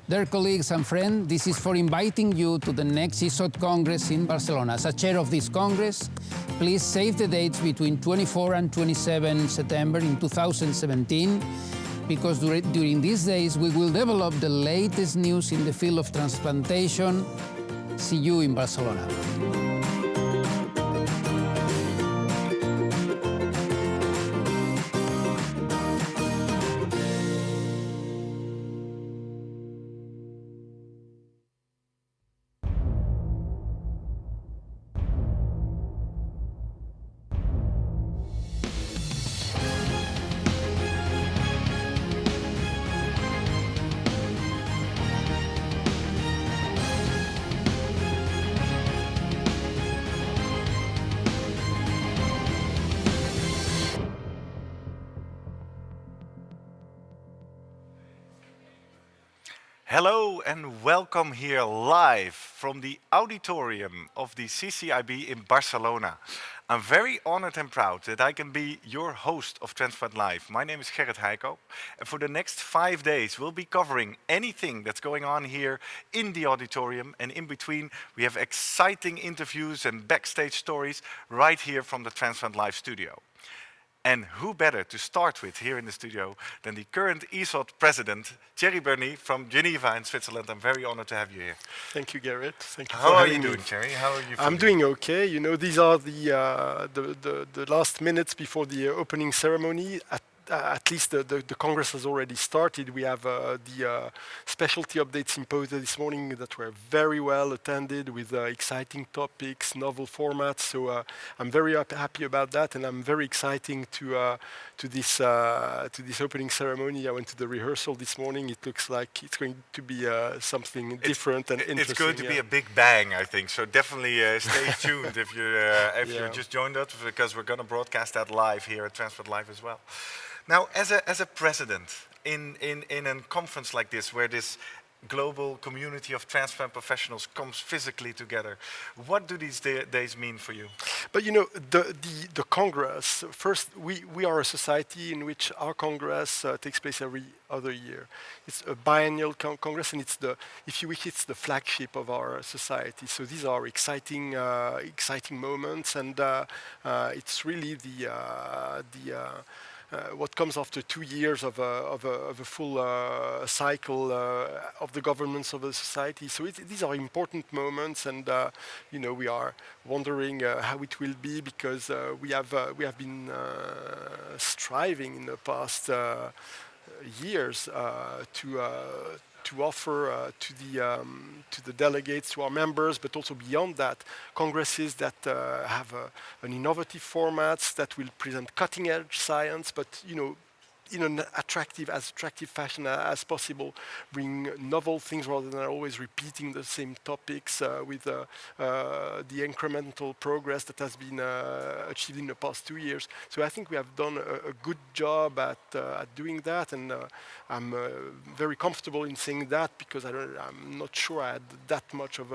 Dear colleagues and friends, this is for inviting you to the next ESOT Congress in Barcelona. As a chair of this Congress, please save the dates between 24 and 27 September in 2017, because during these days we will develop the latest news in the field of transplantation. See you in Barcelona. Hello and welcome here live from the auditorium of the CCIB in Barcelona. I'm very honored and proud that I can be your host of Transplant Live. My name is Gerrit Heiko, and for the next 5 days we'll be covering anything that's going on here in the auditorium, and in between we have exciting interviews and backstage stories right here from the Transplant Live studio. And who better to start with here in the studio than the current ESOT president, Thierry Berny from Geneva in Switzerland. I'm very honored to have you here. Thank you, Gerrit. Thank you. How are you doing, Thierry? How are you feeling? I'm doing okay. You know, these are the last minutes before the opening ceremony. At least the Congress has already started. We have the specialty update symposia this morning that were very well attended with exciting topics, novel formats. So I'm very happy about that, and I'm very excited to this opening ceremony. I went to the rehearsal this morning. It looks like it's going to be something different and interesting. It's going to be a big bang, I think. So definitely stay tuned if you just joined us, because we're going to broadcast that live here at Transplant Live as well. Now, as a president in a conference like this, where this global community of transplant professionals comes physically together, what do these days mean for you? But you know, the Congress, first, we are a society in which our Congress takes place every other year. It's a biennial Congress, and if you wish, it's the flagship of our society. So these are exciting moments, and it's really what comes after 2 years of a full cycle of the governance of the society. So these are important moments, and you know, we are wondering how it will be, because we have been striving in the past years to offer to the delegates, to our members, but also beyond that, congresses that have an innovative formats that will present cutting-edge science, but you know, in an attractive fashion as possible, bring novel things rather than always repeating the same topics with the incremental progress that has been achieved in the past 2 years. So I think we have done a good job at doing that, and I'm very comfortable in saying that, because I'm not sure I had that much of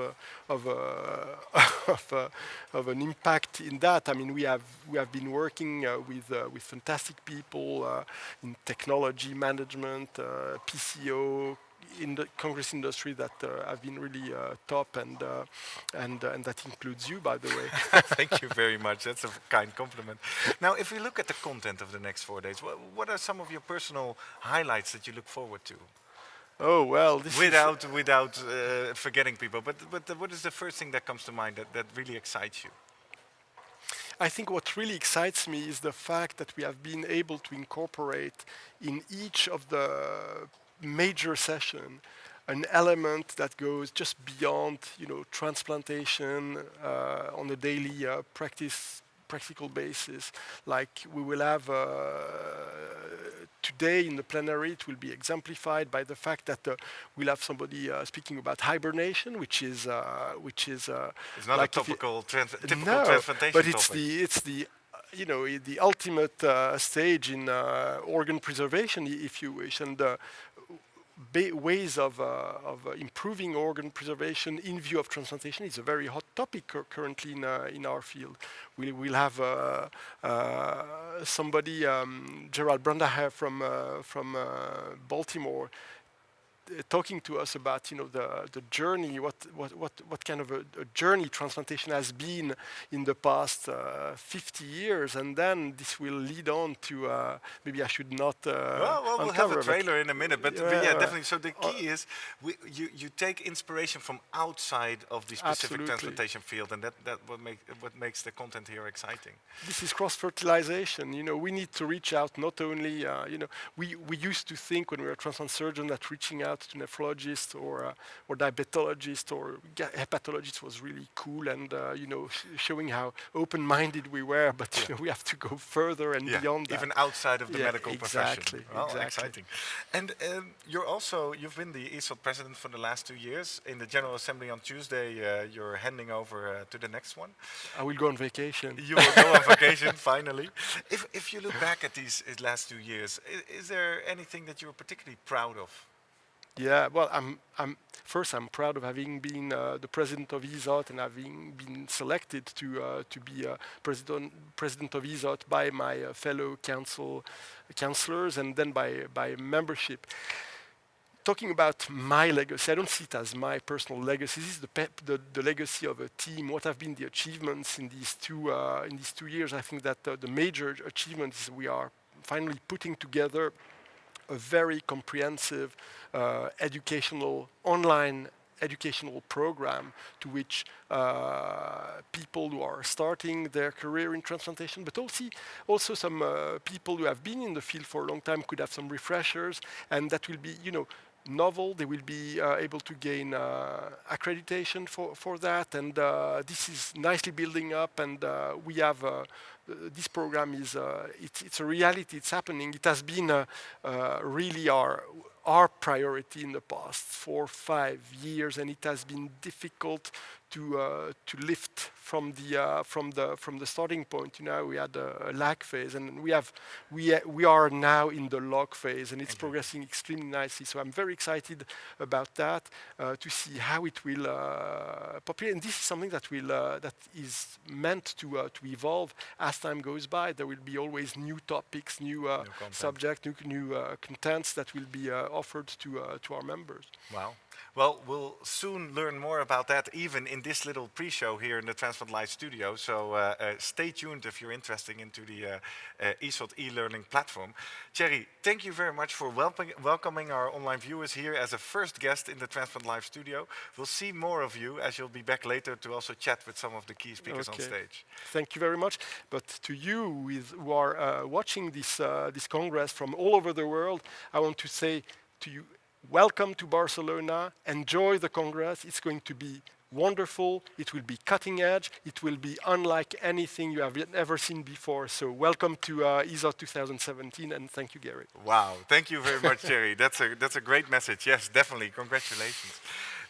an impact in that. I mean, we have been working with fantastic people in technology management, PCO, in the Congress industry that have been really top, and that includes you, by the way. Thank you very much. That's a kind compliment. Now, if we look at the content of the next 4 days, what are some of your personal highlights that you look forward to? Oh well, without forgetting people, but what is the first thing that comes to mind that really excites you? I think what really excites me is the fact that we have been able to incorporate in each of the major session an element that goes just beyond, you know, transplantation on a daily practical basis. Like we will have today in the plenary, it will be exemplified by the fact that we'll have somebody speaking about hibernation, which is it's not like a typical transplantation but it's topic. the you know, the ultimate stage in organ preservation, if you wish, and ways of improving organ preservation in view of transplantation is a very hot topic currently in our field. We'll have somebody, Gerald Brandaher from Baltimore, talking to us about the journey, what kind of a journey transplantation has been in the past 50 years, and then this will lead on to maybe I should not well, we'll have a trailer in a minute, but yeah, definitely. So the key is you take inspiration from outside of the specific Absolutely. transplantation field, and that what makes the content here exciting. This is cross-fertilization. We need to reach out not only, we used to think when we were transplant surgeons that reaching out to nephrologists or diabetologists or hepatologists was really cool and, showing how open-minded we were, but we have to go further and beyond that. Even outside of the medical profession. Well, exactly. Exciting. And you've been the ESOT president for the last 2 years. In the General Assembly on Tuesday, you're handing over to the next one. I will go on vacation. You will go on vacation, finally. If you look back at these last 2 years, is there anything that you're particularly proud of? Yeah, well, I'm proud of having been the president of ESOT and having been selected to be president of ESOT by my fellow councillors and then by membership. Talking about my legacy, I don't see it as my personal legacy. This is the legacy of a team. What have been the achievements in these 2 years? I think that the major achievement is we are finally putting together a very comprehensive online educational program to which people who are starting their career in transplantation, but also some people who have been in the field for a long time could have some refreshers, and that will be, novel. They will be able to gain accreditation for that, and this is nicely building up, and we have this program is it's a reality. It's happening. It has been really our priority in the past 4 or 5 years, and it has been difficult to lift from the starting point. We had a lag phase, and we are now in the log phase, and it's progressing extremely nicely. So I'm very excited about that to see how it will populate. And this is something that is meant to evolve as time goes by. There will be always new topics, new subjects, new contents that will be offered to our members. Wow. Well, we'll soon learn more about that, even in this little pre-show here in the Transplant Live studio. So stay tuned if you're interested into the ESOT e-learning platform. Thierry, thank you very much for welcoming our online viewers here as a first guest in the Transplant Live studio. We'll see more of you as you'll be back later to also chat with some of the key speakers on stage. Thank you very much. But to you who are watching this Congress from all over the world, I want to say to you, welcome to Barcelona. Enjoy the Congress. It's going to be wonderful. It will be cutting edge. It will be unlike anything you have ever seen before. So welcome to ESOT 2017, and thank you, Gary. Wow, thank you very much, Thierry. That's a great message. Yes, definitely. Congratulations.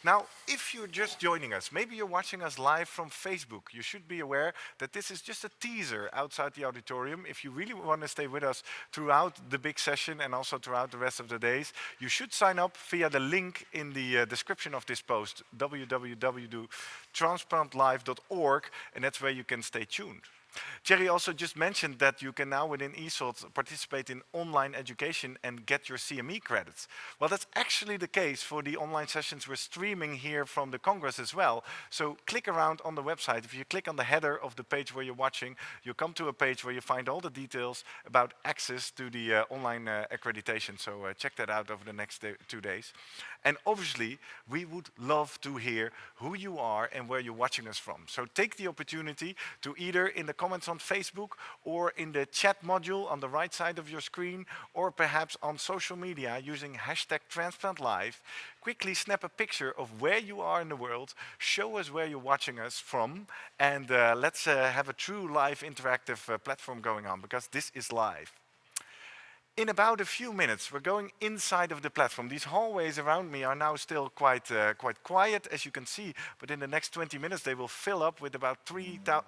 Now, if you're just joining us, maybe you're watching us live from Facebook, you should be aware that this is just a teaser outside the auditorium. If you really want to stay with us throughout the big session and also throughout the rest of the days, you should sign up via the link in the description of this post, www.transplantlive.org, and that's where you can stay tuned. Thierry also just mentioned that you can now within ESOT participate in online education and get your CME credits. Well, that's actually the case for the online sessions we're streaming here from the Congress as well. So click around on the website. If you click on the header of the page where you're watching, you come to a page where you find all the details about access to the online accreditation. So check that out over the next 2 days. And obviously, we would love to hear who you are and where you're watching us from. So take the opportunity to either in the comments on Facebook or in the chat module on the right side of your screen, or perhaps on social media using #TransplantLive, quickly snap a picture of where you are in the world, show us where you're watching us from, and let's have a true live interactive platform going on, because this is live. In about a few minutes, we're going inside of the platform. These hallways around me are now still quite quiet, as you can see, but in the next 20 minutes they will fill up with about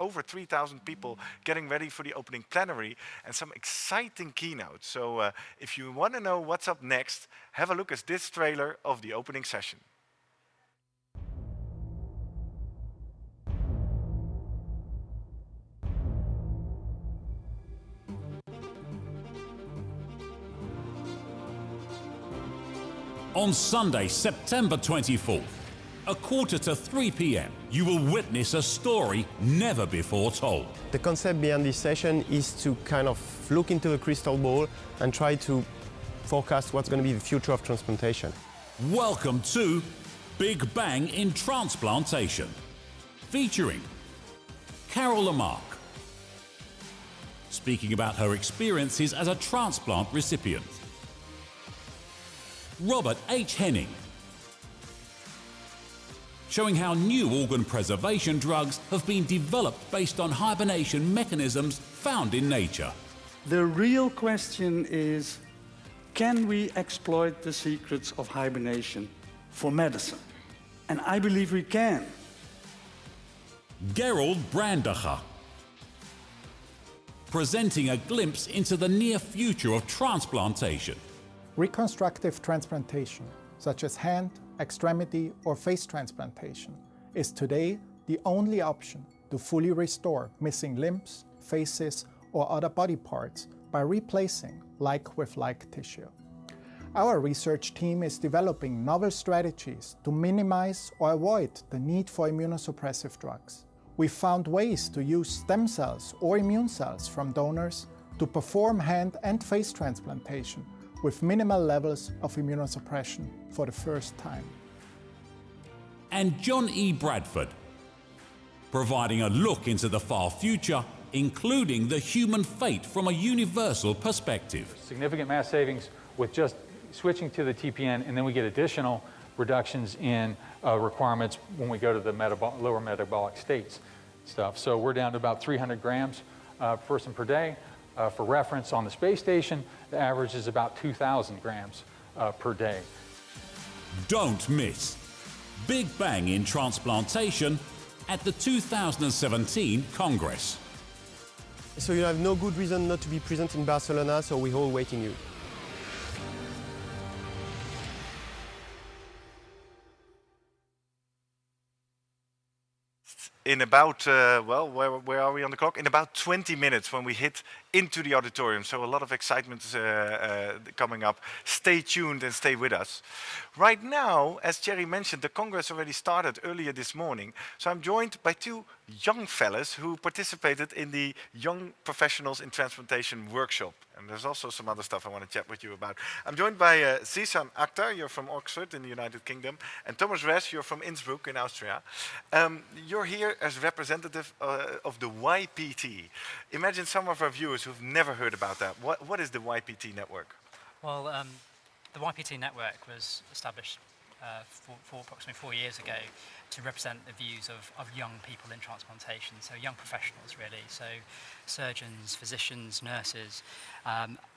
over 3,000 people getting ready for the opening plenary and some exciting keynotes. So if you want to know what's up next, have a look at this trailer of the opening session. On Sunday, September 24th, 2:45 p.m., you will witness a story never before told. The concept behind this session is to kind of look into the crystal ball and try to forecast what's going to be the future of transplantation. Welcome to Big Bang in Transplantation, featuring Carol Lamarck, speaking about her experiences as a transplant recipient. Robert H. Henning, showing how new organ preservation drugs have been developed based on hibernation mechanisms found in nature. The real question is, can we exploit the secrets of hibernation for medicine? And I believe we can. Gerald Brandacher, presenting a glimpse into the near future of transplantation. Reconstructive transplantation, such as hand, extremity, or face transplantation, is today the only option to fully restore missing limbs, faces, or other body parts by replacing like with like tissue. Our research team is developing novel strategies to minimize or avoid the need for immunosuppressive drugs. We found ways to use stem cells or immune cells from donors to perform hand and face transplantation with minimal levels of immunosuppression for the first time. And John E. Bradford, providing a look into the far future, including the human fate from a universal perspective. Significant mass savings with just switching to the TPN, and then we get additional reductions in requirements when we go to the lower metabolic states stuff. So we're down to about 300 grams person per day. For reference, on the space station, the average is about 2,000 grams per day. Don't miss Big Bang in Transplantation at the 2017 Congress. So you have no good reason not to be present in Barcelona, so we're all waiting you. In about, where are we on the clock? In about 20 minutes when we hit into the auditorium. So a lot of excitement is coming up. Stay tuned and stay with us. Right now, as Jerry mentioned, the Congress already started earlier this morning. So I'm joined by two young fellas who participated in the Young Professionals in Transplantation workshop. And there's also some other stuff I want to chat with you about. I'm joined by Zishan Akhtar, you're from Oxford in the United Kingdom, and Thomas Resch, you're from Innsbruck in Austria. You're here as representative of the YPT. Imagine some of our viewers who've never heard about that. What is the YPT network? Well, the YPT network was established for approximately 4 years ago to represent the views of young people in transplantation, so young professionals really, so surgeons, physicians, nurses,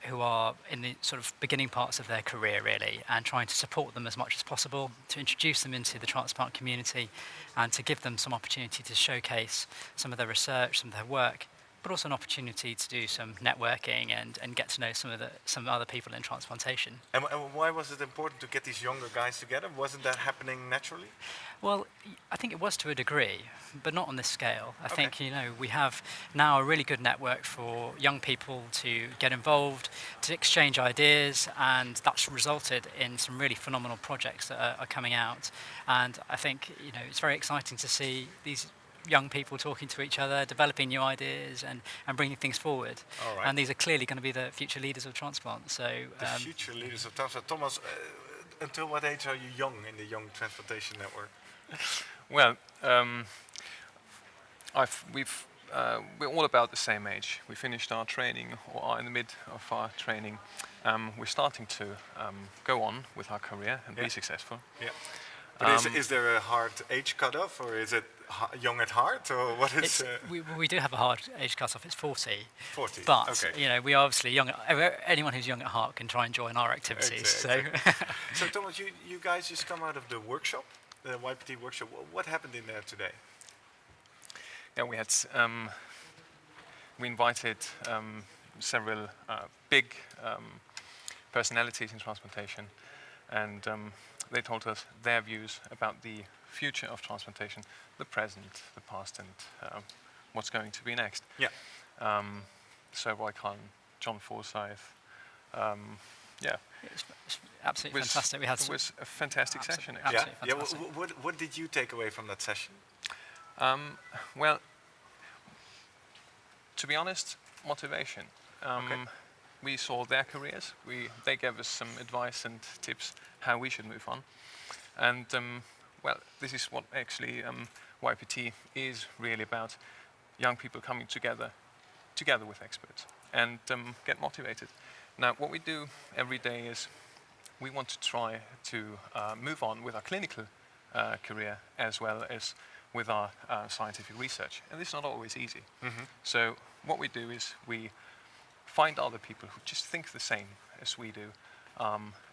who are in the sort of beginning parts of their career really, and trying to support them as much as possible, to introduce them into the transplant community and to give them some opportunity to showcase some of their research, some of their work, but also an opportunity to do some networking and get to know some other people in transplantation. And why was it important to get these younger guys together? Wasn't that happening naturally? Well, I think it was to a degree, but not on this scale. I think, we have now a really good network for young people to get involved, to exchange ideas, and that's resulted in some really phenomenal projects that are coming out. And I think, it's very exciting to see these young people talking to each other, developing new ideas and bringing things forward. All right. And these are clearly going to be the future leaders of transplant. So the future leaders of transplant. Thomas, until what age are you young in the Young Transplantation Network? Well, we're all about the same age. We finished our training or are in the mid of our training. We're starting to go on with our career and be successful. Yeah. But is there a hard age cutoff, or is it young at heart, or what is? We do have a hard age cutoff. It's 40. 40. But we are obviously young. Anyone who's young at heart can try and join our activities. Exactly. So Thomas, you guys just come out of the workshop, the YPT workshop. What happened in there today? Yeah, we invited several big personalities in transplantation, and they told us their views about the future of transplantation, the present, the past, and what's going to be next. Yeah. So Roy Kahn, John Forsyth, Yeah. It's absolutely fantastic. It was a fantastic session. Absolutely Yeah. fantastic. What did you take away from that session? Well, to be honest, motivation. We saw their careers. They gave us some advice and tips how we should move on. And well, this is what actually YPT is really about: young people coming together with experts, and get motivated. Now, what we do every day is we want to try to move on with our clinical career as well as with our scientific research, and this is not always easy. So what we do is we find other people who just think the same as we do,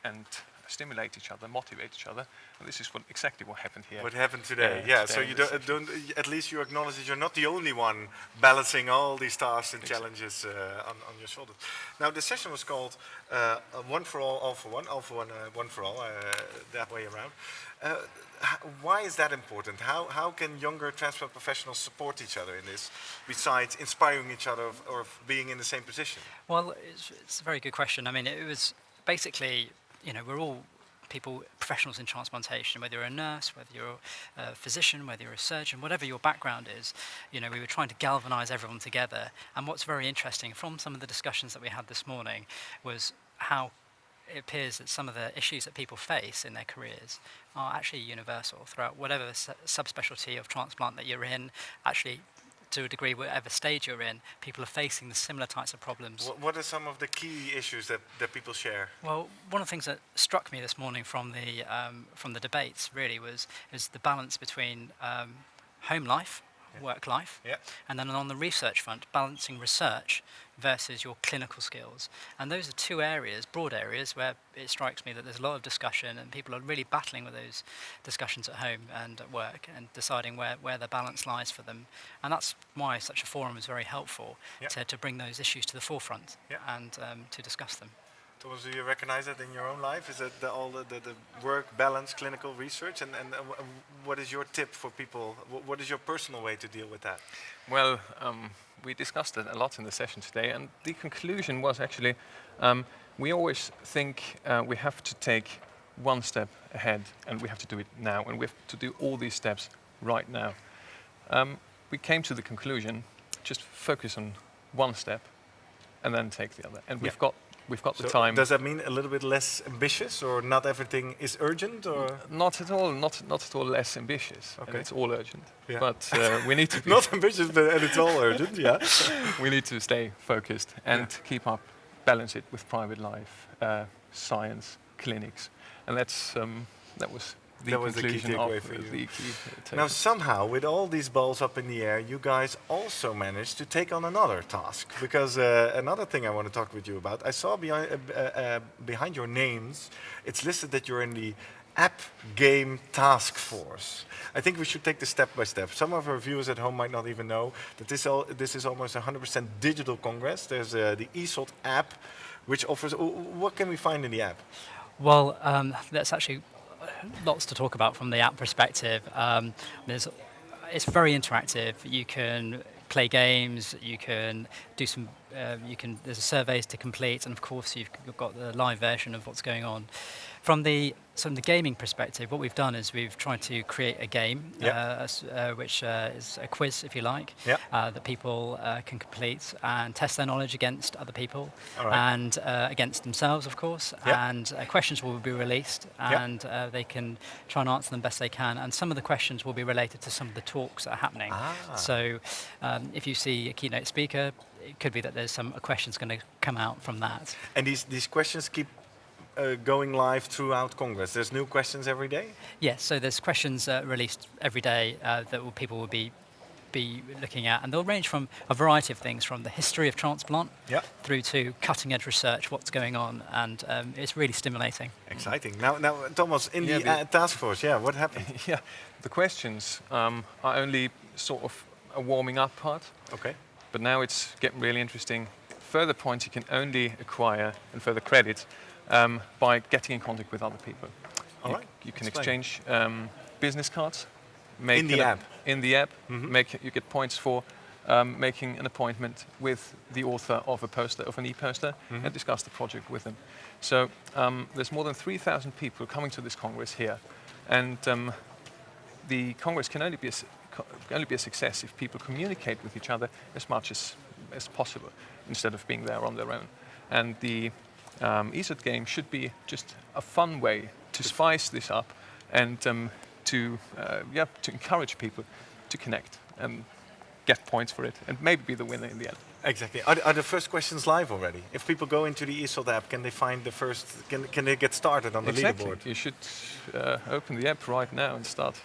and stimulate each other, motivate each other, and this is exactly what happened here. What happened today? Yeah. So you don't. At least you acknowledge that you're not the only one balancing all these tasks and challenges on your shoulders. Now the session was called "One for All for One," all for one, one for all, that way around. Why is that important? How can younger transplant professionals support each other in this, besides inspiring each other or being in the same position? Well, it's a very good question. I mean, it was basically, we're all people, professionals in transplantation, whether you're a nurse, whether you're a physician, whether you're a surgeon, whatever your background is, we were trying to galvanize everyone together. And what's very interesting from some of the discussions that we had this morning was how it appears that some of the issues that people face in their careers are actually universal throughout whatever subspecialty of transplant that you're in. Actually, to a degree, whatever stage you're in, people are facing the similar types of problems. What are some of the key issues that people share? Well, one of the things that struck me this morning from the debates really is the balance between home life, work life, and then on the research front, balancing research versus your clinical skills. And those are two areas, broad areas, where it strikes me that there's a lot of discussion and people are really battling with those discussions at home and at work and deciding where the balance lies for them. And that's why such a forum is very helpful to bring those issues to the forefront and to discuss them. Thomas, do you recognize that in your own life? Is it all the work balance, clinical research, and what is your tip for people? What is your personal way to deal with that? Well, we discussed it a lot in the session today, and the conclusion was actually we always think we have to take one step ahead, and we have to do it now, and we have to do all these steps right now. We came to the conclusion: just focus on one step, and then take the other. And we've got the time. Does that mean a little bit less ambitious, or not everything is urgent, or not at all? Not at all less ambitious. Okay. And it's all urgent. But we need to be not ambitious, and it's all urgent. Yeah. We need to stay focused and keep up, balance it with private life, science, clinics, and that was the conclusion of the key takeaway. Now, somehow, with all these balls up in the air, you guys also managed to take on another task. Because another thing I want to talk with you about, I saw behind your names, it's listed that you're in the App Game Task Force. I think we should take this step by step. Some of our viewers at home might not even know that this is almost 100% digital congress. There's the ESOT app, which offers... What can we find in the app? Well, that's actually... lots to talk about from the app perspective. It's very interactive. You can play games. You can do some. There's surveys to complete, and of course you've got the live version of what's going on. From the gaming perspective, what we've done is we've tried to create a game, which is a quiz, if you like, that people can complete and test their knowledge against other people and against themselves, of course. And questions will be released, and they can try and answer them best they can. And some of the questions will be related to some of the talks that are happening. So if you see a keynote speaker, it could be that there's some questions going to come out from that. And these questions keep going live throughout Congress. There's new questions every day? Yes, so there's questions released every day that people will be looking at, and they'll range from a variety of things, from the history of transplant through to cutting edge research, what's going on, and it's really stimulating. Exciting. Now Thomas, in the task force, what happened? The questions are only sort of a warming up part. Okay. But now it's getting really interesting. Further points you can only acquire, and further credits, by getting in contact with other people. You can exchange business cards. In the app? In the app. You get points for making an appointment with the author of a poster, of an e-poster, and discuss the project with them. So there's more than 3,000 people coming to this Congress here, and the Congress can only be a success if people communicate with each other as much as possible, instead of being there on their own. And the ESOT game should be just a fun way to spice this up and to encourage people to connect and get points for it and maybe be the winner in the end. Exactly. Are the first questions live already? If people go into the ESOT app, can they find the first? Can they get started on the leaderboard? You should open the app right now and start.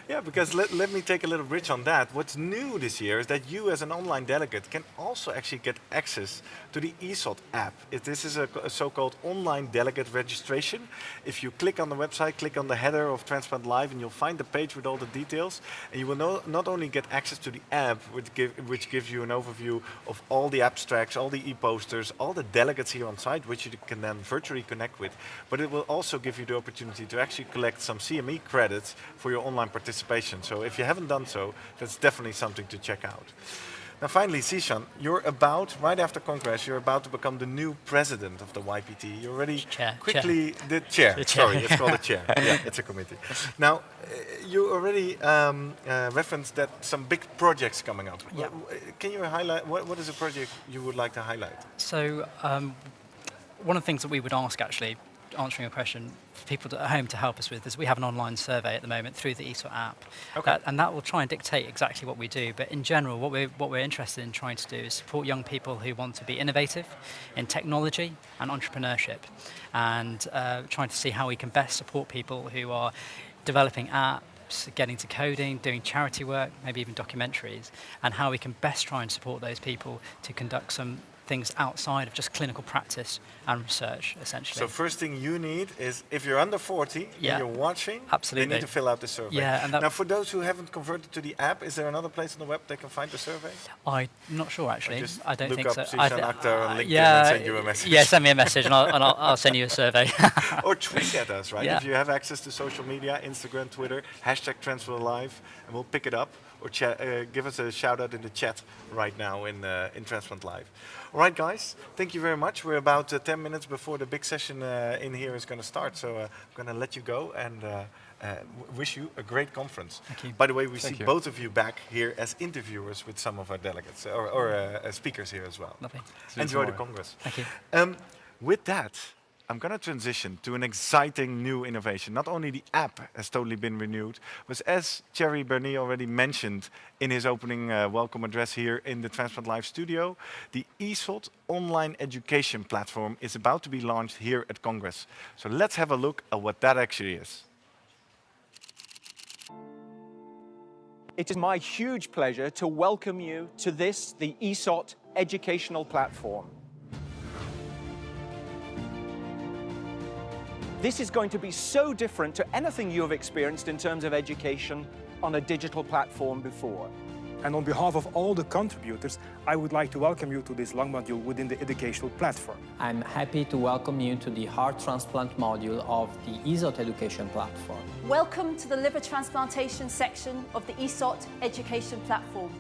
Yeah, because let me take a little bridge on that. What's new this year is that you as an online delegate can also actually get access to the ESOT app. This is a so-called online delegate registration. If you click on the website, click on the header of Transplant Live, and you'll find the page with all the details. And you will not only get access to the app, which gives you an overview of all the abstracts, all the e-posters, all the delegates here on site, which you can then virtually connect with, but it will also give you the opportunity to actually collect some CME credits for your online participation. So if you haven't done so, that's definitely something to check out. Now finally, Zishan, right after Congress, you're about to become the new president of the YPT. You already the chair. Sorry, it's called a chair. Yeah, it's a committee. Now, you already referenced that some big projects coming up. Yeah. Can you highlight, what is a project you would like to highlight? So one of the things that we would ask, actually, answering a question for people at home to help us with is we have an online survey at the moment through the ESOT app, and that will try and dictate exactly what we do. But in general, what we're interested in trying to do is support young people who want to be innovative in technology and entrepreneurship, and trying to see how we can best support people who are developing apps, getting to coding, doing charity work, maybe even documentaries, and how we can best try and support those people to conduct some things outside of just clinical practice and research, essentially. So first thing you need is, if you're under 40 and you're watching, absolutely, they need to fill out the survey. Yeah, and now for those who haven't converted to the app, is there another place on the web they can find the survey? I'm not sure, actually. I don't think so. Look up Zishan Akhtar on LinkedIn and send you a message. Yeah, send me a message and I'll send you a survey. Or tweet at us, right? Yeah. If you have access to social media, Instagram, Twitter, #TransferLive, and we'll pick it up. Or give us a shout out in the chat right now in Transplant Live. All right, guys, thank you very much. We're about 10 minutes before the big session in here is going to start. So I'm going to let you go and wish you a great conference. Thank you. By the way, we see both of you back here as interviewers with some of our delegates or speakers here as well. Lovely. Enjoy the Congress. Thank you. With that, I'm going to transition to an exciting new innovation. Not only the app has totally been renewed, but as Thierry Bernier already mentioned in his opening welcome address here in the Transplant Live studio, the ESOT online education platform is about to be launched here at Congress. So let's have a look at what that actually is. It is my huge pleasure to welcome you to this, the ESOT educational platform. This is going to be so different to anything you have experienced in terms of education on a digital platform before. And on behalf of all the contributors, I would like to welcome you to this long module within the educational platform. I'm happy to welcome you to the heart transplant module of the ESOT education platform. Welcome to the liver transplantation section of the ESOT education platform.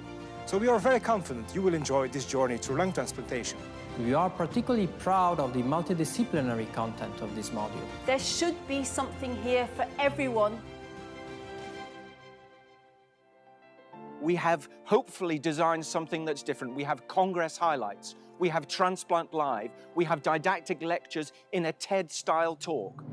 So we are very confident you will enjoy this journey through lung transplantation. We are particularly proud of the multidisciplinary content of this module. There should be something here for everyone. We have hopefully designed something that's different. We have Congress highlights, we have Transplant Live, we have didactic lectures in a TED-style talk.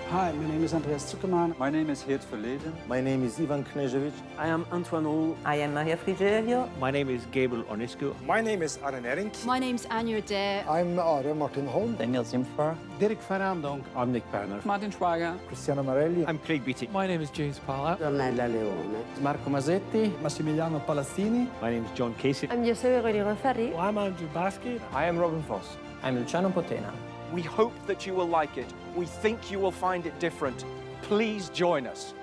Hi, my name is Andreas Zuckermann. My name is Geert Verleden. My name is Ivan Knežević. I am Antoine Roux. I am Maria Frigerio. My name is Gabriel Oniscu. My name is Arne Nering. My name is Anja Adair. I'm Are Martin Holm. Daniel Zimfer. Dirk Verandonk. I'm Nick Banner. Martin Schwager. Cristiano Marelli. I'm Craig Beattie. My name is James Pala. Ornella Leone. Marco Masetti. Massimiliano Palazzini. My name is John Casey. I'm Giuseppe Rodrigo-Ferri. Well, I'm Andrew Basket. I am Robin Voss. I'm Luciano Potena. We hope that you will like it. We think you will find it different. Please join us.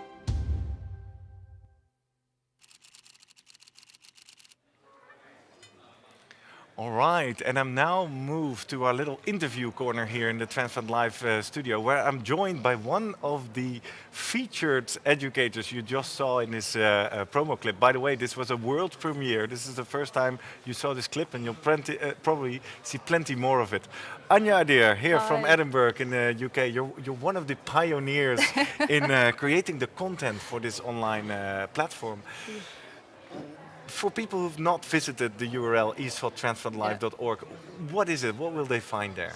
All right, and I'm now moved to our little interview corner here in the Transplant Live studio, where I'm joined by one of the featured educators you just saw in this promo clip. By the way, this was a world premiere. This is the first time you saw this clip, and you'll probably see plenty more of it. Anya Adair, here from Edinburgh in the UK. You're one of the pioneers in creating the content for this online platform. For people who've not visited the URL esottransplantlive.org, what is it? What will they find there?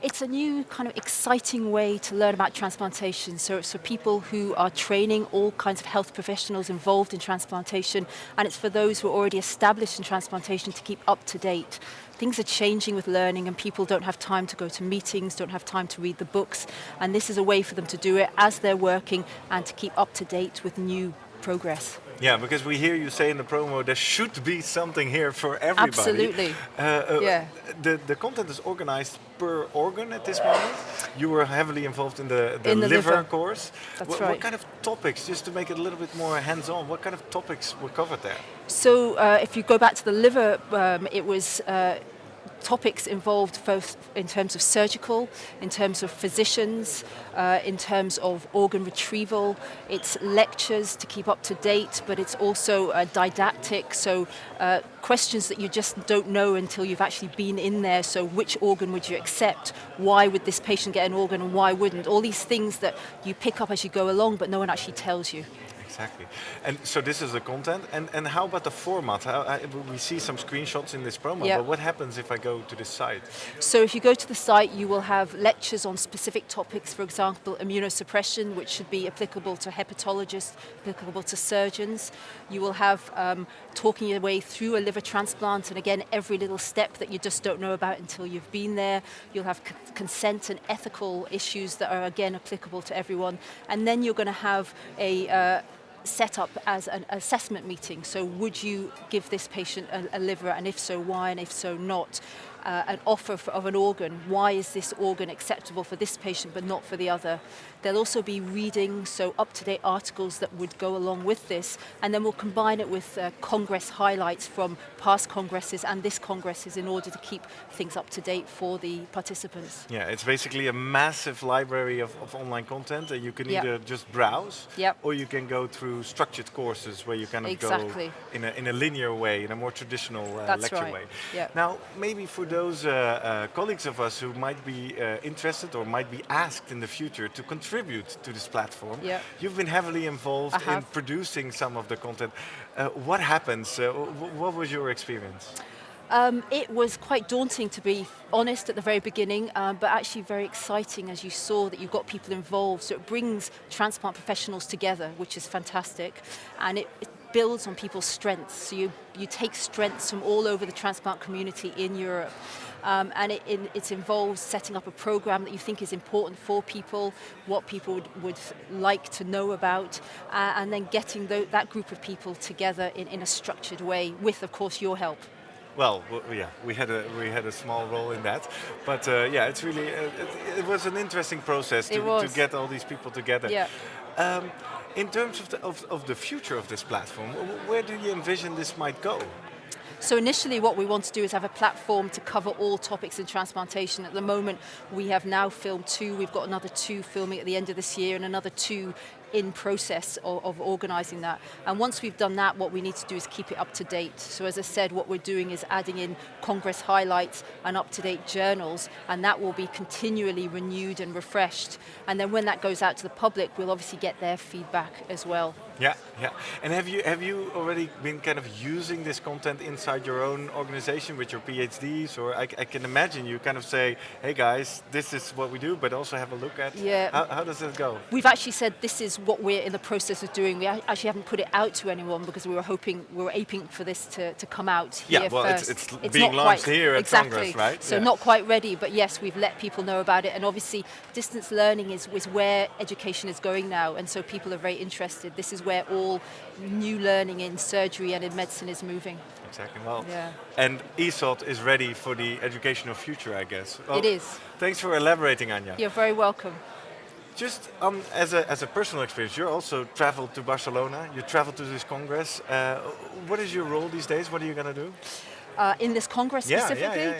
It's a new kind of exciting way to learn about transplantation. So it's for people who are training all kinds of health professionals involved in transplantation, and it's for those who are already established in transplantation to keep up to date. Things are changing with learning, and people don't have time to go to meetings, don't have time to read the books, and this is a way for them to do it as they're working and to keep up to date with new progress. Yeah, because we hear you say in the promo there should be something here for everybody. Absolutely. Yeah. The content is organized per organ at this moment. You were heavily involved in the liver course. That's right. What kind of topics, just to make it a little bit more hands-on, what kind of topics were covered there? So if you go back to the liver, it was topics involved both in terms of surgical, in terms of physicians, in terms of organ retrieval. It's lectures to keep up to date, but it's also didactic, so questions that you just don't know until you've actually been in there. So which organ would you accept? Why would this patient get an organ and why wouldn't? All these things that you pick up as you go along, but no one actually tells you. Exactly. And so this is the content. And how about the format? We see some screenshots in this promo, but what happens if I go to this site? So if you go to the site, you will have lectures on specific topics, for example, immunosuppression, which should be applicable to hepatologists, applicable to surgeons. You will have talking your way through a liver transplant, and again, every little step that you just don't know about until you've been there. You'll have consent and ethical issues that are, again, applicable to everyone. And then you're going to have a set up as an assessment meeting. So would you give this patient a liver, and if so, why, and if so, not? An offer of an organ. Why is this organ acceptable for this patient but not for the other? There'll also be reading, so up-to-date articles that would go along with this, and then we'll combine it with Congress highlights from past Congresses and this Congresses in order to keep things up to date for the participants. Yeah, it's basically a massive library of online content, and you can either just browse, or you can go through structured courses where you kind of go in a linear way, in a more traditional lecture way. Now, maybe for those colleagues of us who might be interested or might be asked in the future to contribute to this platform, you've been heavily involved in producing some of the content. What happens? What was your experience? It was quite daunting, to be honest, at the very beginning, but actually very exciting as you saw that you've got people involved. So it brings transplant professionals together, which is fantastic, and it builds on people's strengths. So you take strengths from all over the transplant community in Europe. And it involves setting up a program that you think is important for people, what people would like to know about, and then getting that group of people together in a structured way with, of course, your help. Well, yeah, we had a small role in that, but yeah, it's really it was an interesting process to get all these people together. Yeah. In terms of the future of this platform, where do you envision this might go? So initially what we want to do is have a platform to cover all topics in transplantation. At the moment we have now filmed 2, we've got another 2 filming at the end of this year and another 2 in process of organising that. And once we've done that, what we need to do is keep it up to date. So as I said, what we're doing is adding in Congress highlights and up-to-date journals, and that will be continually renewed and refreshed. And then when that goes out to the public, we'll obviously get their feedback as well. Yeah, yeah. And have you already been kind of using this content inside your own organization with your PhDs? Or I can imagine you kind of say, hey guys, this is what we do, but also have a look at how does it go? We've actually said this is what we're in the process of doing. We actually haven't put it out to anyone because we were aping for this to come out here first. It's being launched here at Congress, right? So not quite ready, but yes, we've let people know about it. And obviously, distance learning is where education is going now, and so people are very interested. This is where all new learning in surgery and in medicine is moving. Exactly. Well, and ESOT is ready for the educational future, I guess. Well, it is. Thanks for elaborating, Anya. You're very welcome. Just as a personal experience, you also traveled to Barcelona. You traveled to this Congress. What is your role these days? What are you going to do? in this Congress specifically.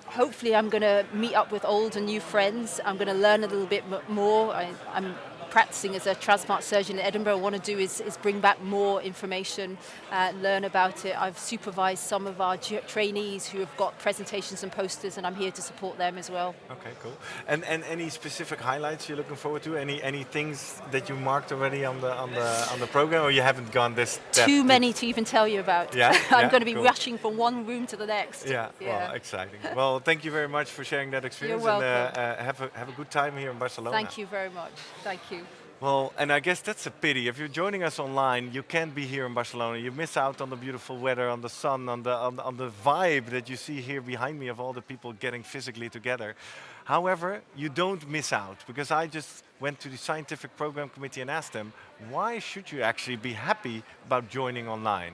Hopefully I'm going to meet up with old and new friends. I'm going to learn a little bit more. I'm practicing as a transplant surgeon in Edinburgh. What I want to do is bring back more information, learn about it. I've supervised some of our trainees who have got presentations and posters, and I'm here to support them as well. Okay, cool. And any specific highlights you're looking forward to? Any things that you marked already on the program, or you haven't gone this? Too many to even tell you about. Yeah, I'm going to be rushing from one room to the next. Yeah, well, exciting. Well, thank you very much for sharing that experience. You're welcome. And have a good time here in Barcelona. Thank you very much. Thank you. Well, and I guess that's a pity. If you're joining us online, you can't be here in Barcelona. You miss out on the beautiful weather, on the sun, on the vibe that you see here behind me of all the people getting physically together. However, you don't miss out, because I just went to the scientific program committee and asked them, why should you actually be happy about joining online?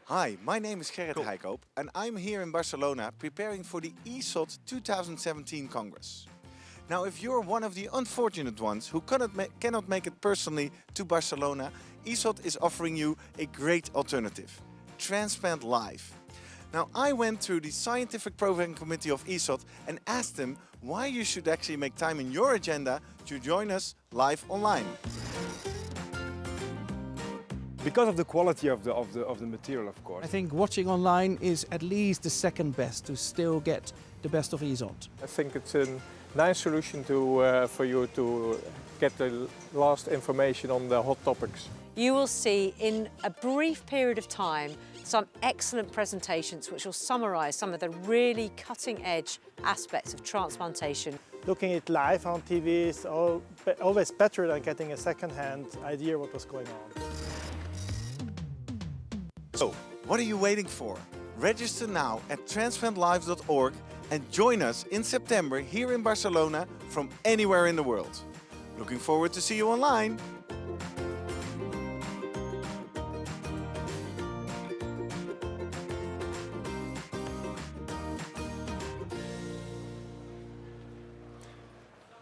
Hi, my name is Gerrit Heikoop and I'm here in Barcelona preparing for the ESOT 2017 Congress. Now, if you're one of the unfortunate ones who cannot make it personally to Barcelona, ESOT is offering you a great alternative, Transplant Live. Now, I went through the scientific program committee of ESOT and asked them why you should actually make time in your agenda to join us live online. Because of the quality of the material, of course. I think watching online is at least the second best to still get the best of ESOT. I think it's a nice solution for you to get the last information on the hot topics. You will see in a brief period of time some excellent presentations which will summarise some of the really cutting-edge aspects of transplantation. Looking at live on TV is always better than getting a second-hand idea what was going on. So, what are you waiting for? Register now at transplantlive.org and join us in September here in Barcelona from anywhere in the world. Looking forward to see you online.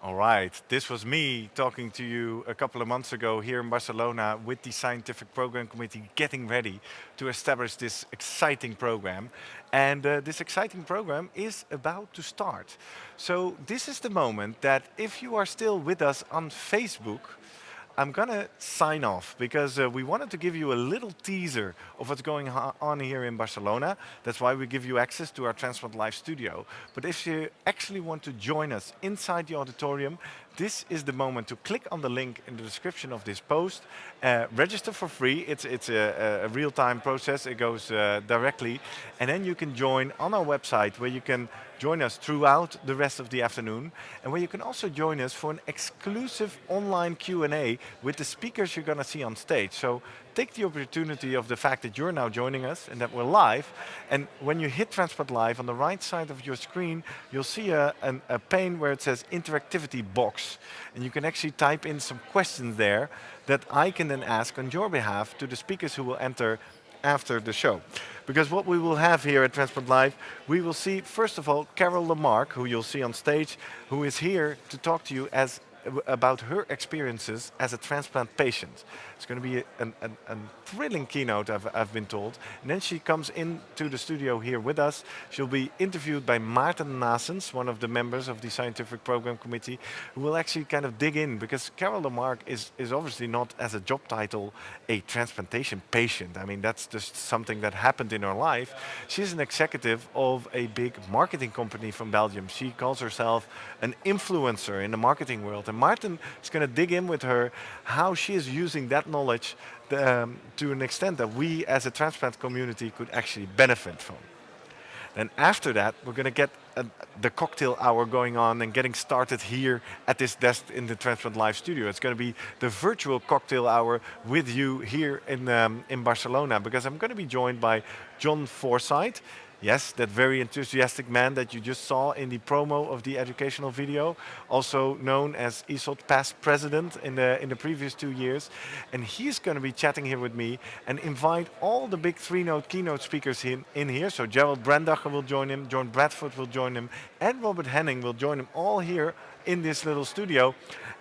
All right, this was me talking to you a couple of months ago here in Barcelona with the Scientific Program Committee getting ready to establish this exciting program. And this exciting program is about to start. So this is the moment that if you are still with us on Facebook, I'm going to sign off because we wanted to give you a little teaser of what's going on here in Barcelona. That's why we give you access to our Transplant Live studio. But if you actually want to join us inside the auditorium, this is the moment to click on the link in the description of this post. Register for free. It's a real-time process. It goes directly. And then you can join on our website where you can join us throughout the rest of the afternoon, and where you can also join us for an exclusive online Q&A with the speakers you're going to see on stage. So take the opportunity of the fact that you're now joining us and that we're live, and when you hit Transplant Live, on the right side of your screen, you'll see a pane where it says interactivity box, and you can actually type in some questions there that I can then ask on your behalf to the speakers who will enter after the show. Because what we will have here at Transplant Live, we will see, first of all, Carol Lamarck, who you'll see on stage, who is here to talk to you about her experiences as a transplant patient. It's going to be a thrilling keynote, I've been told. And then she comes into the studio here with us. She'll be interviewed by Maarten Naessens, one of the members of the Scientific Program Committee, who will actually kind of dig in, because Carol Lamarck is obviously not, as a job title, a transplantation patient. I mean, that's just something that happened in her life. She's an executive of a big marketing company from Belgium. She calls herself an influencer in the marketing world. And Maarten is going to dig in with her how she is using that knowledge to an extent that we as a transplant community could actually benefit from. And after that, we're going to get the cocktail hour going on and getting started here at this desk in the Transplant Live studio. It's going to be the virtual cocktail hour with you here in Barcelona, because I'm going to be joined by John Forsyth. Yes, that very enthusiastic man that you just saw in the promo of the educational video, also known as ESOT past president in the previous 2 years. And he's going to be chatting here with me and invite all the big keynote speakers in here. So Gerald Brandacher will join him, John Bradford will join him, and Robert Henning will join him all here in this little studio,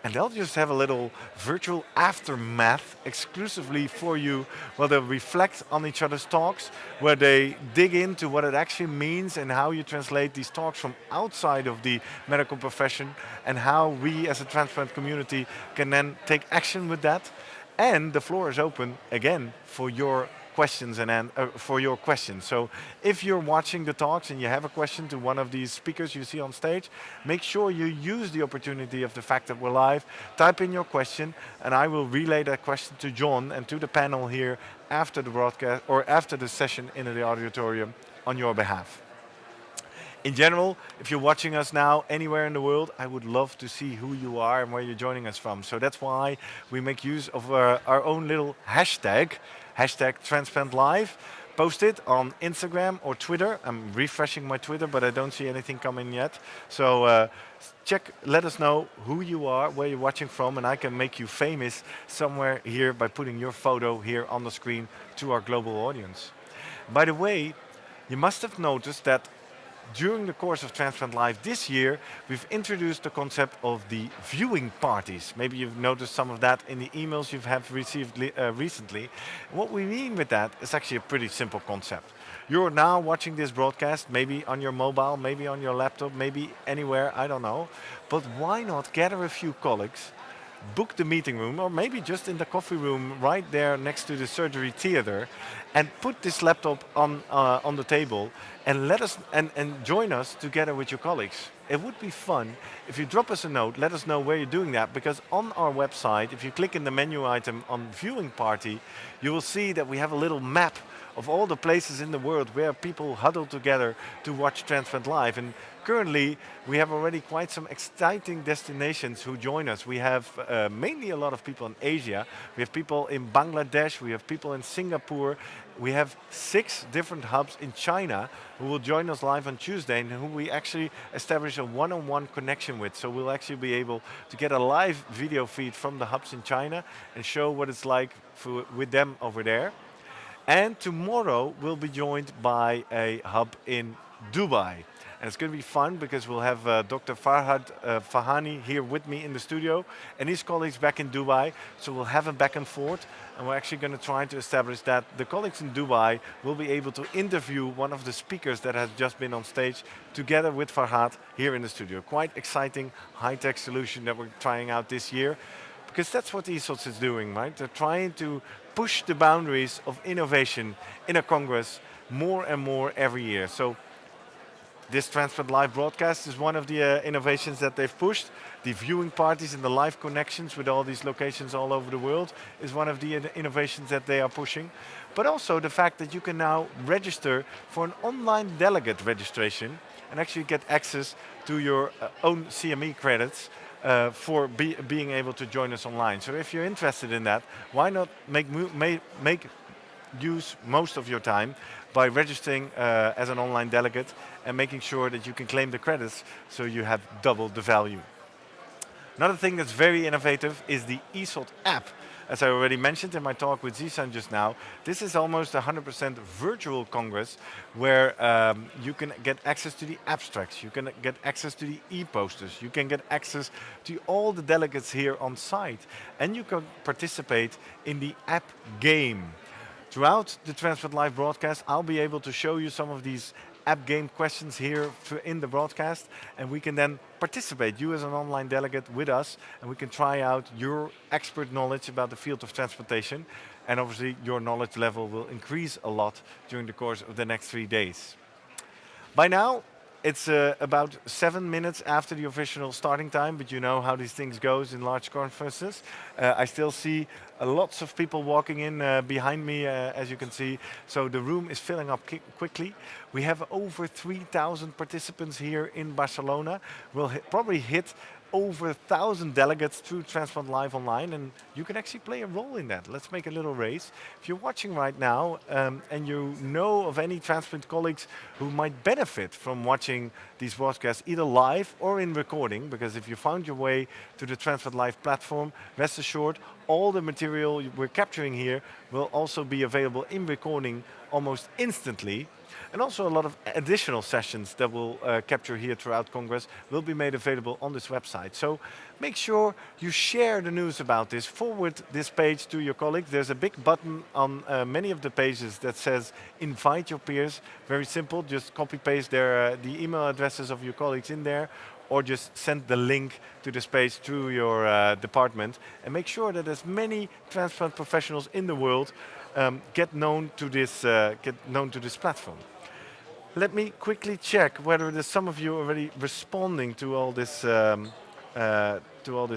and they'll just have a little virtual aftermath exclusively for you, where they reflect on each other's talks, where they dig into what it actually means and how you translate these talks from outside of the medical profession, and how we as a transplant community can then take action with that. And the floor is open again for your questions and for your questions. So if you're watching the talks and you have a question to one of these speakers you see on stage, make sure you use the opportunity of the fact that we're live, type in your question, and I will relay that question to John and to the panel here after the broadcast or after the session in the auditorium on your behalf. In general, if you're watching us now anywhere in the world, I would love to see who you are and where you're joining us from. So that's why we make use of our own little hashtag #TransplantLive. Post it on Instagram or Twitter. I'm refreshing my Twitter, but I don't see anything coming yet. So let us know who you are, where you're watching from, and I can make you famous somewhere here by putting your photo here on the screen to our global audience. By the way, you must have noticed that during the course of Transplant Live this year, we've introduced the concept of the viewing parties. Maybe you've noticed some of that in the emails you have received recently. What we mean with that is actually a pretty simple concept. You're now watching this broadcast, maybe on your mobile, maybe on your laptop, maybe anywhere, I don't know. But why not gather a few colleagues, book the meeting room, or maybe just in the coffee room right there next to the surgery theater, and put this laptop on the table and join us together with your colleagues. It would be fun if you drop us a note, let us know where you're doing that, because on our website, if you click in the menu item on viewing party, you will see that we have a little map of all the places in the world where people huddle together to watch Transplant Live. And currently, we have already quite some exciting destinations who join us. We have mainly a lot of people in Asia. We have people in Bangladesh. We have people in Singapore. We have 6 different hubs in China who will join us live on Tuesday and who we actually establish a one-on-one connection with. So we'll actually be able to get a live video feed from the hubs in China and show what it's like with them over there. And tomorrow we'll be joined by a hub in Dubai. And it's going to be fun because we'll have Dr. Farhad Fahani here with me in the studio and his colleagues back in Dubai. So we'll have a back and forth, and we're actually going to try to establish that the colleagues in Dubai will be able to interview one of the speakers that has just been on stage together with Farhad here in the studio. Quite exciting high-tech solution that we're trying out this year, because that's what ESOT is doing, right? They're trying to push the boundaries of innovation in a Congress more and more every year. So this Transplant Live broadcast is one of the innovations that they've pushed. The viewing parties and the live connections with all these locations all over the world is one of the innovations that they are pushing. But also the fact that you can now register for an online delegate registration and actually get access to your own CME credits for being able to join us online. So if you're interested in that, why not make use most of your time by registering as an online delegate and making sure that you can claim the credits so you have double the value. Another thing that's very innovative is the ESOT app. As I already mentioned in my talk with Zishan just now, this is almost 100% virtual Congress where you can get access to the abstracts, you can get access to the e-posters, you can get access to all the delegates here on site, and you can participate in the app game. Throughout the Transplant Live broadcast, I'll be able to show you some of these app game questions here in the broadcast, and we can then participate, you as an online delegate with us, and we can try out your expert knowledge about the field of transplantation, and obviously your knowledge level will increase a lot during the course of the next 3 days. By now, it's about 7 minutes after the official starting time, but you know how these things goes in large conferences. I still see lots of people walking in behind me, as you can see. So the room is filling up quickly. We have over 3,000 participants here in Barcelona. We'll probably hit over 1,000 delegates through Transplant Live Online, and you can actually play a role in that. Let's make a little race. If you're watching right now and you know of any transplant colleagues who might benefit from watching these broadcasts either live or in recording, because if you found your way to the Transplant Live platform, rest assured all the material we're capturing here will also be available in recording almost instantly. And also a lot of additional sessions that we'll capture here throughout Congress will be made available on this website. So make sure you share the news about this, forward this page to your colleagues. There's a big button on many of the pages that says invite your peers. Very simple, just copy paste the email addresses of your colleagues in there, or just send the link to this page through your department, and make sure that as many transplant professionals in the world get known to this platform. Let me quickly check whether there's some of you already responding to all this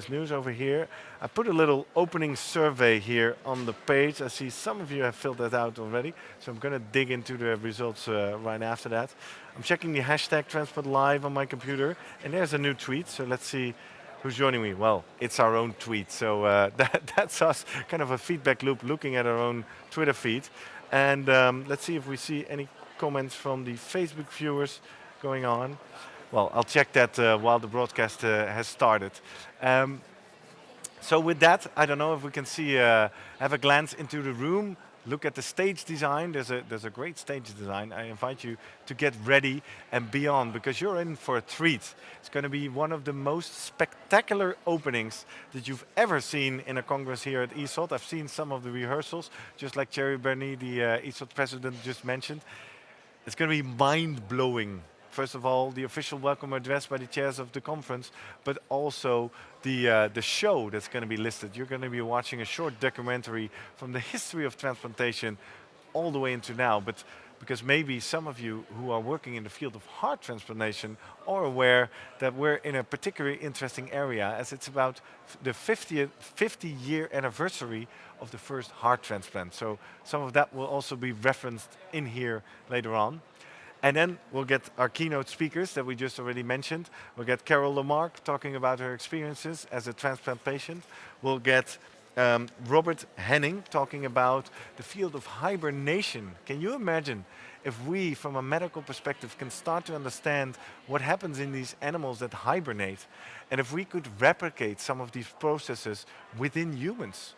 news over here. I put a little opening survey here on the page. I see some of you have filled that out already, so I'm going to dig into the results right after that. I'm checking the hashtag Transplant Live on my computer, and there's a new tweet. So let's see who's joining me. Well, it's our own tweet, so that's us, kind of a feedback loop, looking at our own Twitter feed. And let's see if we see any comments from the Facebook viewers going on. Well, I'll check that while the broadcast has started. So with that, I don't know if we can see, have a glance into the room, look at the stage design. There's a great stage design. I invite you to get ready and be on, because you're in for a treat. It's going to be one of the most spectacular openings that you've ever seen in a Congress here at ESOT. I've seen some of the rehearsals, just like Thierry Berny, the ESOT president, just mentioned. It's going to be mind-blowing. First of all, the official welcome address by the chairs of the conference, but also the show that's going to be listed. You're going to be watching a short documentary from the history of transplantation all the way into now. But because maybe some of you who are working in the field of heart transplantation are aware that we're in a particularly interesting area, as it's about the 50-year anniversary of the first heart transplant. So some of that will also be referenced in here later on. And then we'll get our keynote speakers that we just already mentioned. We'll get Carol Lamarck talking about her experiences as a transplant patient. We'll get Robert Henning talking about the field of hibernation. Can you imagine if we, from a medical perspective, can start to understand what happens in these animals that hibernate, and if we could replicate some of these processes within humans,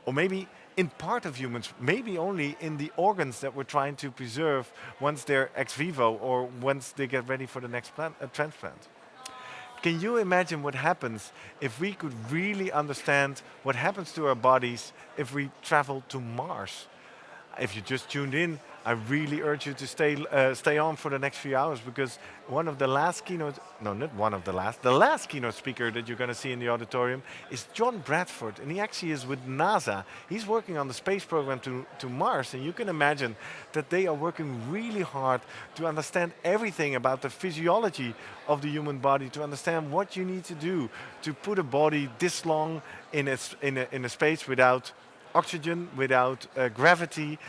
or maybe in part of humans, maybe only in the organs that we're trying to preserve once they're ex vivo or once they get ready for the next transplant. Can you imagine what happens if we could really understand what happens to our bodies if we travel to Mars? If you just tuned in, I really urge you to stay on for the next few hours, because one of the last keynote, no, not one of the last keynote speaker that you're going to see in the auditorium is John Bradford, and he actually is with NASA. He's working on the space program to Mars, and you can imagine that they are working really hard to understand everything about the physiology of the human body, to understand what you need to do to put a body this long in a space without oxygen, without gravity.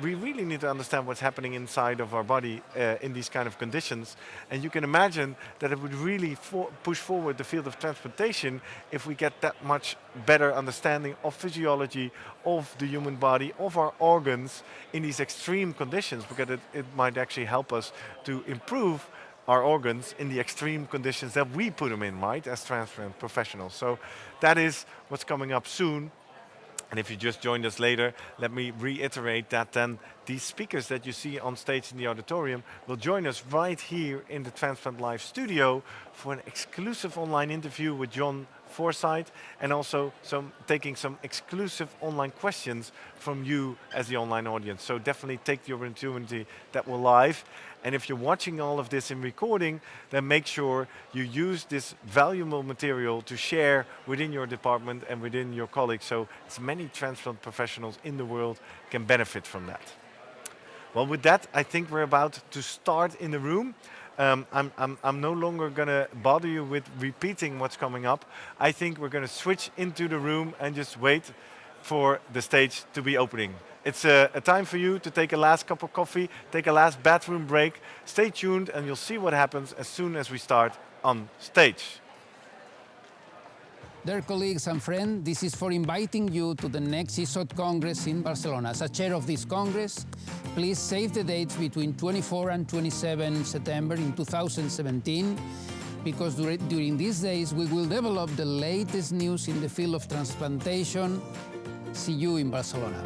We really need to understand what's happening inside of our body in these kind of conditions. And you can imagine that it would really push forward the field of transplantation if we get that much better understanding of physiology, of the human body, of our organs in these extreme conditions, because it might actually help us to improve our organs in the extreme conditions that we put them in, right, as transplant professionals. So that is what's coming up soon. And if you just joined us later, let me reiterate that then these speakers that you see on stage in the auditorium will join us right here in the Transplant Live studio for an exclusive online interview with John Forsyth, and also taking some exclusive online questions from you as the online audience. So definitely take the opportunity that we're live. And if you're watching all of this in recording, then make sure you use this valuable material to share within your department and within your colleagues, so as many transplant professionals in the world can benefit from that. Well, with that, I think we're about to start in the room. I'm no longer going to bother you with repeating what's coming up. I think we're going to switch into the room and just wait for the stage to be opening. It's a time for you to take a last cup of coffee, take a last bathroom break. Stay tuned and you'll see what happens as soon as we start on stage. Dear colleagues and friends, this is for inviting you to the next ESOT Congress in Barcelona. As a chair of this Congress, please save the dates between 24 and 27 September in 2017, because during these days we will develop the latest news in the field of transplantation. See you in Barcelona.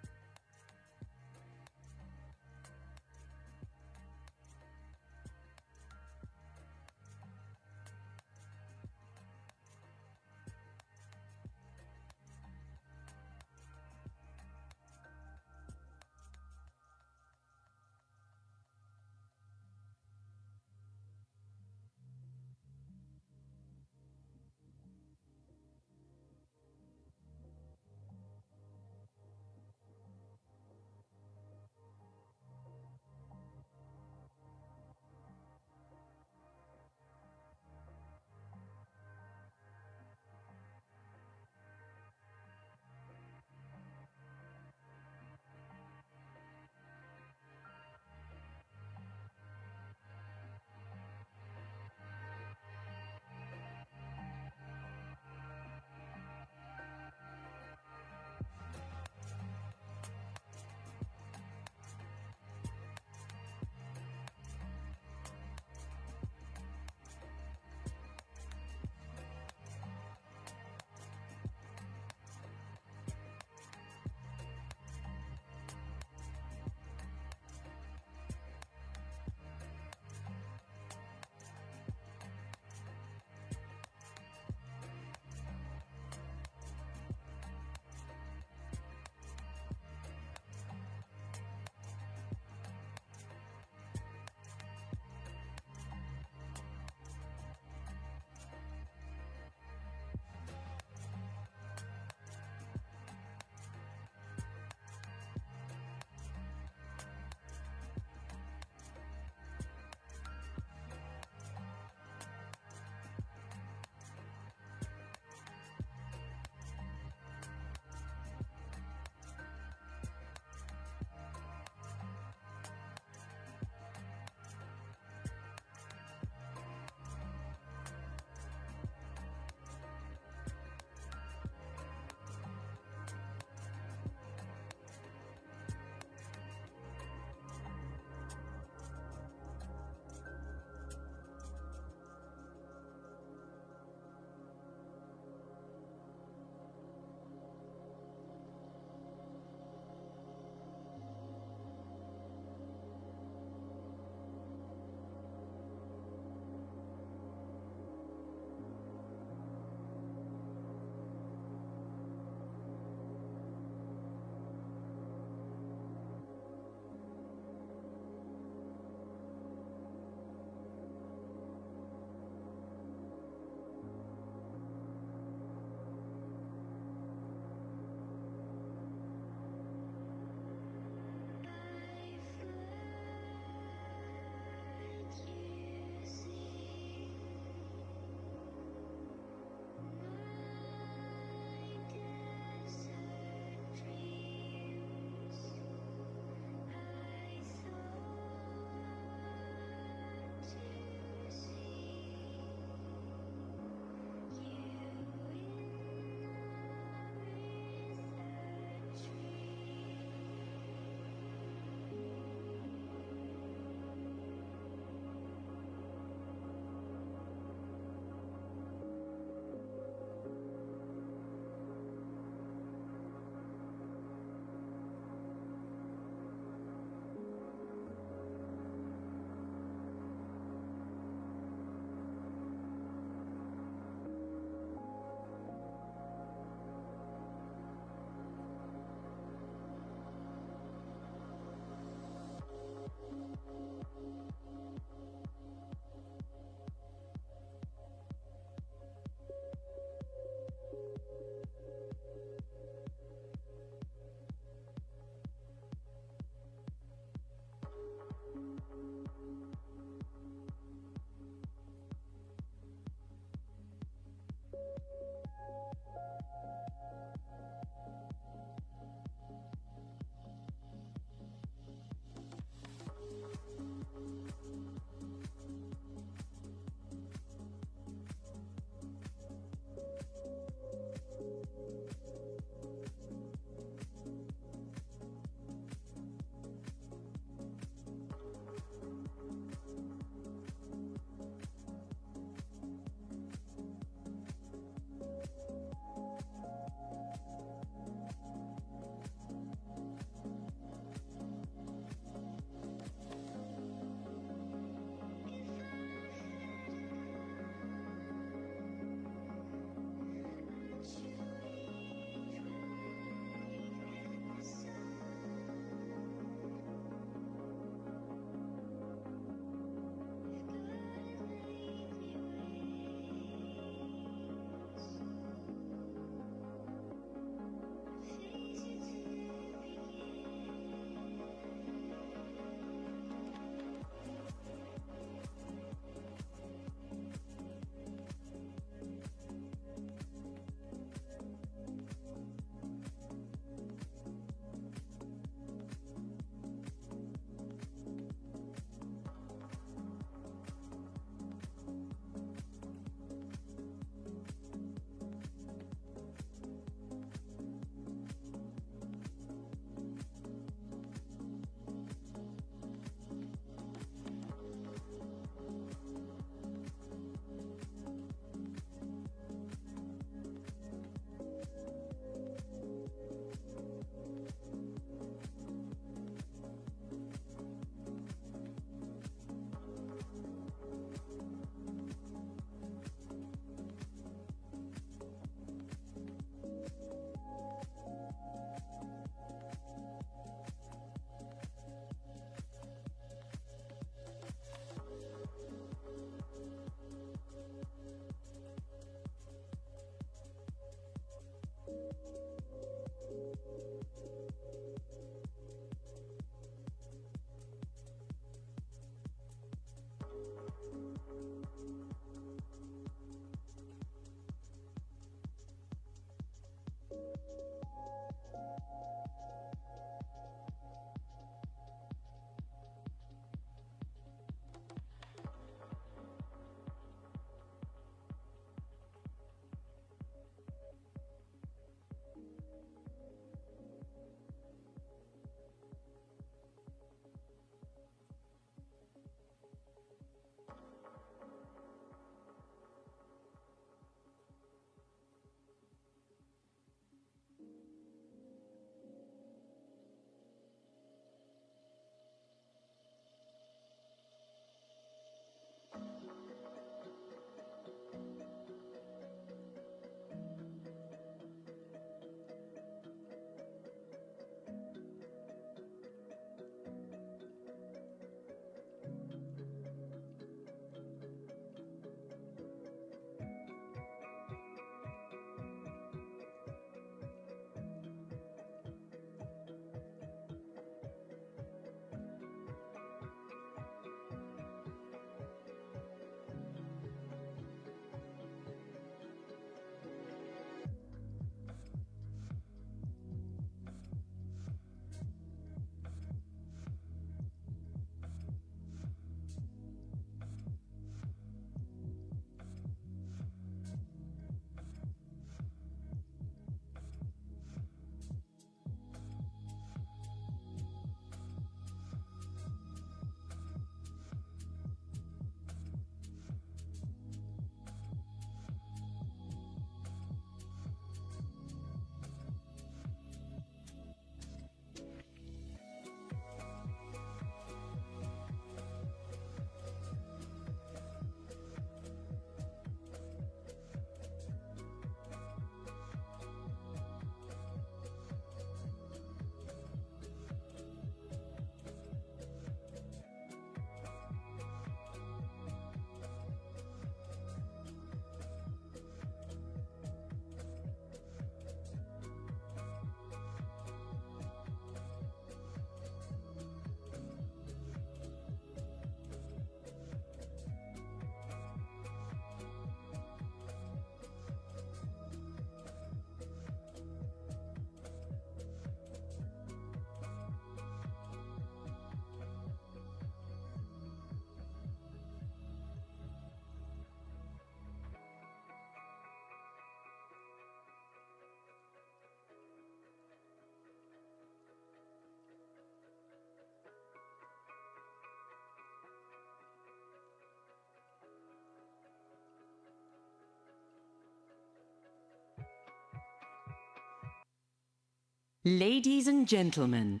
Ladies and gentlemen,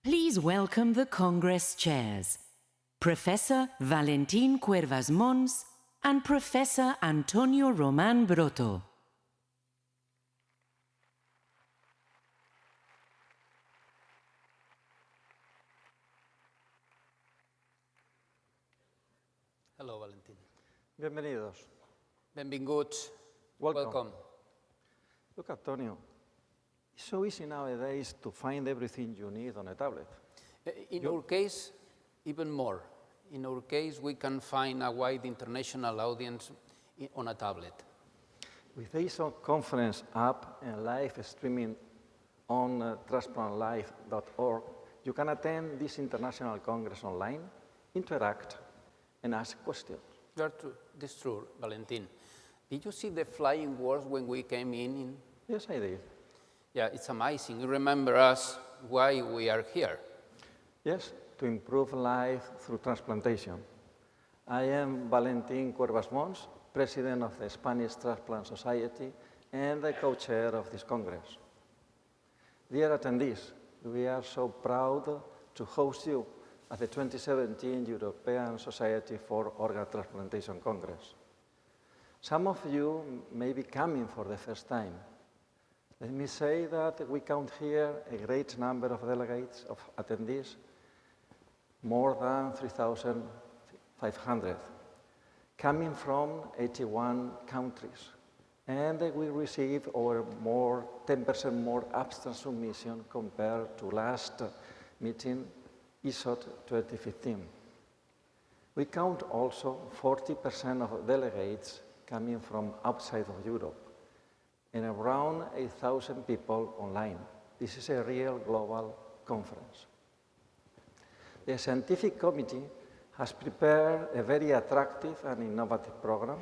please welcome the Congress chairs, Professor Valentin Cuervas Mons and Professor Antonio Roman Broto. Hello, Valentin. Bienvenidos. Benvinguts. Welcome. Look, Antonio, it's so easy nowadays to find everything you need on a tablet. In our case, even more. In our case, we can find a wide international audience on a tablet. With the ESOT conference app and live streaming on transplantlive.org, you can attend this international congress online, interact, and ask questions. This is true, Valentin. Did you see the flying walls when we came in? Yes, I did. Yeah, it's amazing. You remember us why we are here. Yes, to improve life through transplantation. I am Valentin Cuervas Mons, president of the Spanish Transplant Society and the co-chair of this congress. Dear attendees, we are so proud to host you at the 2017 European Society for Organ Transplantation Congress. Some of you may be coming for the first time. Let me say that we count here a great number of delegates, of attendees, more than 3,500, coming from 81 countries. And we receive over 10% more abstract submission compared to last meeting, ESOT 2015. We count also 40% of delegates coming from outside of Europe and around 8,000 people online. This is a real global conference. The scientific committee has prepared a very attractive and innovative program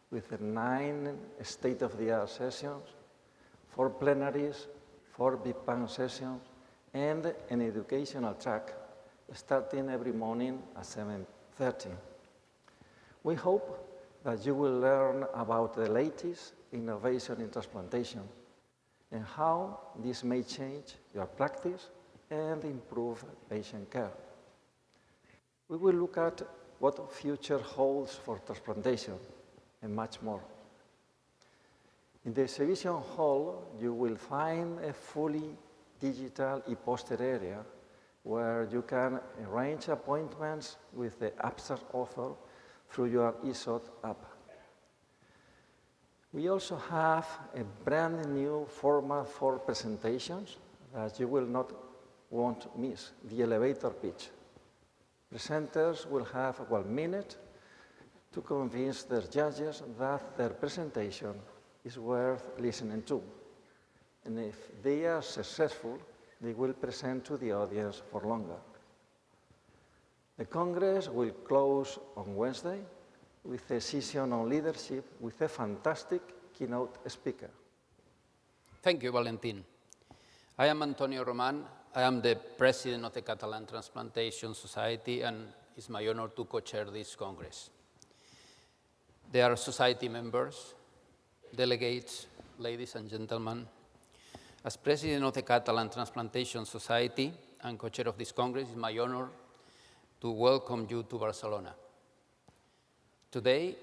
with 9 state-of-the-art sessions, 4 plenaries, 4 BigBang sessions, and an educational track starting every morning at 7:30. We hope that you will learn about the latest innovation in transplantation and how this may change your practice and improve patient care. We will look at what the future holds for transplantation and much more. In the exhibition hall, you will find a fully digital e-poster area where you can arrange appointments with the abstract author through your ESOT app. We also have a brand new format for presentations that you will not want to miss, the elevator pitch. Presenters will have 1 minute to convince their judges that their presentation is worth listening to. And if they are successful, they will present to the audience for longer. The Congress will close on Wednesday with a session on leadership with a fantastic keynote speaker. Thank you, Valentin. I am Antonio Roman. I am the president of the Catalan Transplantation Society, and it's my honor to co-chair this Congress. There are society members, delegates, ladies and gentlemen. As president of the Catalan Transplantation Society and co-chair of this Congress, it's my honor to welcome you to Barcelona. Today,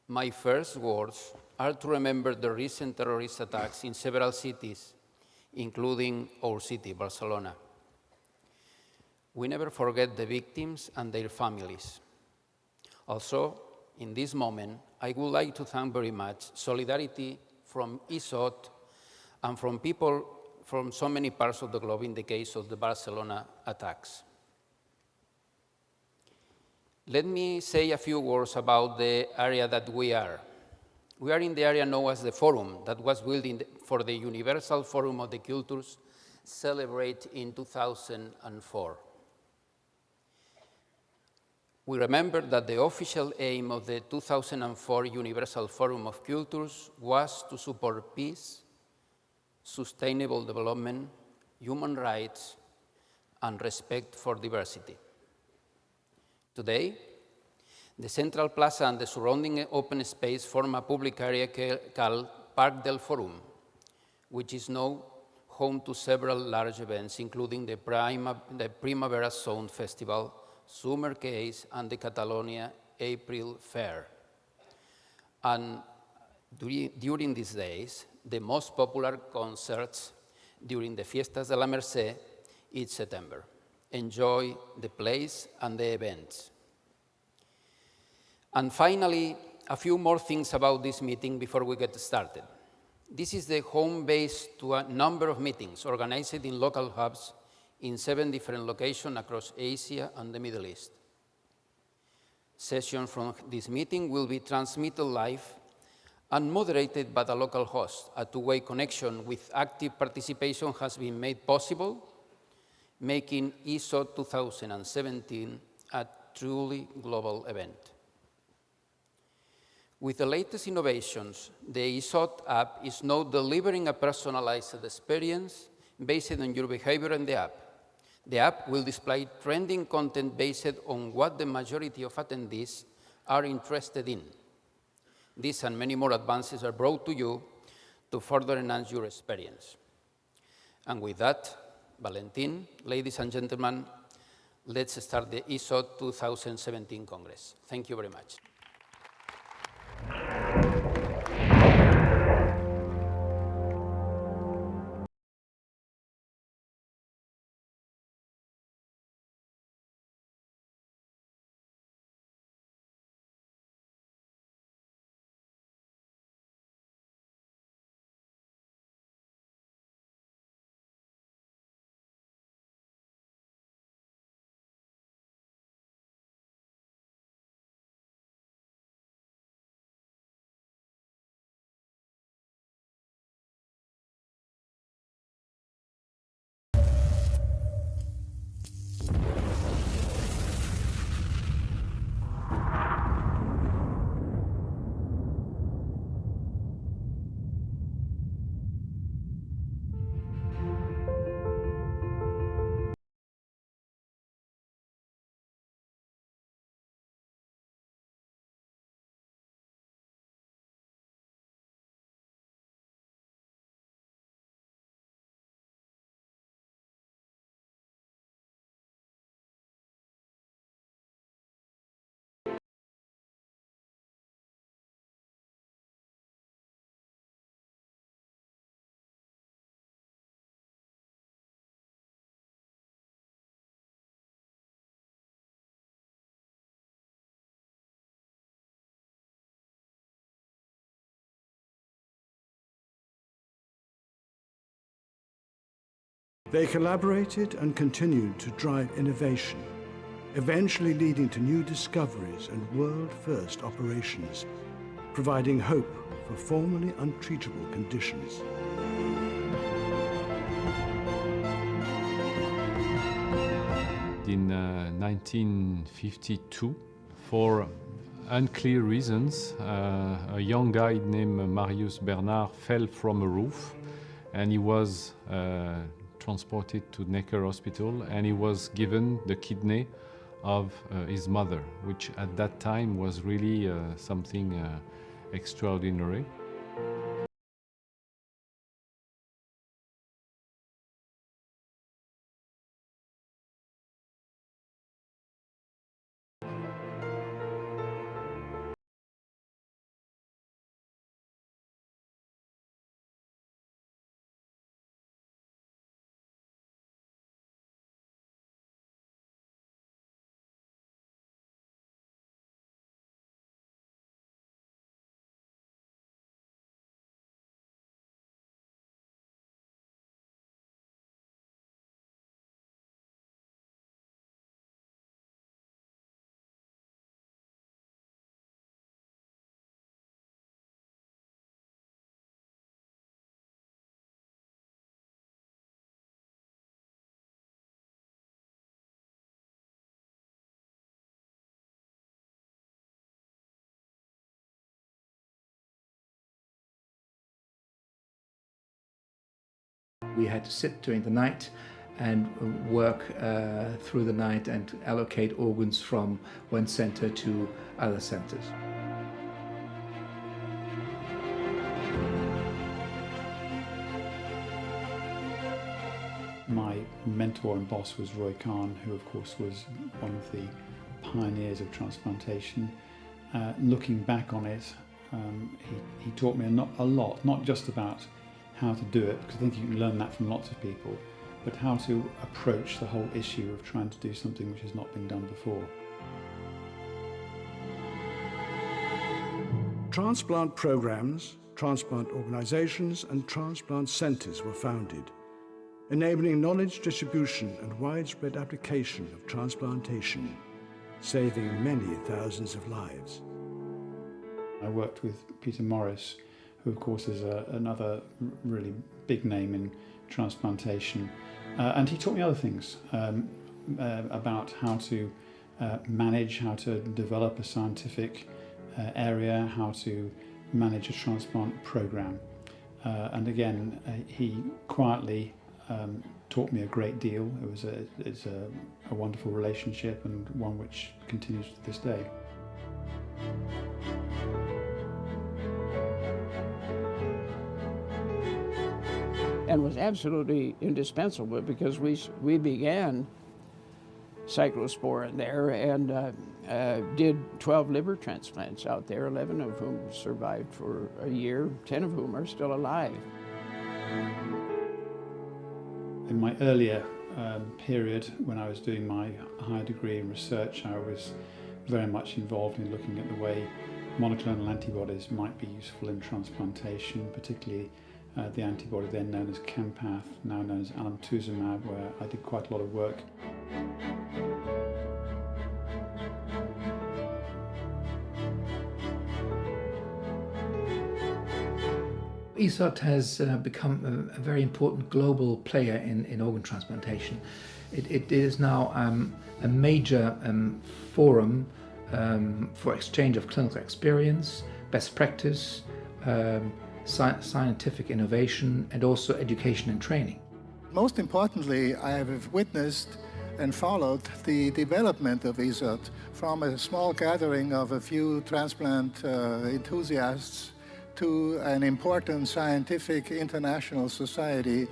my first words are to remember the recent terrorist attacks in several cities, including our city, Barcelona. We never forget the victims and their families. Also, in this moment, I would like to thank very much solidarity from ESOT and from people from so many parts of the globe in the case of the Barcelona attacks. Let me say a few words about the area that we are. We are in the area known as the Forum that was built for the Universal Forum of the Cultures, celebrated in 2004. We remember that the official aim of the 2004 Universal Forum of Cultures was to support peace, sustainable development, human rights, and respect for diversity. Today, the Central Plaza and the surrounding open space form a public area called Parc del Forum, which is now home to several large events, including the Primavera Sound Festival, Summer Case, and the Catalonia April Fair. And during these days, the most popular concerts during the Fiestas de la Merced each September. Enjoy the place and the events. And finally, a few more things about this meeting before we get started. This is the home base to a number of meetings organized in local hubs in 7 different locations across Asia and the Middle East. Sessions from this meeting will be transmitted live and moderated by the local host. A two-way connection with active participation has been made possible, making ESOT 2017 a truly global event. With the latest innovations, the ESOT app is now delivering a personalized experience based on your behavior in the app. The app will display trending content based on what the majority of attendees are interested in. These and many more advances are brought to you to further enhance your experience. And with that, Valentin, ladies and gentlemen, let's start the ESOT 2017 Congress. Thank you very much. They collaborated and continued to drive innovation, eventually leading to new discoveries and world-first operations, providing hope for formerly untreatable conditions. In 1952, for unclear reasons, a young guy named Marius Bernard fell from a roof, and he was transported to Necker Hospital, and he was given the kidney of his mother, which at that time was really something extraordinary. We had to sit during the night and work through the night and allocate organs from one center to other centers. My mentor and boss was Roy Kahn, who of course was one of the pioneers of transplantation. Looking back on it, he taught me a lot, not just about how to do it, because I think you can learn that from lots of people, but how to approach the whole issue of trying to do something which has not been done before. Transplant programs, transplant organizations and transplant centers were founded, enabling knowledge distribution and widespread application of transplantation, saving many thousands of lives. I worked with Peter Morris, who of course is another really big name in transplantation, and he taught me other things about how to manage, how to develop a scientific area, how to manage a transplant program. And again, he quietly taught me a great deal. It's a wonderful relationship, and one which continues to this day. And was absolutely indispensable, because we began cyclosporin there and did 12 liver transplants out there, 11 of whom survived for a year, 10 of whom are still alive. In my earlier period, when I was doing my higher degree in research, I was very much involved in looking at the way monoclonal antibodies might be useful in transplantation, particularly the antibody then known as Campath, now known as alemtuzumab, where I did quite a lot of work. ESOT has become a very important global player in organ transplantation. It is now a major forum for exchange of clinical experience, best practice, scientific innovation, and also education and training. Most importantly, I have witnessed and followed the development of ESOT from a small gathering of a few transplant enthusiasts to an important scientific international society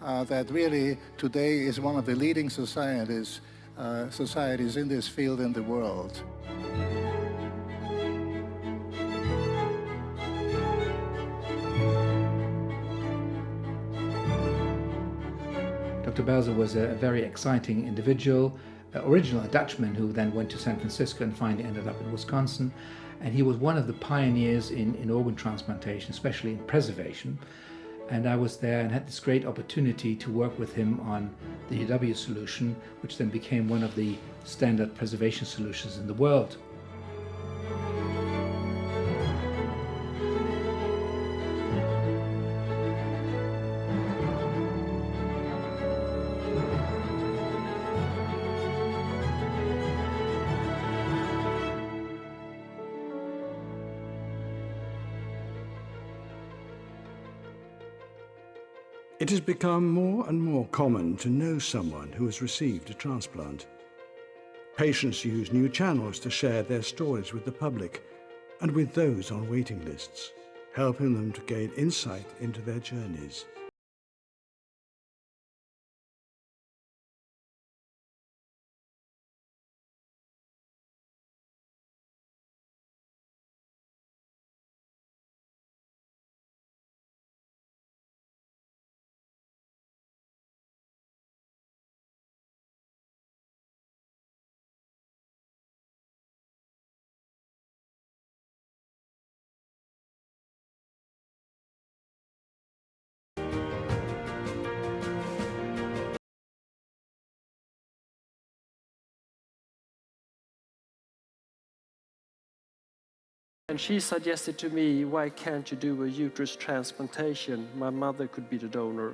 that really today is one of the leading societies in this field in the world. Dr. Belzer was a very exciting individual, originally a Dutchman who then went to San Francisco and finally ended up in Wisconsin. And he was one of the pioneers in organ transplantation, especially in preservation. And I was there and had this great opportunity to work with him on the UW solution, which then became one of the standard preservation solutions in the world. It has become more and more common to know someone who has received a transplant. Patients use new channels to share their stories with the public and with those on waiting lists, helping them to gain insight into their journeys. And she suggested to me, why can't you do a uterus transplantation? My mother could be the donor.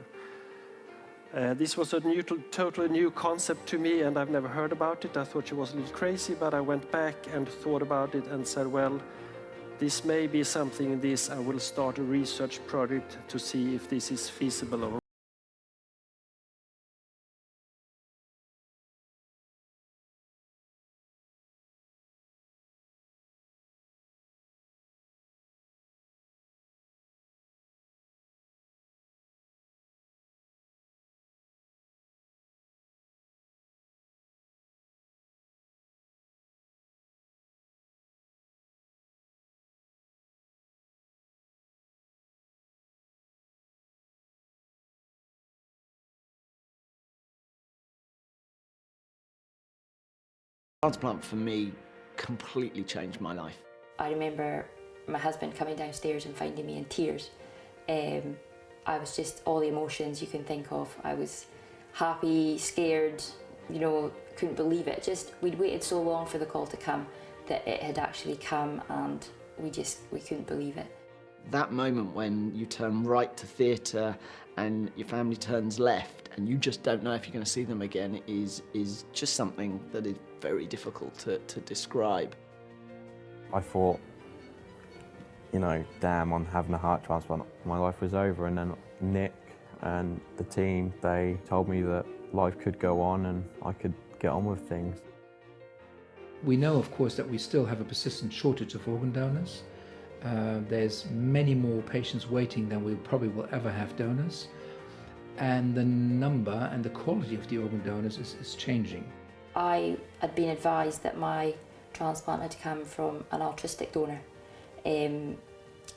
This was a totally new concept to me, and I've never heard about it. I thought she was a little crazy, but I went back and thought about it and said, well, this may be something in this. I will start a research project to see if this is feasible or Transplant for me completely changed my life. I remember my husband coming downstairs and finding me in tears. I was just all the emotions you can think of. I was happy, scared, you know, couldn't believe it. Just, we'd waited so long for the call to come that it had actually come, and we couldn't believe it. That moment when you turn right to theatre and your family turns left and you just don't know if you're going to see them again is just something that is very difficult to describe. I thought, you know, damn, I'm having a heart transplant. My life was over, and then Nick and the team, they told me that life could go on and I could get on with things. We know, of course, that we still have a persistent shortage of organ donors. There's many more patients waiting than we probably will ever have donors. And the number and the quality of the organ donors is changing. I had been advised that my transplant had come from an altruistic donor,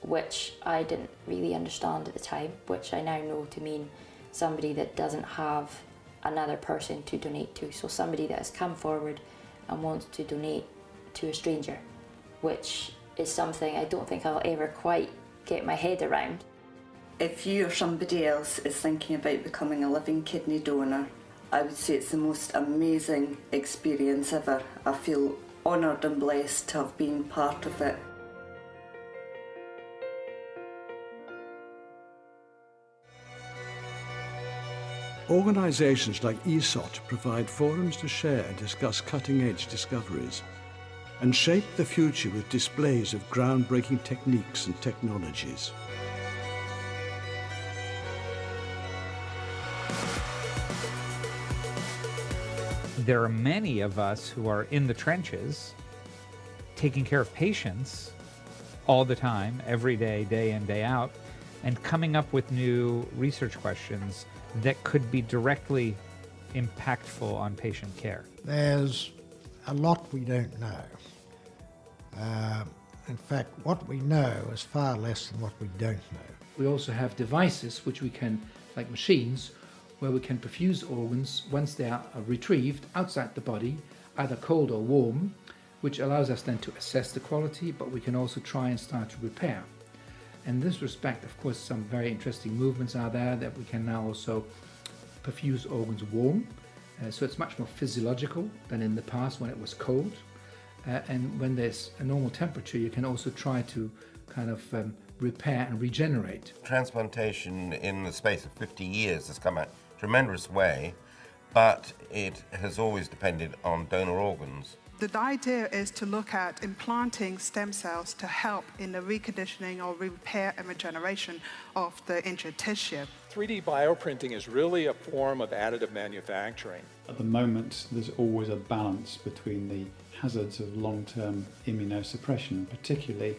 which I didn't really understand at the time, which I now know to mean somebody that doesn't have another person to donate to. So somebody that has come forward and wants to donate to a stranger, which is something I don't think I'll ever quite get my head around. If you or somebody else is thinking about becoming a living kidney donor, I would say it's the most amazing experience ever. I feel honoured and blessed to have been part of it. Organisations like ESOT provide forums to share and discuss cutting-edge discoveries and shape the future with displays of groundbreaking techniques and technologies. There are many of us who are in the trenches, taking care of patients all the time, every day, day in, day out, and coming up with new research questions that could be directly impactful on patient care. There's a lot we don't know. In fact, what we know is far less than what we don't know. We also have devices which we can, like machines, where we can perfuse organs once they are retrieved outside the body, either cold or warm, which allows us then to assess the quality, but we can also try and start to repair. In this respect, of course, some very interesting movements are there that we can now also perfuse organs warm. So it's much more physiological than in the past when it was cold. And when there's a normal temperature, you can also try to kind of repair and regenerate. Transplantation in the space of 50 years has come a tremendous way, but it has always depended on donor organs. The idea is to look at implanting stem cells to help in the reconditioning or repair and regeneration of the injured tissue. 3D bioprinting is really a form of additive manufacturing. At the moment, there's always a balance between the hazards of long-term immunosuppression, particularly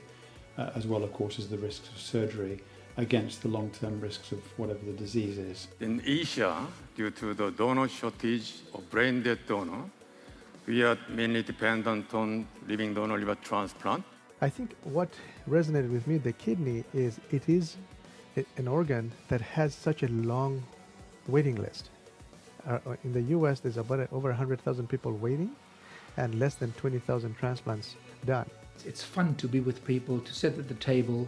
as well, of course, as the risks of surgery against the long-term risks of whatever the disease is. In Asia, due to the donor shortage of brain-dead donor, we are mainly dependent on living donor liver transplant. I think what resonated with me, the kidney, is it is an organ that has such a long waiting list. In the US, there's about over 100,000 people waiting and less than 20,000 transplants done. It's fun to be with people, to sit at the table,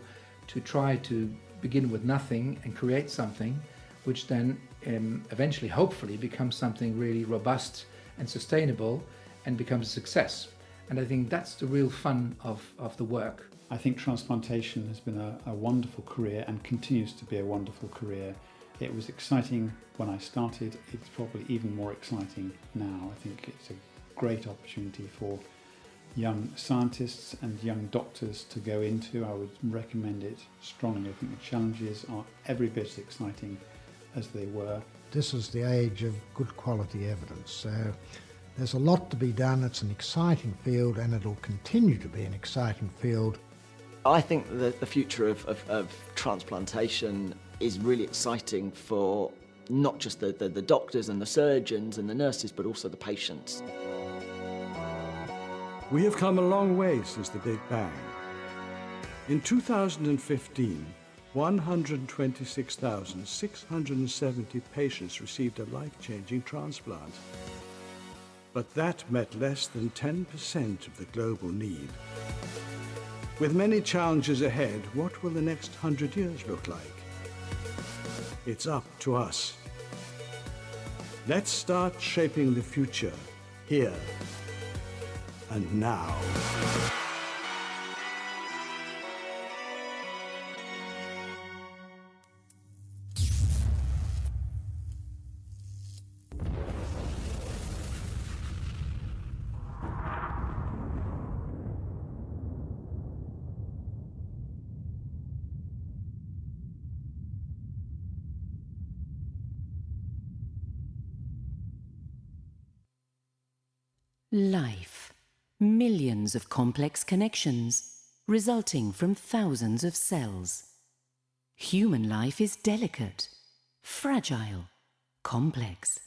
to try to begin with nothing and create something, which then eventually, hopefully, becomes something really robust and sustainable and becomes a success. And I think that's the real fun of the work. I think transplantation has been a wonderful career and continues to be a wonderful career. It was exciting when I started. It's probably even more exciting now. I think it's a great opportunity for young scientists and young doctors to go into. I would recommend it strongly. I think the challenges are every bit as exciting as they were. This is the age of good quality evidence. So there's a lot to be done. It's an exciting field and it'll continue to be an exciting field. I think that the future of transplantation is really exciting for not just the doctors and the surgeons and the nurses, but also the patients. We have come a long way since the Big Bang. In 2015, 126,670 patients received a life-changing transplant. but that met less than 10% of the global need. With many challenges ahead, what will the next 100 years look like? It's up to us. Let's start shaping the future here and now. Life. Millions of complex connections, resulting from thousands of cells. Human life is delicate, fragile, complex.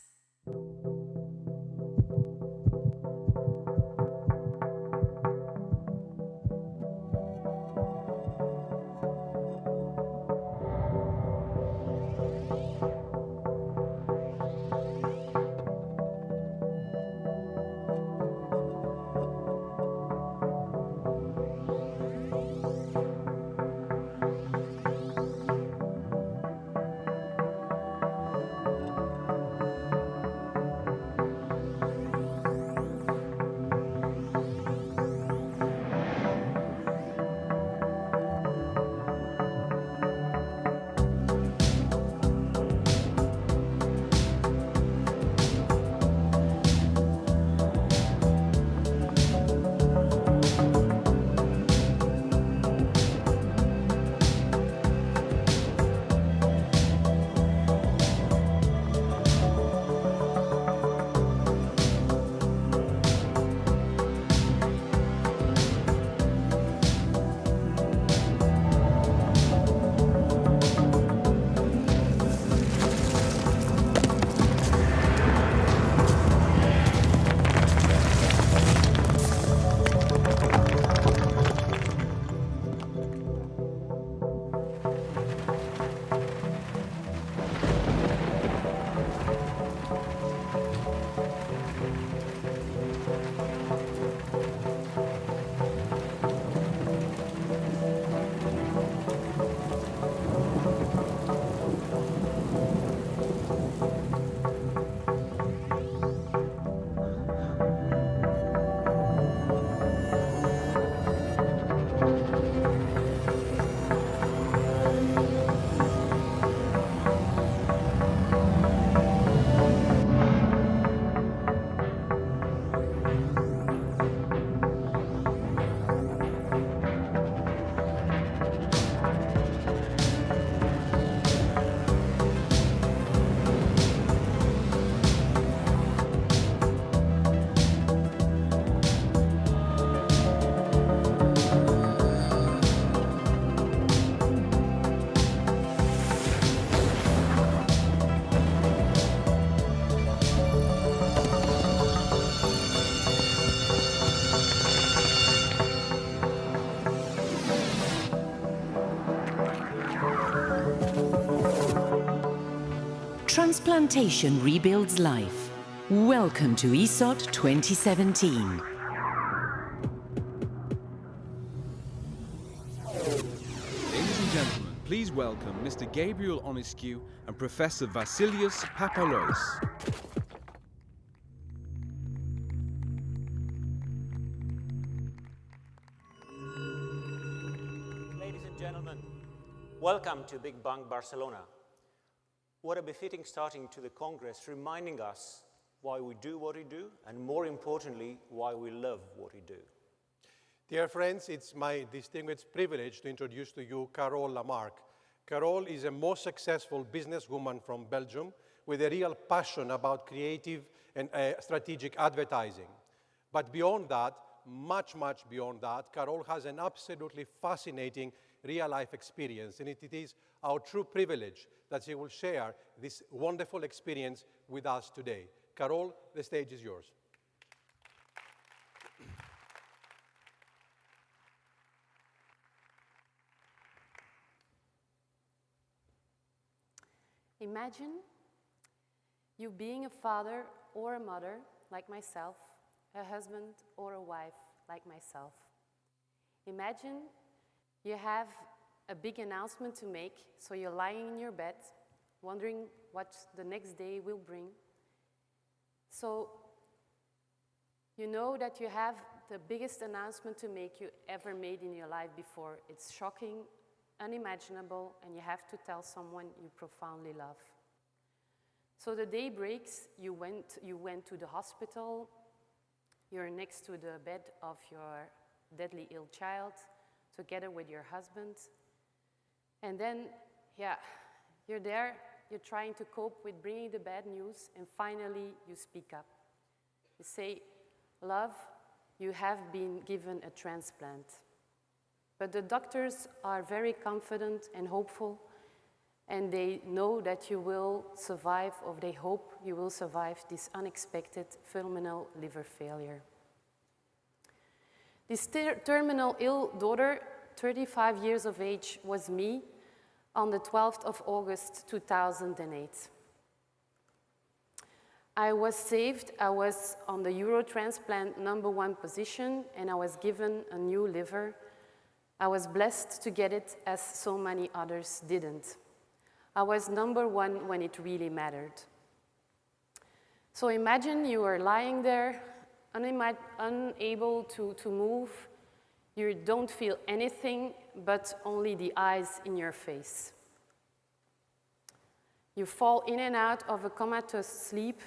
Transplantation rebuilds life. Welcome to ESOT 2017. Ladies and gentlemen, please welcome Mr. Gabriel Onescu and Professor Vasilios Papalois. Ladies and gentlemen, welcome to Big Bang Barcelona. What a befitting starting to the Congress, reminding us why we do what we do, and more importantly, why we love what we do. Dear friends, it's my distinguished privilege to introduce to you Carole Lamarck. Carole is a most successful businesswoman from Belgium with a real passion about creative and strategic advertising. But beyond that, much beyond that, Carole has an absolutely fascinating real-life experience, and it is our true privilege that she will share this wonderful experience with us today. Carole, the stage is yours. Imagine you being a father or a mother like myself, a husband or a wife like myself. Imagine you have a big announcement to make, so you're lying in your bed, wondering what the next day will bring. So you know that you have the biggest announcement to make you ever made in your life before. It's shocking, unimaginable, and you have to tell someone you profoundly love. So the day breaks, you went to the hospital, you're next to the bed of your deadly ill child, together with your husband. And then, yeah, you're there, you're trying to cope with bringing the bad news, and finally you speak up. You say, love, you have been given a transplant. But the doctors are very confident and hopeful, and they know that you will survive, or they hope you will survive this unexpected terminal liver failure. This terminal ill daughter, 35 years of age, was me on the 12th of August 2008. I was saved. I was on the Eurotransplant #1 position, and I was given a new liver. I was blessed to get it, as so many others didn't. I was #1 when it really mattered. So imagine you are lying there, unable to move. You don't feel anything but only the eyes in your face. You fall in and out of a comatose sleep,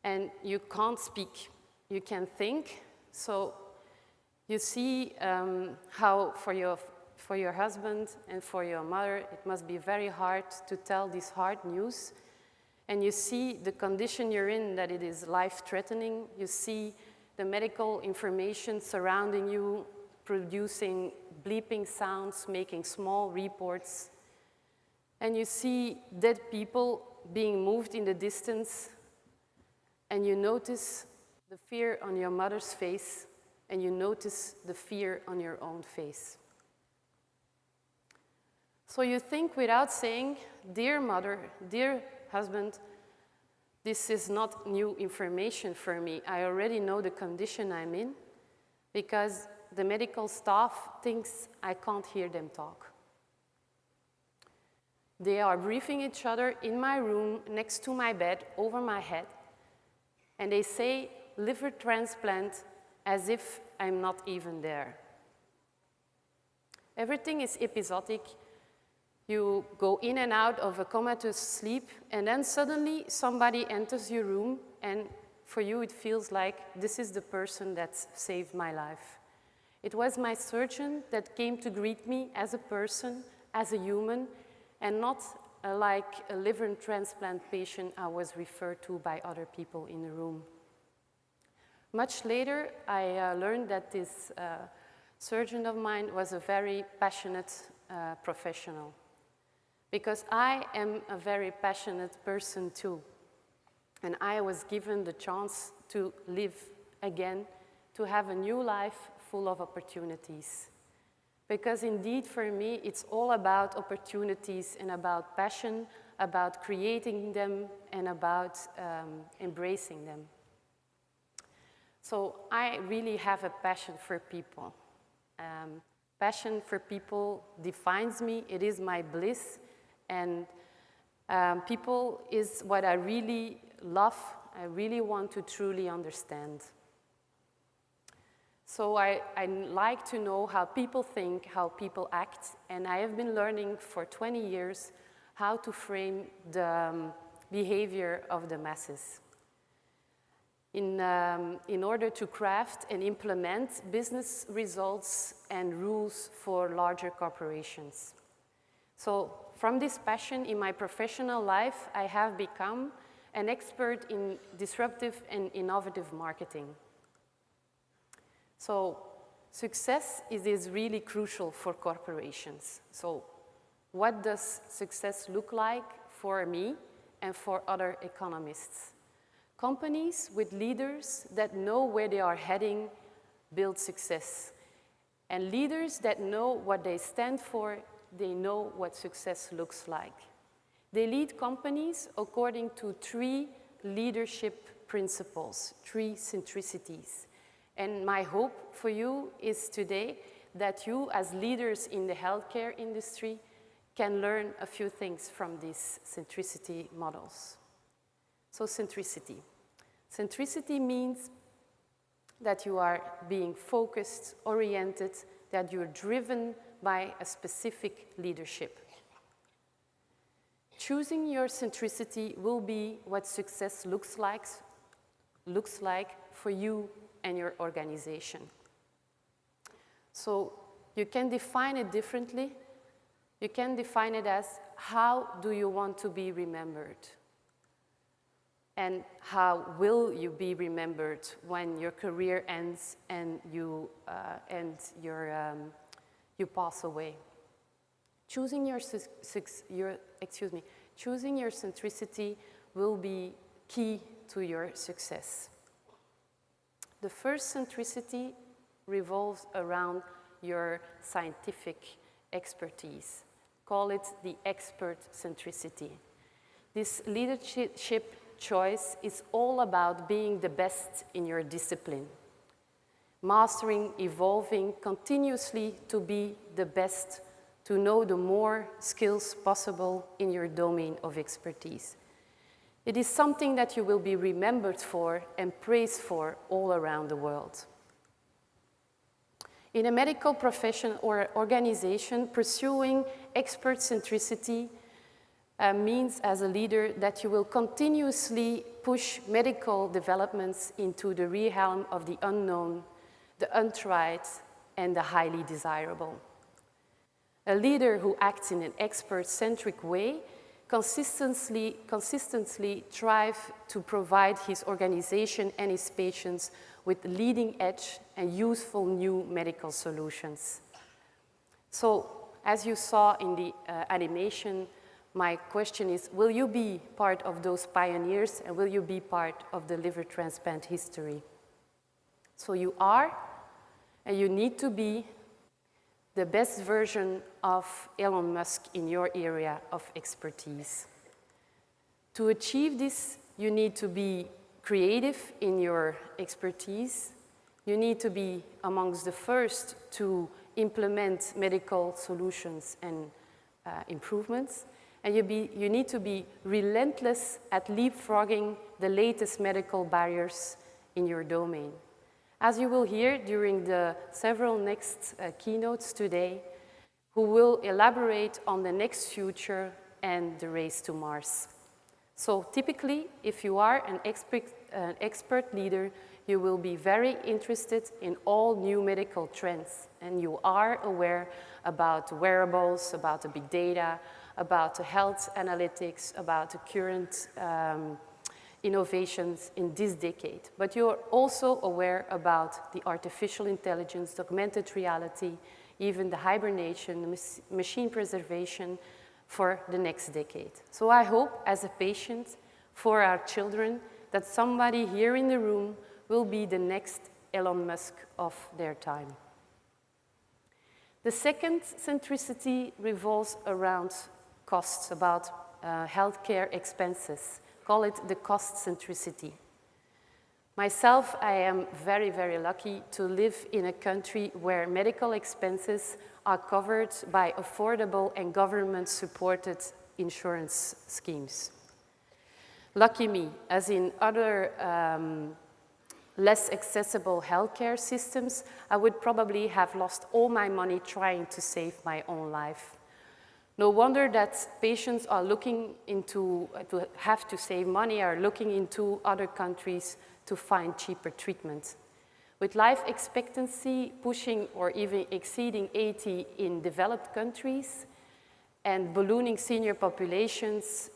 and you can't speak. You can think. So you see how for your husband and for your mother, it must be very hard to tell this hard news. And you see the condition you're in, that it is life-threatening. You see the medical information surrounding you, producing bleeping sounds, making small reports. And you see dead people being moved in the distance, and you notice the fear on your mother's face, and you notice the fear on your own face. So you think without saying, dear mother, dear husband, this is not new information for me. I already know the condition I'm in, because the medical staff thinks I can't hear them talk. They are briefing each other in my room, next to my bed, over my head, and they say liver transplant as if I'm not even there. Everything is episodic. You go in and out of a comatose sleep, and then suddenly somebody enters your room, and for you it feels like this is the person that saved my life. It was my surgeon that came to greet me as a person, as a human, and not like a liver transplant patient I was referred to by other people in the room. Much later, I learned that this surgeon of mine was a very passionate professional, because I am a very passionate person too. And I was given the chance to live again, to have a new life full of opportunities. Because indeed, for me, it's all about opportunities and about passion, about creating them, and about embracing them. So I really have a passion for people. Passion for people defines me. It is my bliss. And people is what I really love. I really want to truly understand. So I like to know how people think, how people act, and I have been learning for 20 years how to frame the behavior of the masses in order to craft and implement business results and rules for larger corporations. So from this passion in my professional life, I have become an expert in disruptive and innovative marketing. So success is really crucial for corporations. So what does success look like for me and for other economists? Companies with leaders that know where they are heading build success. And leaders that know what they stand for, they know what success looks like. They lead companies according to 3 leadership principles, 3 centricities. And my hope for you is today that you, as leaders in the healthcare industry, can learn a few things from these centricity models. So centricity. Centricity means that you are being focused, oriented, that you're driven by a specific leadership. Choosing your centricity will be what success looks like for you and your organization. So you can define it differently. You can define it as, how do you want to be remembered? And how will you be remembered when your career ends and you pass away? Choosing your centricity will be key to your success. The first centricity revolves around your scientific expertise. Call it the expert centricity. This leadership choice is all about being the best in your discipline, mastering, evolving continuously to be the best, to know the more skills possible in your domain of expertise. It is something that you will be remembered for and praised for all around the world. In a medical profession or organization, pursuing expert centricity means, as a leader, that you will continuously push medical developments into the realm of the unknown, the untried, and the highly desirable. A leader who acts in an expert-centric way consistently strives to provide his organization and his patients with leading-edge and useful new medical solutions. So, as you saw in the animation, my question is, will you be part of those pioneers, and will you be part of the liver transplant history? So you are, and you need to be, the best version of Elon Musk in your area of expertise. To achieve this, you need to be creative in your expertise. You need to be amongst the first to implement medical solutions and improvements. And you need to be relentless at leapfrogging the latest medical barriers in your domain. As you will hear during the several next keynotes today, who will elaborate on the next future and the race to Mars. So typically, if you are an expert leader, you will be very interested in all new medical trends, and you are aware about wearables, about the big data, about the health analytics, about the current innovations in this decade. But you're also aware about the artificial intelligence, augmented reality, even the hibernation, machine preservation for the next decade. So I hope, as a patient for our children, that somebody here in the room will be the next Elon Musk of their time. The second centricity revolves around costs, about healthcare expenses. Call it the cost centricity. Myself, I am very, very lucky to live in a country where medical expenses are covered by affordable and government-supported insurance schemes. Lucky me, as in other less accessible healthcare systems, I would probably have lost all my money trying to save my own life. No wonder that patients are looking into, to have to save money, are looking into other countries to find cheaper treatment. With life expectancy pushing or even exceeding 80 in developed countries and ballooning senior populations,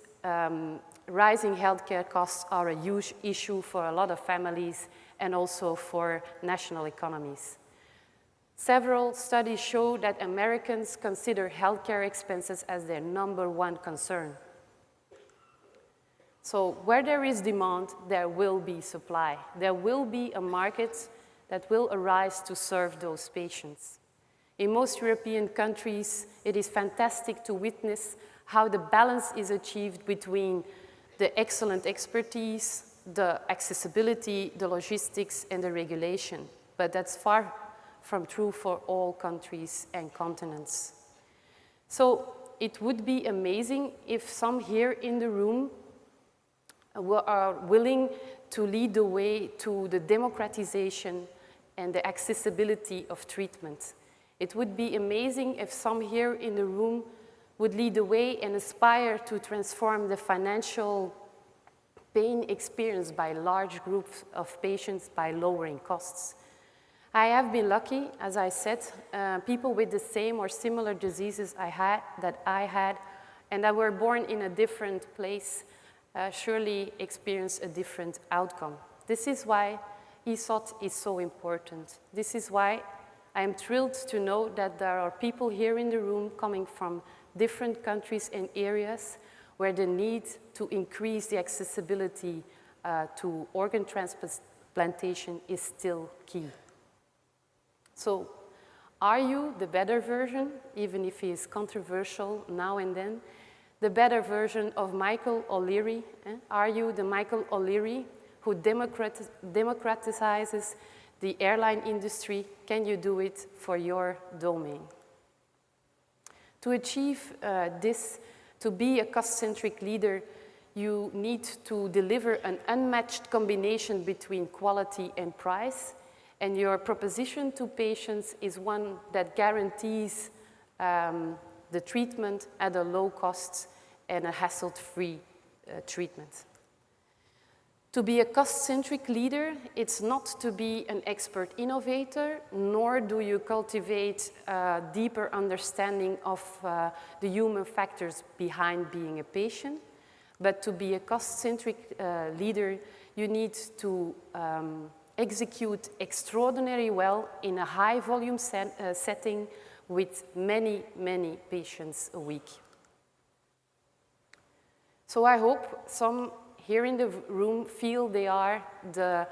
rising healthcare costs are a huge issue for a lot of families and also for national economies. Several studies show that Americans consider healthcare expenses as their #1 concern. So where there is demand, there will be supply. There will be a market that will arise to serve those patients. In most European countries, it is fantastic to witness how the balance is achieved between the excellent expertise, the accessibility, the logistics, and the regulation, but that's far from true for all countries and continents. So it would be amazing if some here in the room are willing to lead the way to the democratization and the accessibility of treatment. It would be amazing if some here in the room would lead the way and aspire to transform the financial pain experienced by large groups of patients by lowering costs. I have been lucky, as I said, people with the same or similar diseases that I had, and that were born in a different place, surely experience a different outcome. This is why ESOT is so important. This is why I am thrilled to know that there are people here in the room coming from different countries and areas where the need to increase the accessibility to organ transplantation is still key. So, are you the better version, even if he is controversial now and then, the better version of Michael O'Leary? Are you the Michael O'Leary who democratizes the airline industry? Can you do it for your domain? To achieve this, to be a cost-centric leader, you need to deliver an unmatched combination between quality and price, and your proposition to patients is one that guarantees the treatment at a low cost and a hassle-free treatment. To be a cost-centric leader, it's not to be an expert innovator, nor do you cultivate a deeper understanding of the human factors behind being a patient. But to be a cost-centric leader, you need to execute extraordinarily well in a high-volume setting with many, many patients a week. So I hope some here in the room feel they are the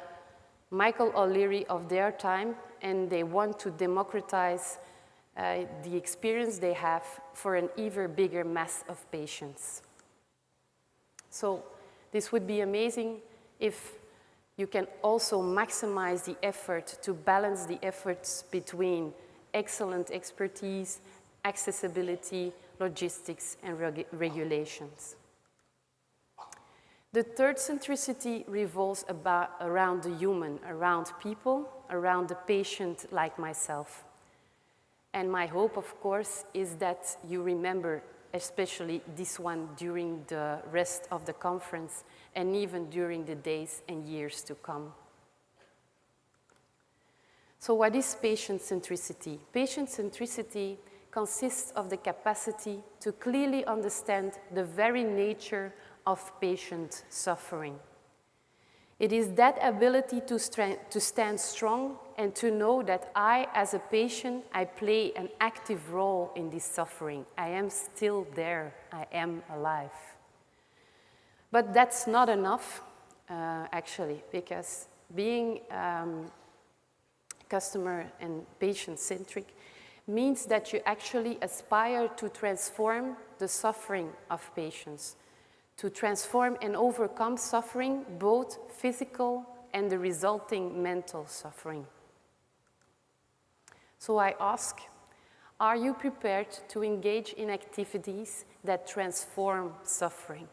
Michael O'Leary of their time, and they want to democratize the experience they have for an even bigger mass of patients. So this would be amazing if you can also maximize the effort to balance the efforts between excellent expertise, accessibility, logistics, and regulations. The third centricity revolves around the human, around people, around the patient like myself. And my hope, of course, is that you remember especially this one during the rest of the conference and even during the days and years to come. So what is patient centricity? Patient centricity consists of the capacity to clearly understand the very nature of patient suffering. It is that ability to stand strong and to know that I, as a patient, I play an active role in this suffering. I am still there. I am alive. But that's not enough, actually, because being customer and patient-centric means that you actually aspire to transform the suffering of patients, to transform and overcome suffering, both physical and the resulting mental suffering. So I ask, are you prepared to engage in activities that transform suffering?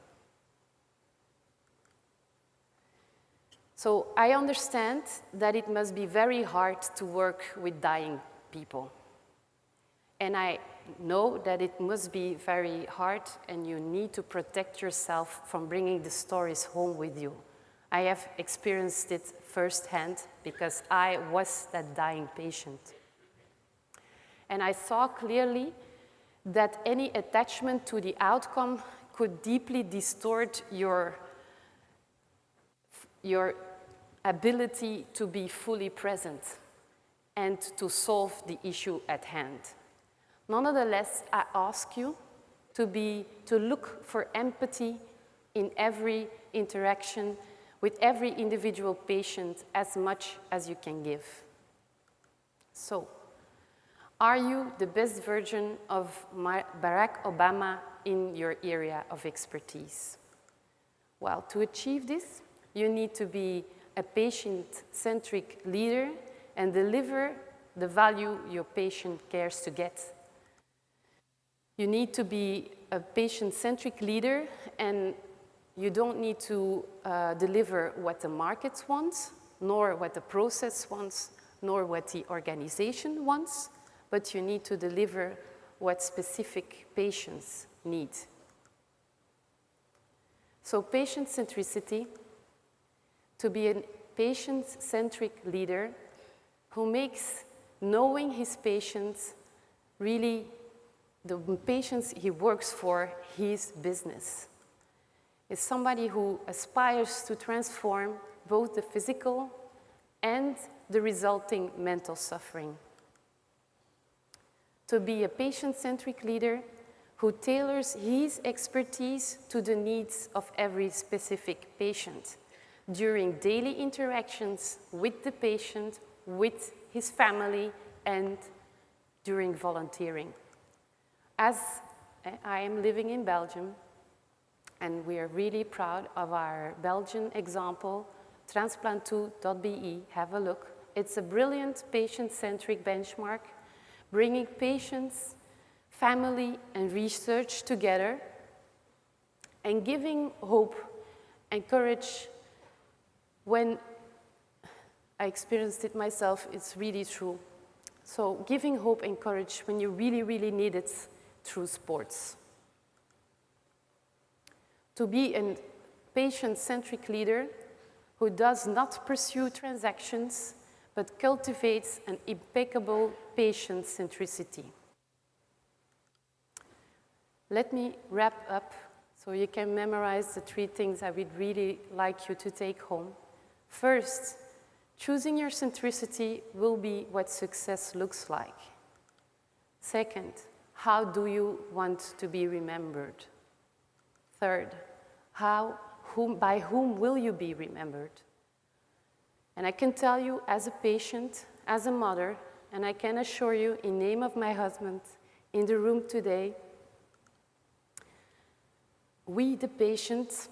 So I understand that it must be very hard to work with dying people. And I know that it must be very hard and you need to protect yourself from bringing the stories home with you. I have experienced it firsthand because I was that dying patient. And I saw clearly that any attachment to the outcome could deeply distort your ability to be fully present and to solve the issue at hand. Nonetheless, I ask you to look for empathy in every interaction with every individual patient as much as you can give. So, are you the best version of Barack Obama in your area of expertise? Well, to achieve this, you need to be a patient-centric leader and deliver the value your patient cares to get. You need to be a patient-centric leader, and you don't need to deliver what the market wants, nor what the process wants, nor what the organization wants, but you need to deliver what specific patients need. So patient centricity, to be a patient-centric leader who makes knowing his patients really the patients he works for his business. Is somebody who aspires to transform both the physical and the resulting mental suffering. To be a patient-centric leader who tailors his expertise to the needs of every specific patient during daily interactions with the patient, with his family, and during volunteering. As I am living in Belgium, and we are really proud of our Belgian example, transplant2.be, have a look. It's a brilliant patient-centric benchmark, bringing patients, family, and research together, and giving hope and courage. When I experienced it myself, it's really true. So giving hope and courage when you really, really need it through sports. To be a patient-centric leader who does not pursue transactions, but cultivates an impeccable patient centricity. Let me wrap up so you can memorize the 3 things I would really like you to take home. First, choosing your centricity will be what success looks like. Second, how do you want to be remembered? Third, by whom will you be remembered? And I can tell you as a patient, as a mother, and I can assure you in the name of my husband in the room today, we, the patients,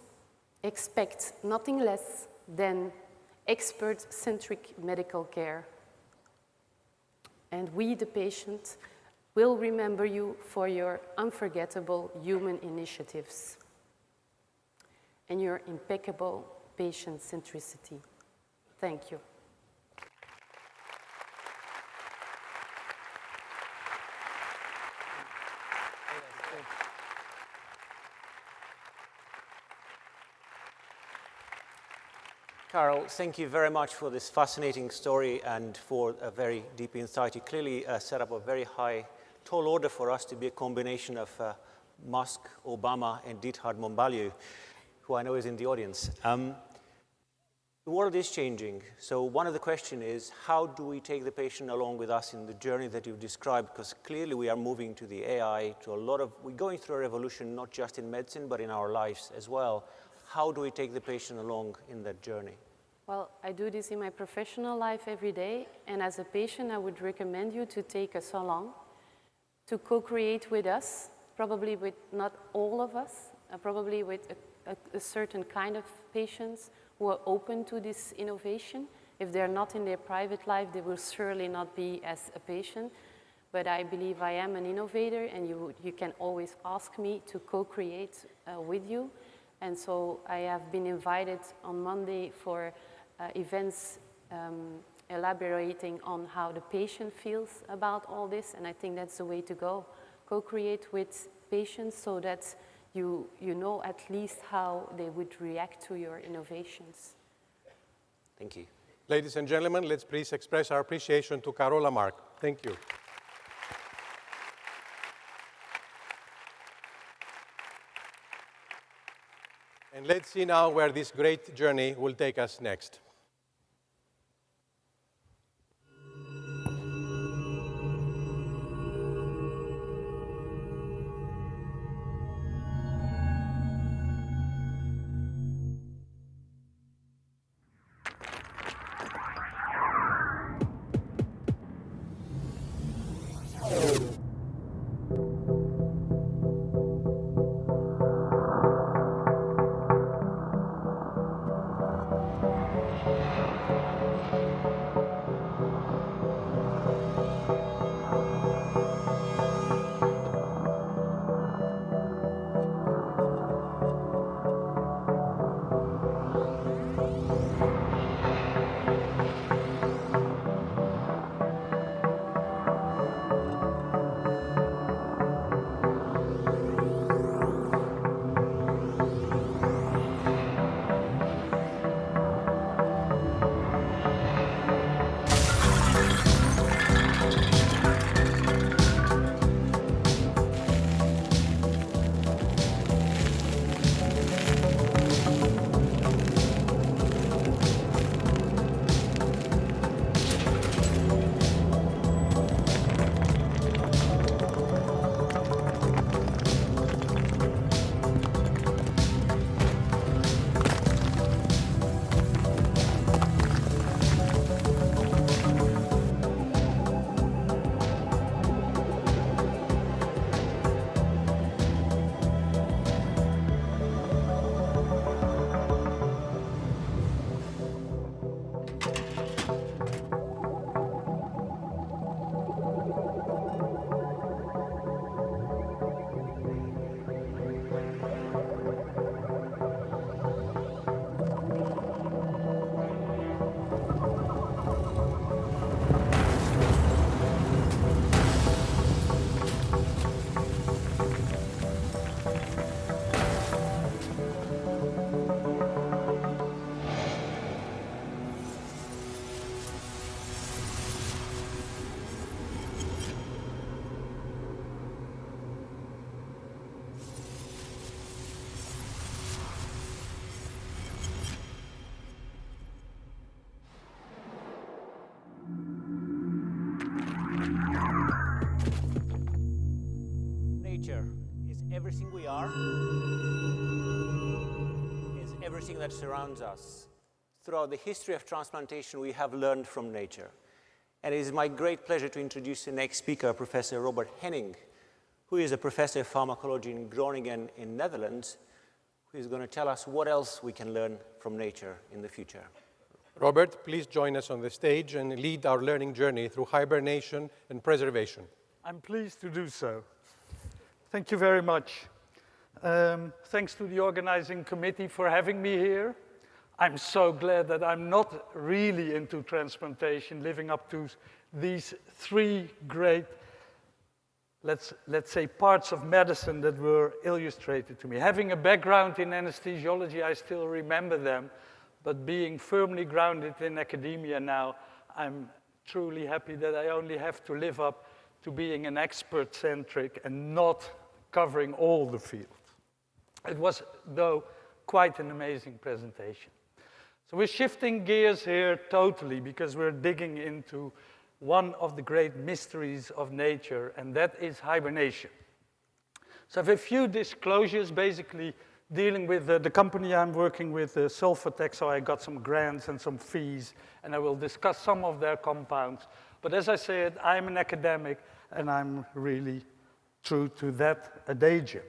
expect nothing less than expert-centric medical care. And we, the patient, will remember you for your unforgettable human initiatives and your impeccable patient centricity. Thank you. Carol, thank you very much for this fascinating story and for a very deep insight. You clearly set up a very high, tall order for us to be a combination of Musk, Obama, and Dithard Mombalyu, who I know is in the audience. The world is changing, so one of the questions is, how do we take the patient along with us in the journey that you've described? Because clearly we are moving to the AI, we're going through a revolution, not just in medicine, but in our lives as well. How do we take the patient along in that journey? Well, I do this in my professional life every day, and as a patient, I would recommend you to take us along, to co-create with us, probably with not all of us, probably with a certain kind of patients who are open to this innovation. If they're not in their private life, they will surely not be as a patient. But I believe I am an innovator, and you can always ask me to co-create with you. And so I have been invited on Monday for events elaborating on how the patient feels about all this, and I think that's the way to go. Co-create with patients so that you know at least how they would react to your innovations. Thank you. Ladies and gentlemen, let's please express our appreciation to Carol Lamarck. Thank you. And let's see now where this great journey will take us next. are is everything that surrounds us. Throughout the history of transplantation, we have learned from nature. And it is my great pleasure to introduce the next speaker, Professor Robert Henning, who is a professor of pharmacology in Groningen in Netherlands, who is going to tell us what else we can learn from nature in the future. Robert, please join us on the stage and lead our learning journey through hibernation and preservation. I'm pleased to do so. Thank you very much. Thanks to the organizing committee for having me here. I'm so glad that I'm not really into transplantation, living up to these three great, let's say, parts of medicine that were illustrated to me. Having a background in anesthesiology, I still remember them, but being firmly grounded in academia now, I'm truly happy that I only have to live up to being an expert-centric and not covering all the field. It was, though, quite an amazing presentation. So we're shifting gears here totally because we're digging into one of the great mysteries of nature, and that is hibernation. So I have a few disclosures, basically dealing with the company I'm working with, Sulfatech, so I got some grants and some fees, and I will discuss some of their compounds. But as I said, I'm an academic, and I'm really true to that adagium.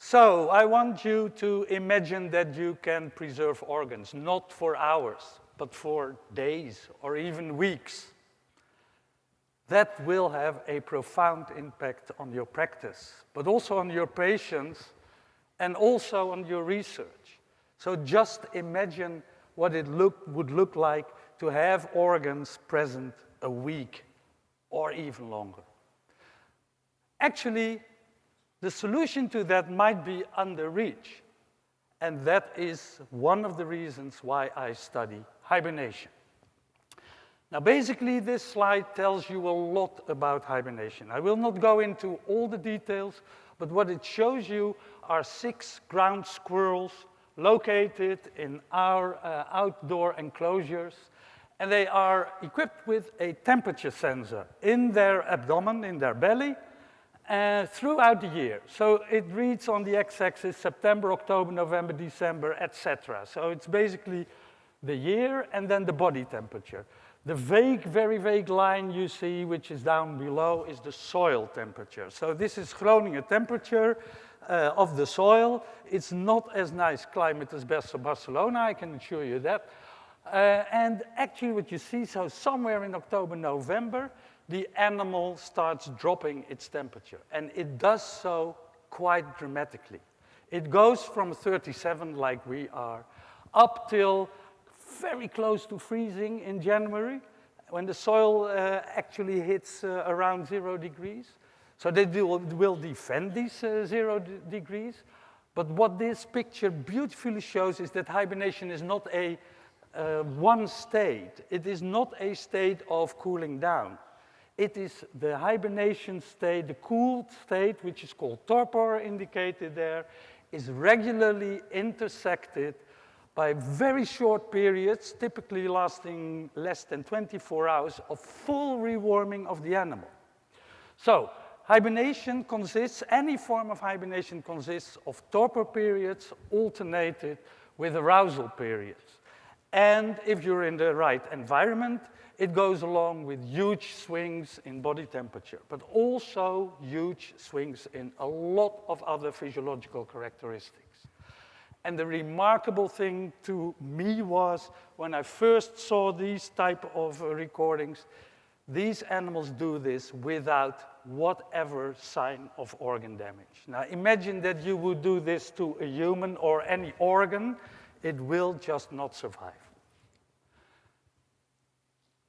So I want you to imagine that you can preserve organs, not for hours, but for days or even weeks. That will have a profound impact on your practice, but also on your patients and also on your research. So just imagine what it would look like to have organs present a week or even longer. Actually, the solution to that might be under reach, and that is one of the reasons why I study hibernation. Now, basically, this slide tells you a lot about hibernation. I will not go into all the details, but what it shows you are 6 ground squirrels located in our outdoor enclosures, and they are equipped with a temperature sensor in their abdomen, in their belly, throughout the year. So it reads on the x-axis September, October, November, December, etc. So it's basically the year and then the body temperature. The vague, very vague line you see, which is down below, is the soil temperature. So this is Groningen temperature of the soil. It's not as nice climate as Barcelona, I can assure you that. And actually what you see, so somewhere in October, November, the animal starts dropping its temperature. And it does so quite dramatically. It goes from 37, like we are, up till very close to freezing in January, when the soil actually hits around 0 degrees. So they will defend these 0 degrees. But what this picture beautifully shows is that hibernation is not a one state. It is not a state of cooling down. It is the hibernation state, the cooled state, which is called torpor, indicated there, is regularly intersected by very short periods, typically lasting less than 24 hours, of full rewarming of the animal. So hibernation consists, any form of hibernation consists of torpor periods alternated with arousal periods. And if you're in the right environment, it goes along with huge swings in body temperature, but also huge swings in a lot of other physiological characteristics. And the remarkable thing to me was, when I first saw these type of recordings, these animals do this without whatever sign of organ damage. Now imagine that you would do this to a human or any organ, it will just not survive.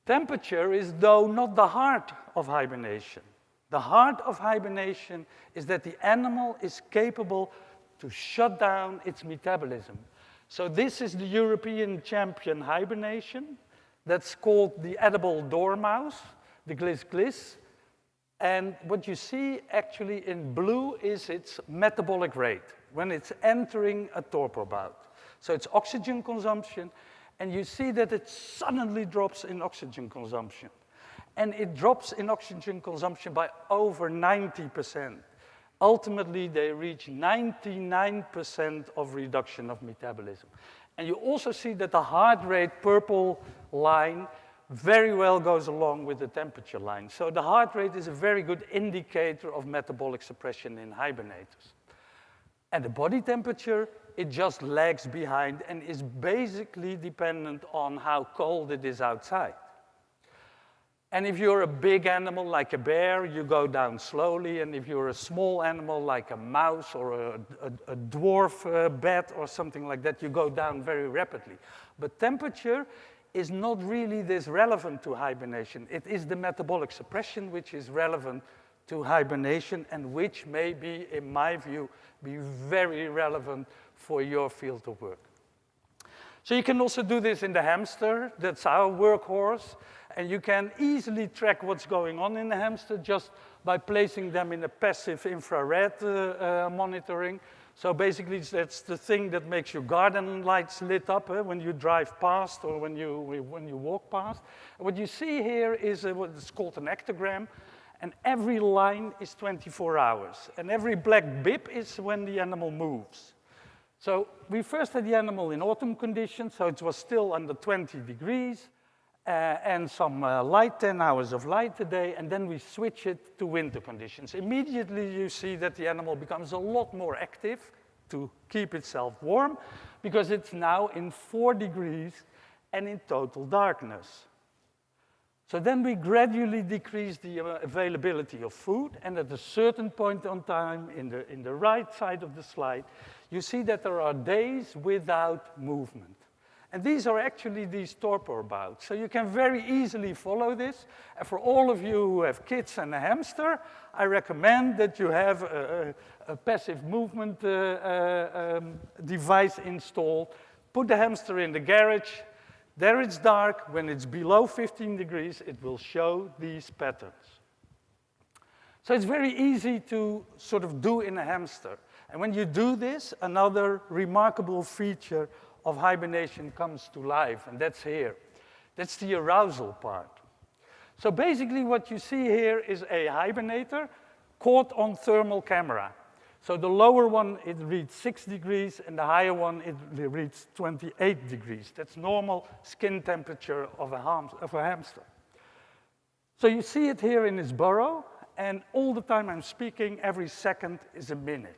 Temperature is, though, not the heart of hibernation. The heart of hibernation is that the animal is capable to shut down its metabolism. So this is the European champion hibernation. That's called the edible dormouse, the gliss. And what you see actually in blue is its metabolic rate when it's entering a torpor bout. So it's oxygen consumption, and you see that it suddenly drops in oxygen consumption. And it drops in oxygen consumption by over 90%. ultimately they reach 99% of reduction of metabolism. And you also see that the heart rate, purple line, very well goes along with the temperature line. So the heart rate is a very good indicator of metabolic suppression in hibernators. And the body temperature, it just lags behind and is basically dependent on how cold it is outside. And if you're a big animal like a bear, you go down slowly. And if you're a small animal like a mouse or a dwarf bat or something like that, you go down very rapidly. But temperature is not really this relevant to hibernation. It is the metabolic suppression which is relevant to hibernation and which may be, in my view, be very relevant for your field of work. So you can also do this in the hamster. That's our workhorse. And you can easily track what's going on in the hamster just by placing them in a passive infrared monitoring. So basically, that's the thing that makes your garden lights lit up when you drive past or when you walk past. And what you see here is what is called an ectogram. And every line is 24 hours. And every black bib is when the animal moves. So we first had the animal in autumn conditions, so it was still under 20 degrees. And some light, 10 hours of light a day, and then we switch it to winter conditions. Immediately you see that the animal becomes a lot more active to keep itself warm because it's now in 4 degrees and in total darkness. So then we gradually decrease the availability of food, and at a certain point in time, in the right side of the slide, you see that there are days without movement. And these are actually these torpor bouts. So you can very easily follow this. And for all of you who have kids and a hamster, I recommend that you have a passive movement device installed. Put the hamster in the garage. There it's dark. When it's below 15 degrees, it will show these patterns. So it's very easy to sort of do in a hamster. And when you do this, another remarkable feature of hibernation comes to life, and that's here. That's the arousal part. So basically what you see here is a hibernator caught on thermal camera. So the lower one, it reads 6 degrees, and the higher one, it reads 28 degrees. That's normal skin temperature of a hamster. So you see it here in its burrow, and all the time I'm speaking, every second is a minute.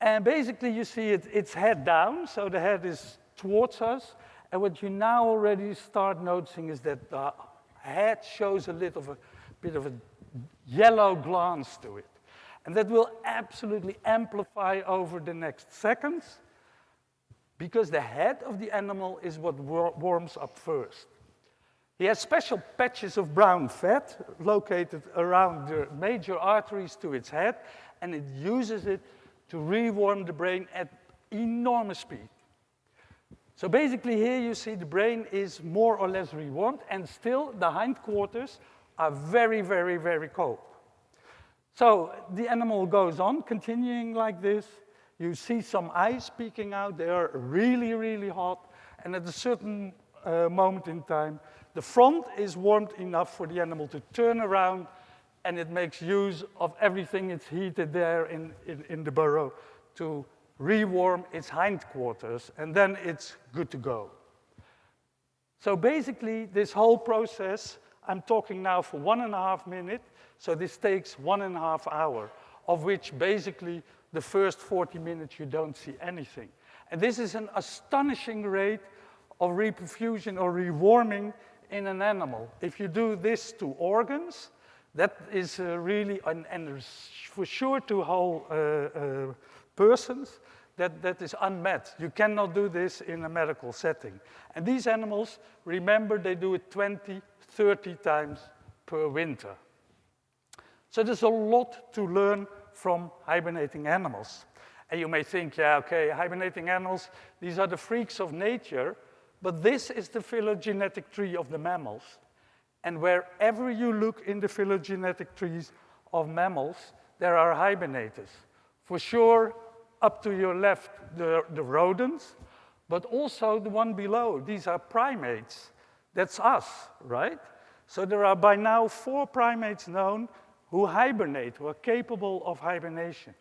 And basically, you see its head down, so the head is towards us. And what you now already start noticing is that the head shows a bit of a yellow glance to it. And that will absolutely amplify over the next seconds, because the head of the animal is what warms up first. He has special patches of brown fat located around the major arteries to its head, and it uses it to rewarm the brain at enormous speed. So basically here you see the brain is more or less rewarmed, and still the hindquarters are very, very, very cold. So the animal goes on, continuing like this. You see some eyes peeking out. They are really, really hot. And at a certain moment in time, the front is warmed enough for the animal to turn around, and it makes use of everything it's heated there in the burrow to rewarm its hindquarters, and then it's good to go. So basically, this whole process, I'm talking now for 1.5 minutes, so this takes 1.5 hours, of which basically the first 40 minutes you don't see anything. And this is an astonishing rate of reperfusion or rewarming in an animal. If you do this to organs, that is really, and for sure to whole persons, that is unmet. You cannot do this in a medical setting. And these animals, remember, they do it 20, 30 times per winter. So there's a lot to learn from hibernating animals. And you may think, yeah, okay, hibernating animals, these are the freaks of nature, but this is the phylogenetic tree of the mammals. And wherever you look in the phylogenetic trees of mammals, there are hibernators. For sure, up to your left, the rodents, but also the one below. These are primates. That's us, right? So there are by now 4 primates known who hibernate, who are capable of hibernation.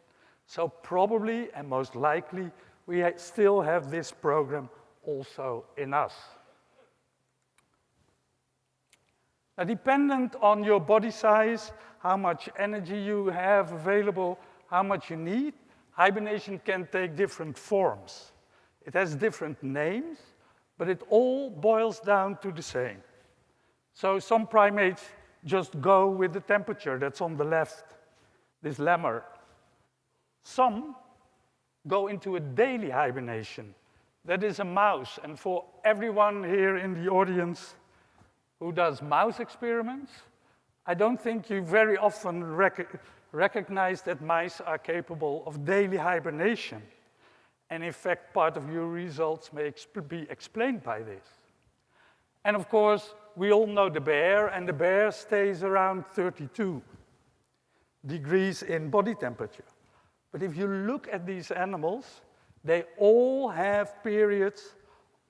So probably and most likely, we still have this program also in us. Now, dependent on your body size, how much energy you have available, how much you need, hibernation can take different forms. It has different names, but it all boils down to the same. So some primates just go with the temperature that's on the left, this lemur. Some go into a daily hibernation. That is a mouse. And for everyone here in the audience who does mouse experiments, I don't think you very often recognize that mice are capable of daily hibernation. And in fact, part of your results may be explained by this. And of course, we all know the bear, and the bear stays around 32 degrees in body temperature. But if you look at these animals, they all have periods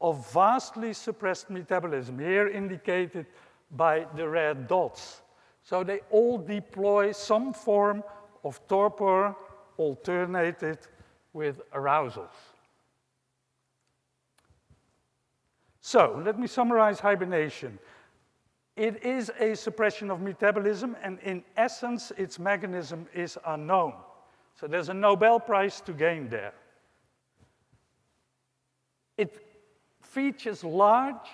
of vastly suppressed metabolism, here indicated by the red dots. So they all deploy some form of torpor alternated with arousals. So let me summarize hibernation. It is a suppression of metabolism, and in essence, its mechanism is unknown. So there's a Nobel Prize to gain there. It features large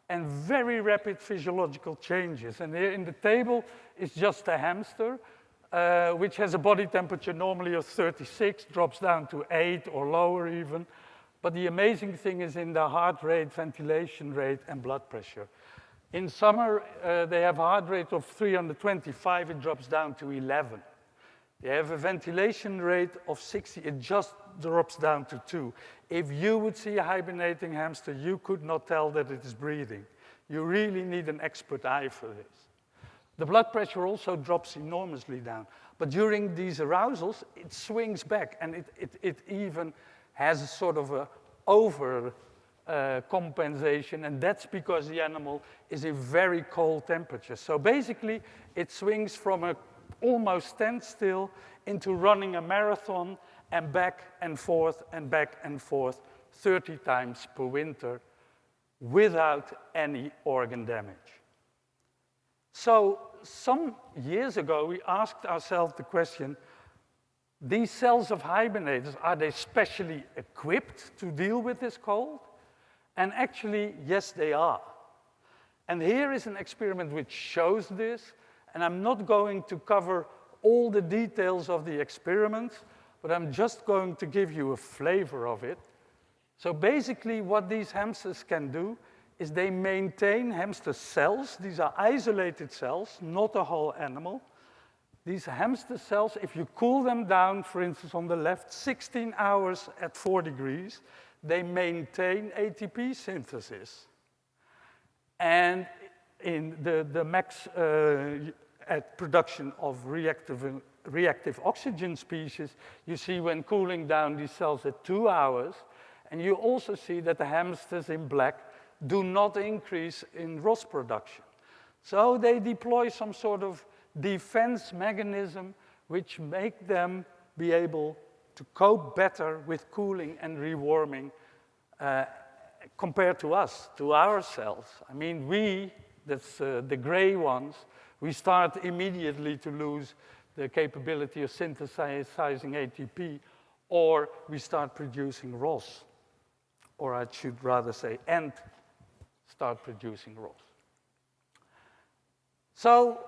and very rapid physiological changes. And here in the table is just a hamster, which has a body temperature normally of 36, drops down to 8 or lower even. But the amazing thing is in the heart rate, ventilation rate, and blood pressure. In summer, they have a heart rate of 325, it drops down to 11. They have a ventilation rate of 60, it just drops down to 2. If you would see a hibernating hamster, you could not tell that it is breathing. You really need an expert eye for this. The blood pressure also drops enormously down. But during these arousals, it swings back, and it even has a sort of a over compensation, and that's because the animal is in very cold temperature. So basically, it swings from a almost standstill into running a marathon and back and forth and back and forth 30 times per winter without any organ damage. So some years ago, we asked ourselves the question, these cells of hibernators, are they specially equipped to deal with this cold? And actually, yes, they are. And here is an experiment which shows this, and I'm not going to cover all the details of the experiment, but I'm just going to give you a flavor of it. So basically, what these hamsters can do is they maintain hamster cells. These are isolated cells, not a whole animal. These hamster cells, if you cool them down, for instance, on the left, 16 hours at 4 degrees, they maintain ATP synthesis. And in the max at production of reactive oxygen species, you see when cooling down these cells at 2 hours, and you also see that the hamsters in black do not increase in ROS production. So they deploy some sort of defense mechanism which make them be able to cope better with cooling and rewarming compared to us, to our cells. I mean, that's the gray ones, we start immediately to lose the capability of synthesizing ATP, or we start producing ROS, or I should rather say, and start producing ROS. So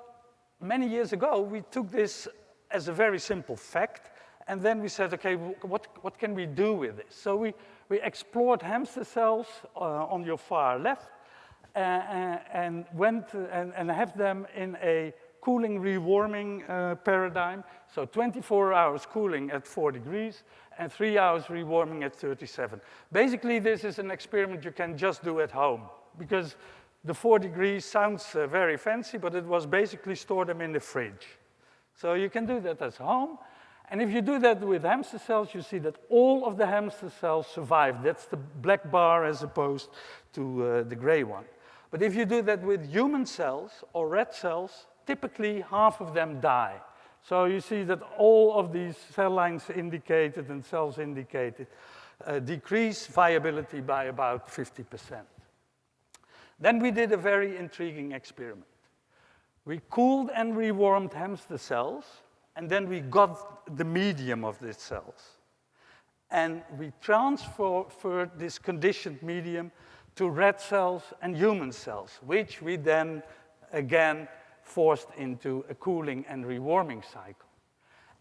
many years ago, we took this as a very simple fact, and then we said, okay, what can we do with this? So we explored hamster cells on your far left, and went and have them in a cooling rewarming paradigm. So 24 hours cooling at 4 degrees and 3 hours rewarming at 37. Basically, this is an experiment you can just do at home, because the 4 degrees sounds very fancy, but it was basically store them in the fridge. So you can do that at home. And if you do that with hamster cells, you see that all of the hamster cells survive. That's the black bar as opposed to the gray one. But if you do that with human cells or rat cells, typically half of them die. So you see that all of these cell lines indicated and cells indicated decrease viability by about 50%. Then we did a very intriguing experiment. We cooled and rewarmed hamster cells, and then we got the medium of these cells. And we transferred this conditioned medium to rat cells and human cells, which we then, again, forced into a cooling and rewarming cycle.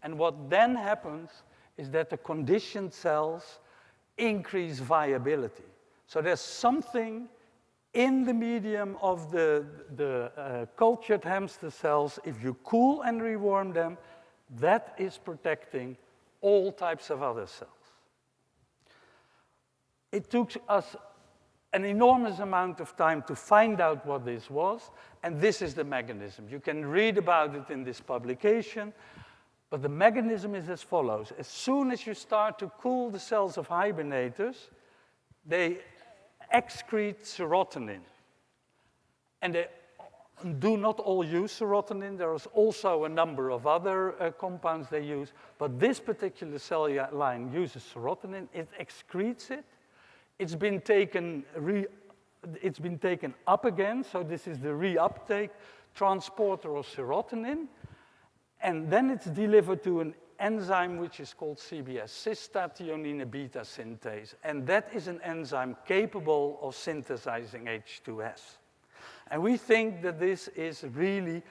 And what then happens is that the conditioned cells increase viability. So there's something in the medium of the cultured hamster cells, if you cool and rewarm them, that is protecting all types of other cells. It took us an enormous amount of time to find out what this was, and this is the mechanism. You can read about it in this publication, but the mechanism is as follows. As soon as you start to cool the cells of hibernators, they excrete serotonin. And they do not all use serotonin. There is also a number of other compounds they use, but this particular cell line uses serotonin. It excretes it. It's been taken up again, so this is the reuptake transporter of serotonin, and then it's delivered to an enzyme which is called CBS, cystathionine beta synthase, and that is an enzyme capable of synthesizing H2S. And we think that this is really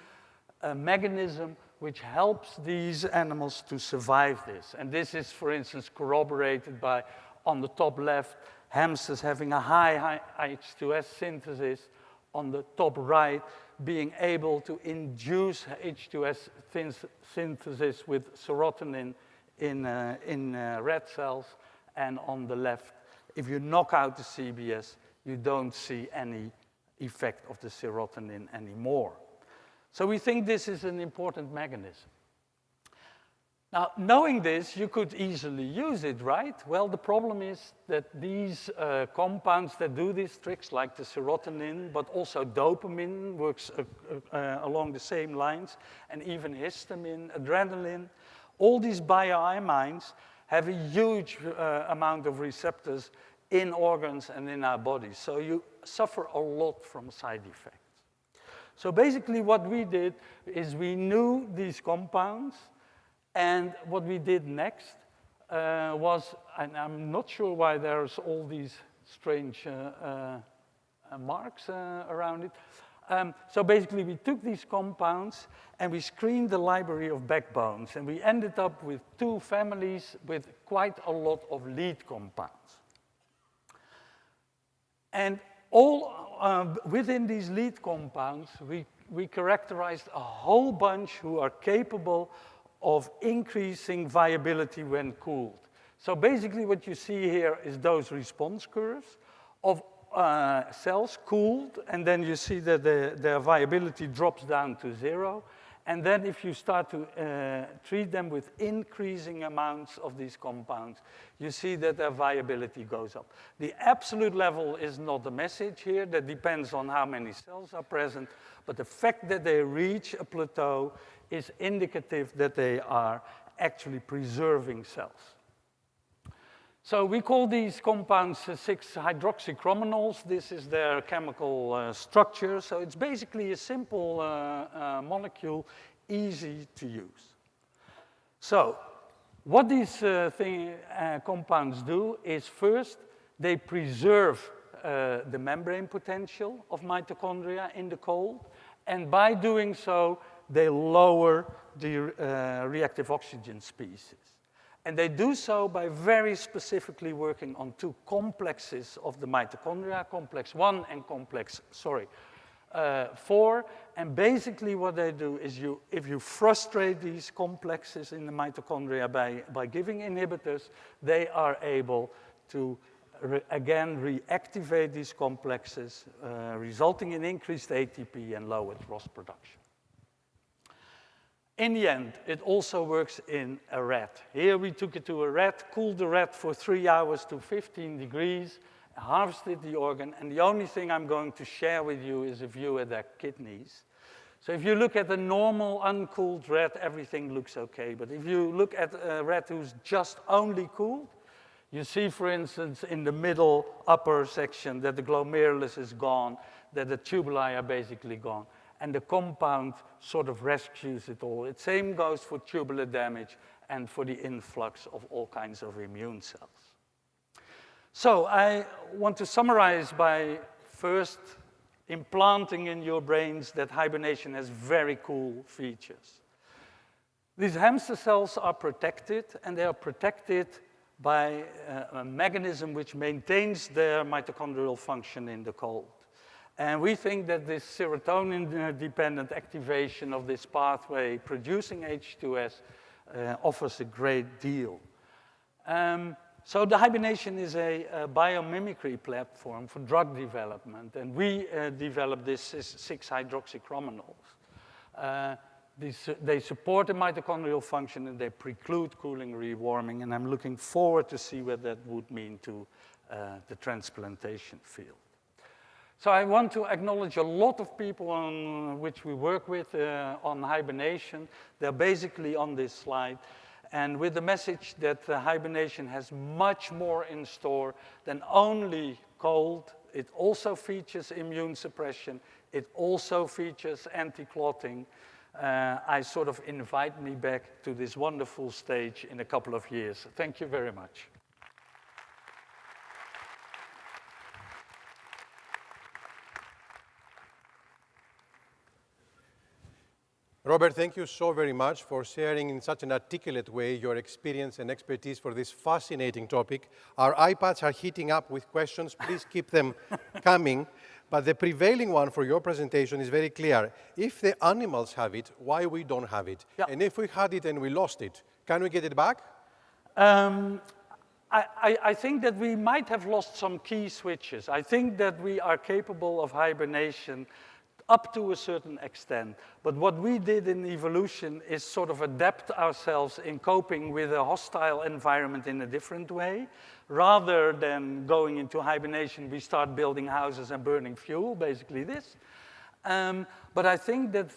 a mechanism which helps these animals to survive this. And this is, for instance, corroborated by, on the top left, hamsters having a high H2S synthesis, on the top right, being able to induce H2S synthesis with serotonin in rat cells, and on the left, if you knock out the CBS, you don't see any effect of the serotonin anymore. So we think this is an important mechanism. Now, knowing this, you could easily use it, right? Well, the problem is that these compounds that do these tricks, like the serotonin, but also dopamine works along the same lines, and even histamine, adrenaline, all these bioamines have a huge amount of receptors in organs and in our bodies. So you suffer a lot from side effects. So basically what we did is we knew these compounds, and what we did next was, and I'm not sure why there's all these strange marks around it. So basically we took these compounds and we screened the library of backbones, and we ended up with 2 families with quite a lot of lead compounds. And all within these lead compounds, we characterized a whole bunch who are capable of increasing viability when cooled. So basically what you see here is those response curves of cells cooled, and then you see that their viability drops down to 0. And then if you start to treat them with increasing amounts of these compounds, you see that their viability goes up. The absolute level is not the message here. That depends on how many cells are present. But the fact that they reach a plateau is indicative that they are actually preserving cells. So we call these compounds 6-hydroxychromanols. This is their chemical structure. So it's basically a simple molecule, easy to use. So what these compounds do is, first, they preserve the membrane potential of mitochondria in the cold. And by doing so, they lower the reactive oxygen species. And they do so by very specifically working on 2 complexes of the mitochondria, complex 1 and complex 4. And basically what they do is, if you frustrate these complexes in the mitochondria by giving inhibitors, they are able to again reactivate these complexes, resulting in increased ATP and lowered ROS production. In the end, it also works in a rat. Here we took it to a rat, cooled the rat for 3 hours to 15 degrees, harvested the organ, and the only thing I'm going to share with you is a view of their kidneys. So if you look at a normal uncooled rat, everything looks okay. But if you look at a rat who's just only cooled, you see, for instance, in the middle upper section that the glomerulus is gone, that the tubuli are basically gone. And the compound sort of rescues it all. The same goes for tubular damage and for the influx of all kinds of immune cells. So I want to summarize by first implanting in your brains that hibernation has very cool features. These hamster cells are protected, and they are protected by a mechanism which maintains their mitochondrial function in the cold. And we think that this serotonin-dependent activation of this pathway producing H2S offers a great deal. So the hibernation is a biomimicry platform for drug development, and we developed this 6-hydroxychromonols. They support the mitochondrial function and they preclude cooling rewarming, and I'm looking forward to see what that would mean to the transplantation field. So I want to acknowledge a lot of people on which we work with on hibernation. They're basically on this slide. And with the message that hibernation has much more in store than only cold. It also features immune suppression. It also features anti-clotting. I sort of invite me back to this wonderful stage in a couple of years. Thank you very much. Robert, thank you so very much for sharing in such an articulate way your experience and expertise for this fascinating topic. Our iPads are heating up with questions. Please keep them coming. But the prevailing one for your presentation is very clear. If the animals have it, why we don't have it? Yeah. And if we had it and we lost it, can we get it back? I think that we might have lost some key switches. I think that we are capable of hibernation up to a certain extent. But what we did in evolution is sort of adapt ourselves in coping with a hostile environment in a different way. Rather than going into hibernation, we start building houses and burning fuel, basically this. But I think that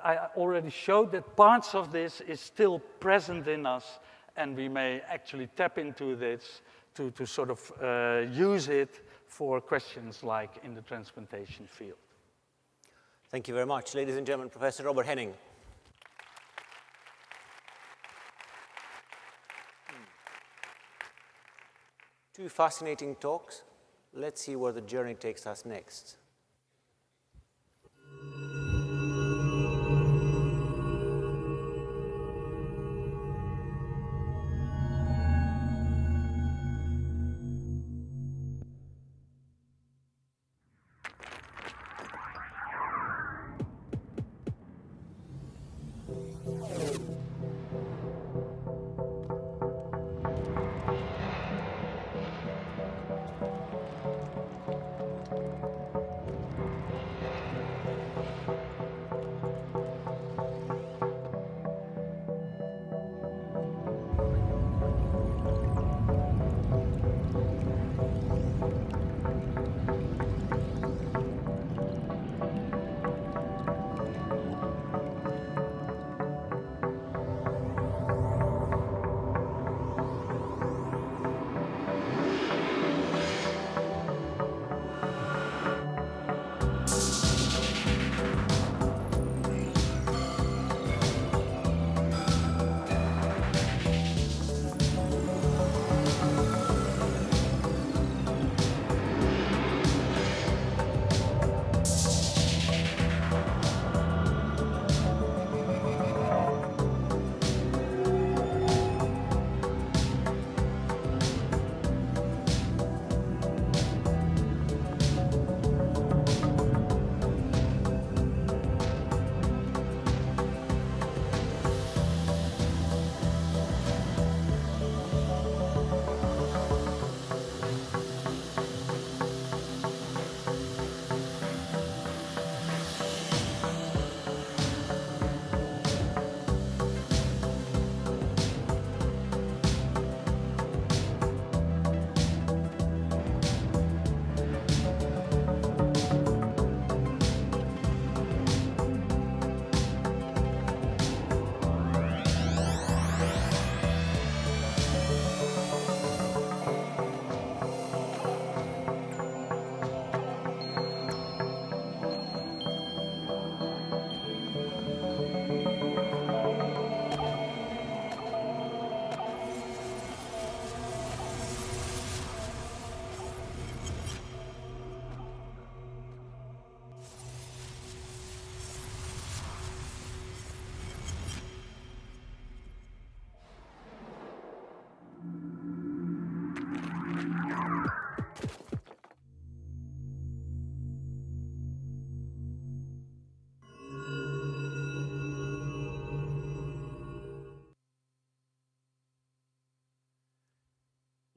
I already showed that parts of this is still present in us, and we may actually tap into this to sort of use it for questions like in the transplantation field. Thank you very much. Ladies and gentlemen, Professor Robert Henning. Two fascinating talks. Let's see where the journey takes us next.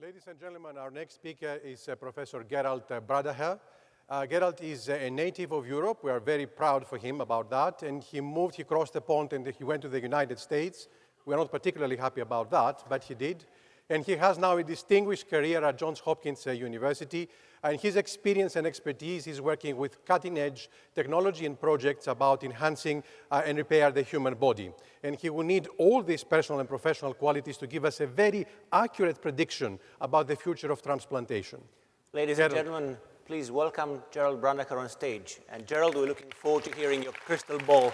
Ladies and gentlemen, our next speaker is Professor Gerald Bradaher. Gerald is a native of Europe. We are very proud for him about that. And he crossed the pond and he went to the United States. We are not particularly happy about that, but he did. And he has now a distinguished career at Johns Hopkins University. And his experience and expertise is working with cutting-edge technology and projects about enhancing and repair the human body. And he will need all these personal and professional qualities to give us a very accurate prediction about the future of transplantation. Ladies and gentlemen, please welcome Gerald Bradaher on stage. And Gerald, we're looking forward to hearing your crystal ball.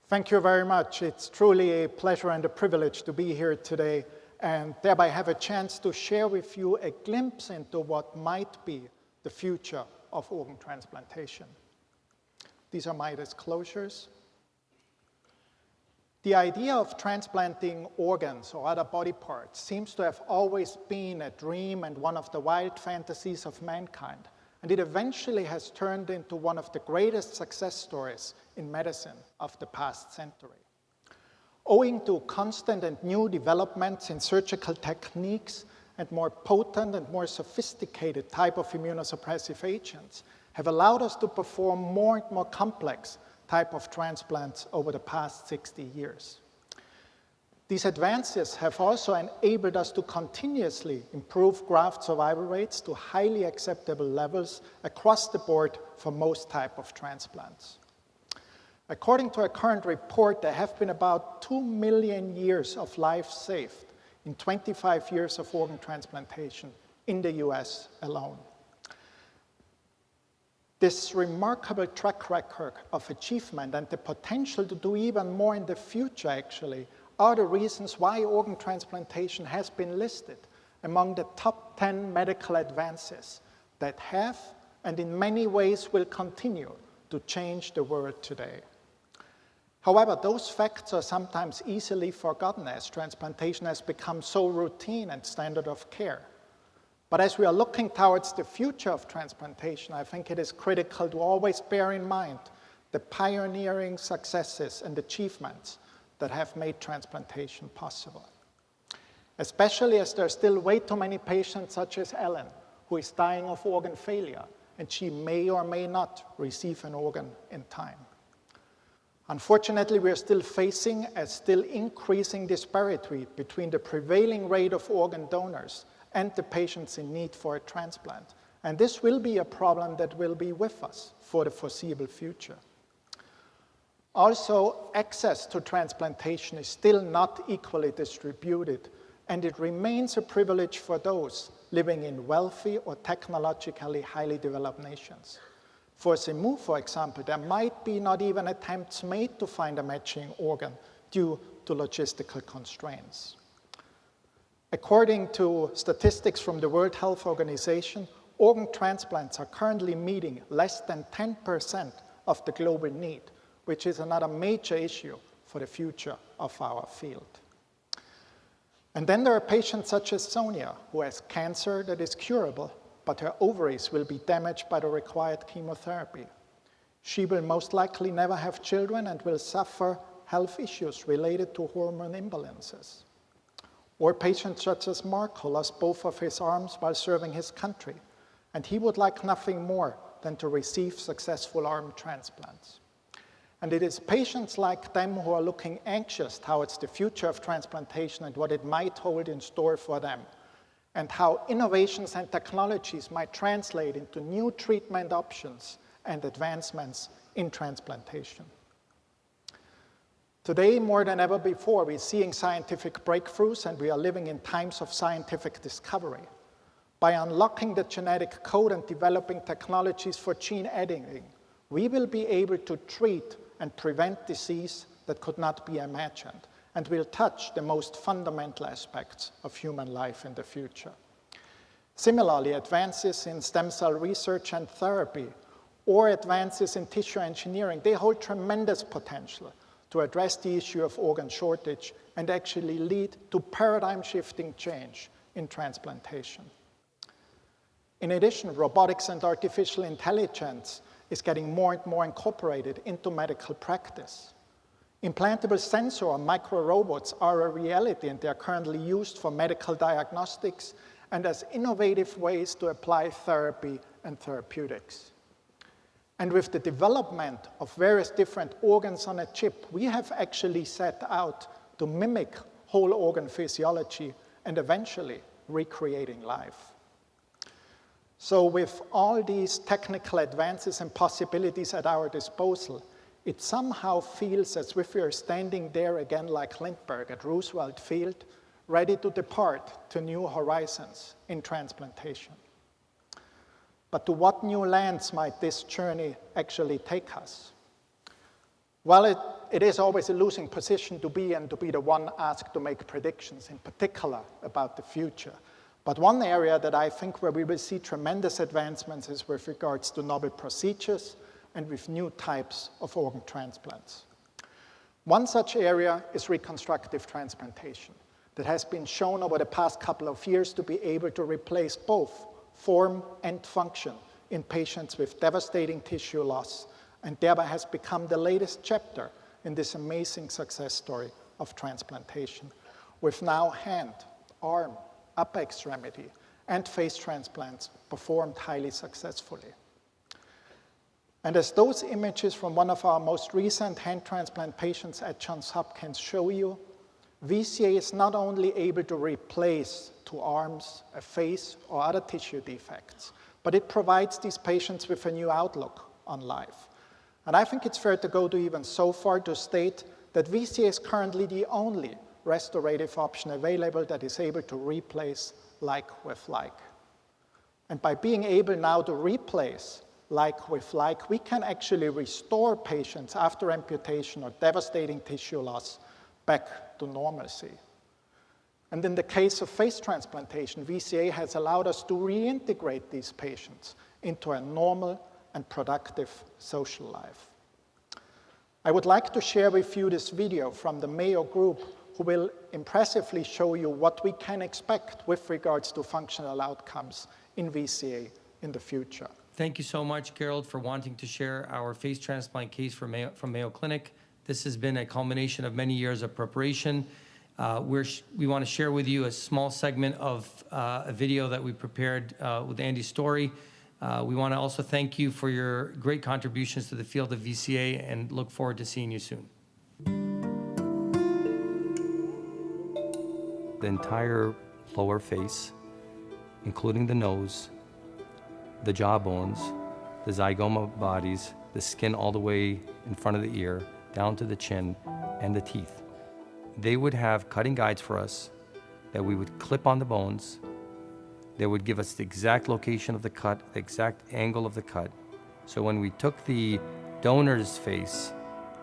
Thank you very much. It's truly a pleasure and a privilege to be here today and thereby have a chance to share with you a glimpse into what might be the future of organ transplantation. These are my disclosures. The idea of transplanting organs or other body parts seems to have always been a dream and one of the wild fantasies of mankind. And it eventually has turned into one of the greatest success stories in medicine of the past century. Owing to constant and new developments in surgical techniques and more potent and more sophisticated type of immunosuppressive agents have allowed us to perform more and more complex type of transplants over the past 60 years. These advances have also enabled us to continuously improve graft survival rates to highly acceptable levels across the board for most type of transplants. According to a current report, there have been about 2 million years of life saved in 25 years of organ transplantation in the US alone. This remarkable track record of achievement and the potential to do even more in the future actually are the reasons why organ transplantation has been listed among the top 10 medical advances that have and in many ways will continue to change the world today. However, those facts are sometimes easily forgotten as transplantation has become so routine and standard of care. But as we are looking towards the future of transplantation, I think it is critical to always bear in mind the pioneering successes and achievements that have made transplantation possible. Especially as there are still way too many patients such as Ellen, who is dying of organ failure, and she may or may not receive an organ in time. Unfortunately, we are still facing a still increasing disparity between the prevailing rate of organ donors and the patients in need for a transplant. And this will be a problem that will be with us for the foreseeable future. Also, access to transplantation is still not equally distributed, and it remains a privilege for those living in wealthy or technologically highly developed nations. For Simu, for example, there might be not even attempts made to find a matching organ due to logistical constraints. According to statistics from the World Health Organization, organ transplants are currently meeting less than 10% of the global need, which is another major issue for the future of our field. And then there are patients such as Sonia, who has cancer that is curable, but her ovaries will be damaged by the required chemotherapy. She will most likely never have children and will suffer health issues related to hormone imbalances. Or patients such as Mark, who lost both of his arms while serving his country, and he would like nothing more than to receive successful arm transplants. And it is patients like them who are looking anxious towards the future of transplantation and what it might hold in store for them, and how innovations and technologies might translate into new treatment options and advancements in transplantation. Today, more than ever before, we're seeing scientific breakthroughs and we are living in times of scientific discovery. By unlocking the genetic code and developing technologies for gene editing, we will be able to treat and prevent disease that could not be imagined, and will touch the most fundamental aspects of human life in the future. Similarly, advances in stem cell research and therapy, or advances in tissue engineering, they hold tremendous potential to address the issue of organ shortage and actually lead to paradigm-shifting change in transplantation. In addition, robotics and artificial intelligence is getting more and more incorporated into medical practice. Implantable sensor or micro-robots are a reality, and they are currently used for medical diagnostics and as innovative ways to apply therapy and therapeutics. And with the development of various different organs on a chip, we have actually set out to mimic whole organ physiology and eventually recreating life. So with all these technical advances and possibilities at our disposal, it somehow feels as if we are standing there again like Lindbergh at Roosevelt Field, ready to depart to new horizons in transplantation. But to what new lands might this journey actually take us? Well, it is always a losing position to be and to be the one asked to make predictions, in particular about the future. But one area that I think where we will see tremendous advancements is with regards to novel procedures and with new types of organ transplants. One such area is reconstructive transplantation that has been shown over the past couple of years to be able to replace both form and function in patients with devastating tissue loss, and thereby has become the latest chapter in this amazing success story of transplantation, with now hand, arm, upper extremity, and face transplants performed highly successfully. And as those images from one of our most recent hand transplant patients at Johns Hopkins show you, VCA is not only able to replace two arms, a face, or other tissue defects, but it provides these patients with a new outlook on life. And I think it's fair to go to even so far to state that VCA is currently the only restorative option available that is able to replace like with like. And by being able now to replace like with like, we can actually restore patients after amputation or devastating tissue loss back to normalcy. And in the case of face transplantation, VCA has allowed us to reintegrate these patients into a normal and productive social life. I would like to share with you this video from the Mayo Group, who will impressively show you what we can expect with regards to functional outcomes in VCA in the future. Thank you so much, Gerald, for wanting to share our face transplant case from Mayo Clinic. This has been a culmination of many years of preparation. We want to share with you a small segment of a video that we prepared with Andy's story. We want to also thank you for your great contributions to the field of VCA and look forward to seeing you soon. The entire lower face, including the nose, the jawbones, the zygoma bodies, the skin all the way in front of the ear, down to the chin, and the teeth. They would have cutting guides for us that we would clip on the bones. They would give us the exact location of the cut, the exact angle of the cut. So when we took the donor's face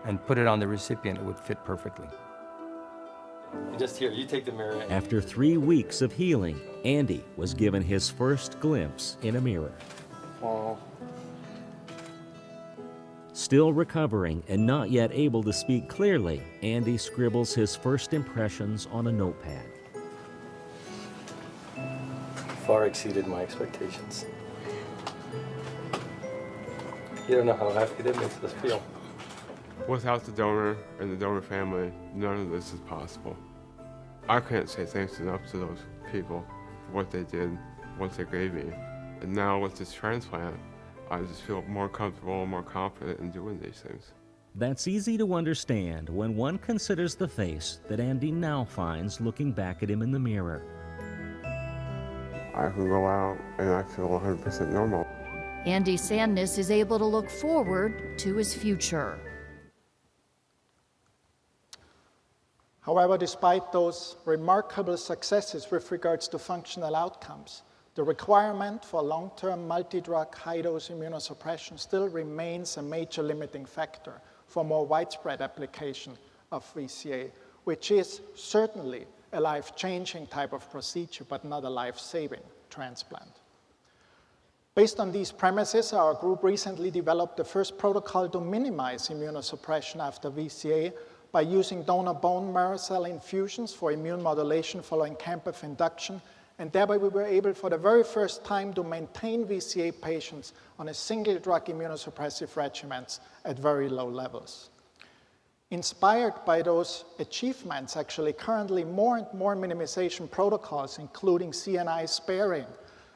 and put it on the recipient, it would fit perfectly. Just here, you take the mirror. After 3 weeks of healing, Andy was given his first glimpse in a mirror. Oh. Still recovering and not yet able to speak clearly, Andy scribbles his first impressions on a notepad. Far exceeded my expectations. You don't know how happy that makes us feel. Without the donor and the donor family, none of this is possible. I can't say thanks enough to those people for what they did, what they gave me. And now with this transplant, I just feel more comfortable and more confident in doing these things. That's easy to understand when one considers the face that Andy now finds looking back at him in the mirror. I can go out and I feel 100% normal. Andy Sandness is able to look forward to his future. However, despite those remarkable successes with regards to functional outcomes, the requirement for long-term multi-drug high-dose immunosuppression still remains a major limiting factor for more widespread application of VCA, which is certainly a life-changing type of procedure, but not a life-saving transplant. Based on these premises, our group recently developed the first protocol to minimize immunosuppression after VCA by using donor bone marrow cell infusions for immune modulation following Kempf induction, and thereby we were able for the very first time to maintain VCA patients on a single drug immunosuppressive regimens at very low levels. Inspired by those achievements, actually, currently more and more minimization protocols, including CNI sparing,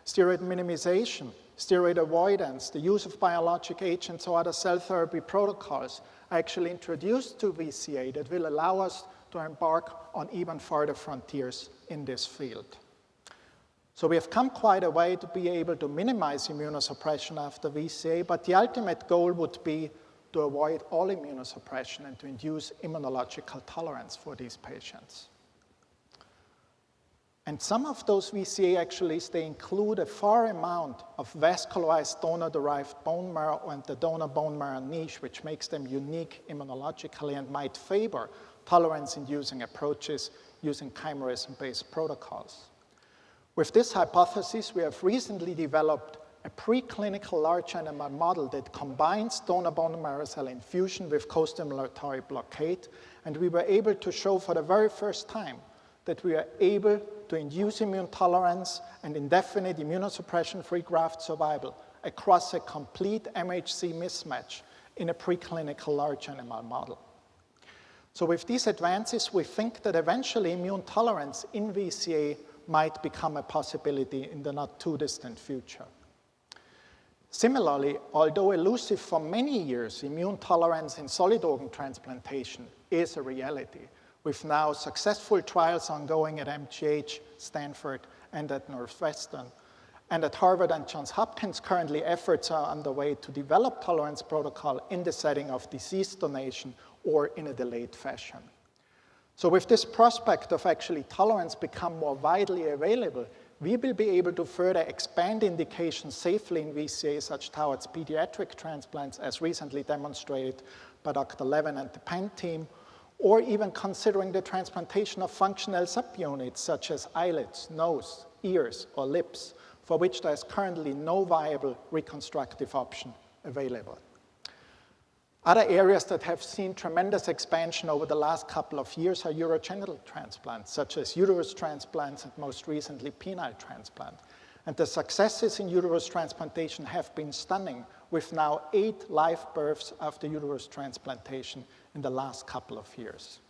steroid minimization, steroid avoidance, the use of biologic agents or other cell therapy protocols, are actually introduced to VCA that will allow us to embark on even further frontiers in this field. So we have come quite a way to be able to minimize immunosuppression after VCA, but the ultimate goal would be to avoid all immunosuppression and to induce immunological tolerance for these patients. And some of those VCA actually, they include a fair amount of vascularized donor-derived bone marrow and the donor bone marrow niche, which makes them unique immunologically and might favor tolerance-inducing approaches using chimerism-based protocols. With this hypothesis, we have recently developed a preclinical large animal model that combines donor bone marrow cell infusion with co-stimulatory blockade, and we were able to show for the very first time that we are able to induce immune tolerance and indefinite immunosuppression-free graft survival across a complete MHC mismatch in a preclinical large animal model. So with these advances, we think that eventually immune tolerance in VCA might become a possibility in the not too distant future. Similarly, although elusive for many years, immune tolerance in solid organ transplantation is a reality, with now successful trials ongoing at MGH, Stanford, and at Northwestern. And at Harvard and Johns Hopkins, currently efforts are underway to develop tolerance protocol in the setting of disease donation or in a delayed fashion. So with this prospect of actually tolerance become more widely available, we will be able to further expand indications safely in VCA, such towards pediatric transplants, as recently demonstrated by Dr. Levin and the Penn team, or even considering the transplantation of functional subunits, such as eyelids, nose, ears, or lips, for which there is currently no viable reconstructive option available. Other areas that have seen tremendous expansion over the last couple of years are urogenital transplants, such as uterus transplants and most recently penile transplant. And the successes in uterus transplantation have been stunning, with now 8 live births after uterus transplantation in the last couple of years.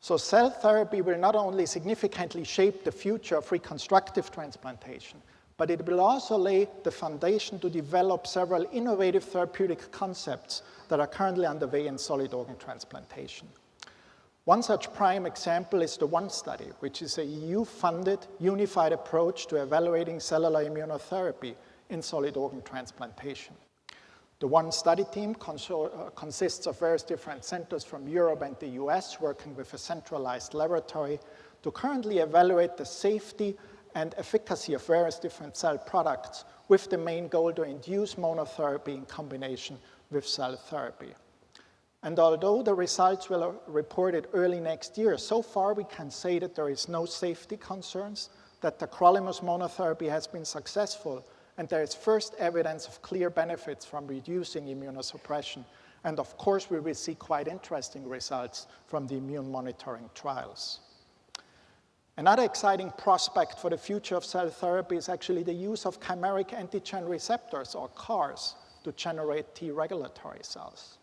So cell therapy will not only significantly shape the future of reconstructive transplantation, but it will also lay the foundation to develop several innovative therapeutic concepts that are currently underway in solid organ transplantation. One such prime example is the ONE study, which is a EU-funded, unified approach to evaluating cellular immunotherapy in solid organ transplantation. The ONE study team consists of various different centers from Europe and the US, working with a centralized laboratory to currently evaluate the safety and efficacy of various different cell products, with the main goal to induce monotherapy in combination with cell therapy. And although the results will be reported early next year, so far we can say that there is no safety concerns, that the tacrolimus monotherapy has been successful, and there is first evidence of clear benefits from reducing immunosuppression. And of course, we will see quite interesting results from the immune monitoring trials. Another exciting prospect for the future of cell therapy is actually the use of chimeric antigen receptors, or CARs, to generate T regulatory cells.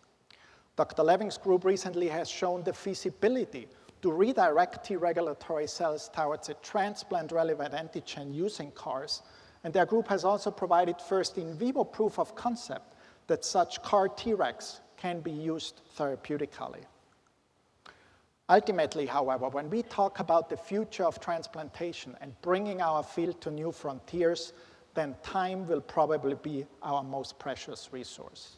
Dr. Levin's group recently has shown the feasibility to redirect T regulatory cells towards a transplant-relevant antigen using CARs, and their group has also provided first in vivo proof of concept that such CAR Tregs can be used therapeutically. Ultimately, however, when we talk about the future of transplantation and bringing our field to new frontiers, then time will probably be our most precious resource.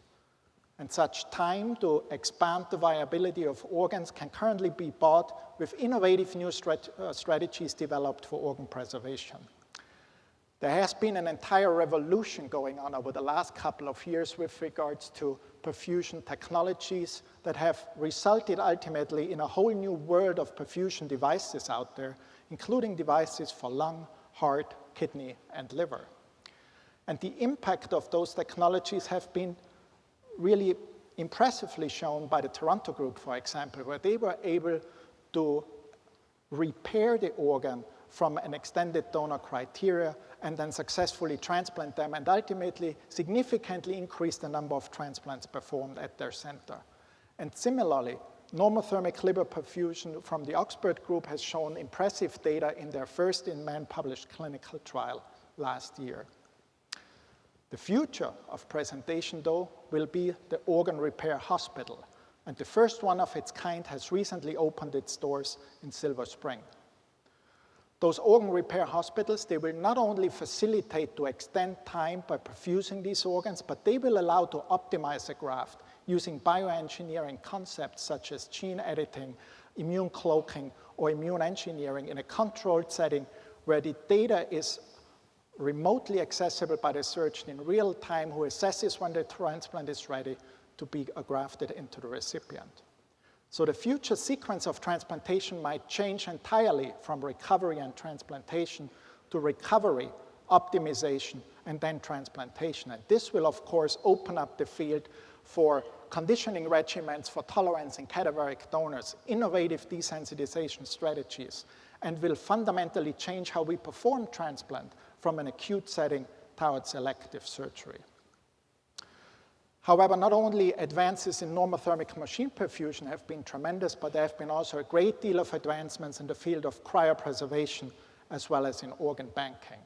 And such time to expand the viability of organs can currently be bought with innovative new strategies developed for organ preservation. There has been an entire revolution going on over the last couple of years with regards to perfusion technologies that have resulted ultimately in a whole new world of perfusion devices out there, including devices for lung, heart, kidney, and liver. And the impact of those technologies have been really impressively shown by the Toronto group, for example, where they were able to repair the organ from an extended donor criteria and then successfully transplant them and ultimately significantly increase the number of transplants performed at their center. And similarly, normothermic liver perfusion from the Oxford group has shown impressive data in their first in-man published clinical trial last year. The future of presentation, though, will be the organ repair hospital, and the first one of its kind has recently opened its doors in Silver Spring. Those organ repair hospitals, they will not only facilitate to extend time by perfusing these organs, but they will allow to optimize a graft using bioengineering concepts such as gene editing, immune cloaking, or immune engineering in a controlled setting where the data is remotely accessible by the surgeon in real time who assesses when the transplant is ready to be grafted into the recipient. So the future sequence of transplantation might change entirely from recovery and transplantation to recovery, optimization, and then transplantation. And this will, of course, open up the field for conditioning regimens for tolerance in cadaveric donors, innovative desensitization strategies, and will fundamentally change how we perform transplant from an acute setting towards elective surgery. However, not only advances in normothermic machine perfusion have been tremendous, but there have been also a great deal of advancements in the field of cryopreservation as well as in organ banking.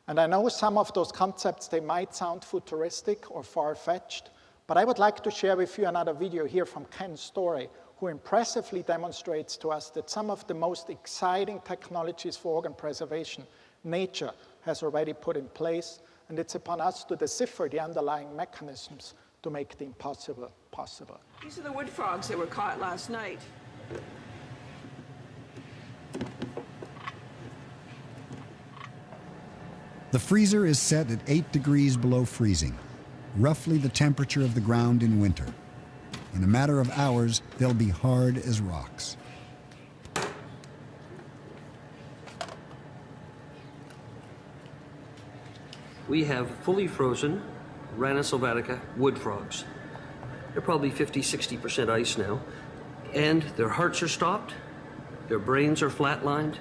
And I know some of those concepts, they might sound futuristic or far-fetched, but I would like to share with you another video here from Ken Story, who impressively demonstrates to us that some of the most exciting technologies for organ preservation nature has already put in place, and it's upon us to decipher the underlying mechanisms to make the impossible possible. These are the wood frogs that were caught last night. The freezer is set at 8 degrees below freezing, roughly the temperature of the ground in winter. In a matter of hours, they'll be hard as rocks. We have fully frozen Rana sylvatica wood frogs. They're probably 50–60% ice now. And their hearts are stopped, their brains are flatlined,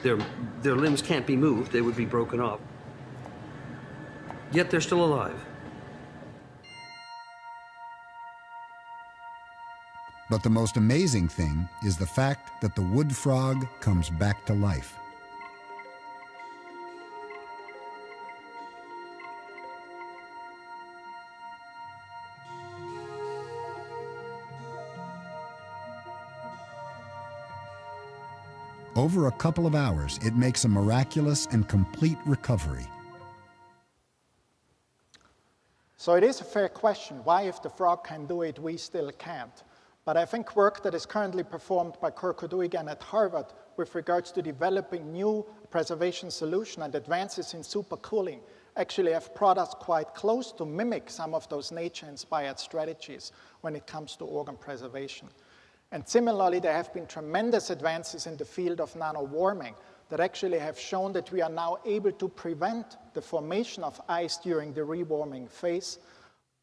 their limbs can't be moved, they would be broken off. Yet they're still alive. But the most amazing thing is the fact that the wood frog comes back to life. Over a couple of hours, it makes a miraculous and complete recovery. So it is a fair question, why if the frog can do it, we still can't? But I think work that is currently performed by Kirk O'Duigan at Harvard with regards to developing new preservation solutions and advances in supercooling actually have brought us quite close to mimic some of those nature-inspired strategies when it comes to organ preservation. And similarly, there have been tremendous advances in the field of nano-warming that actually have shown that we are now able to prevent the formation of ice during the rewarming phase.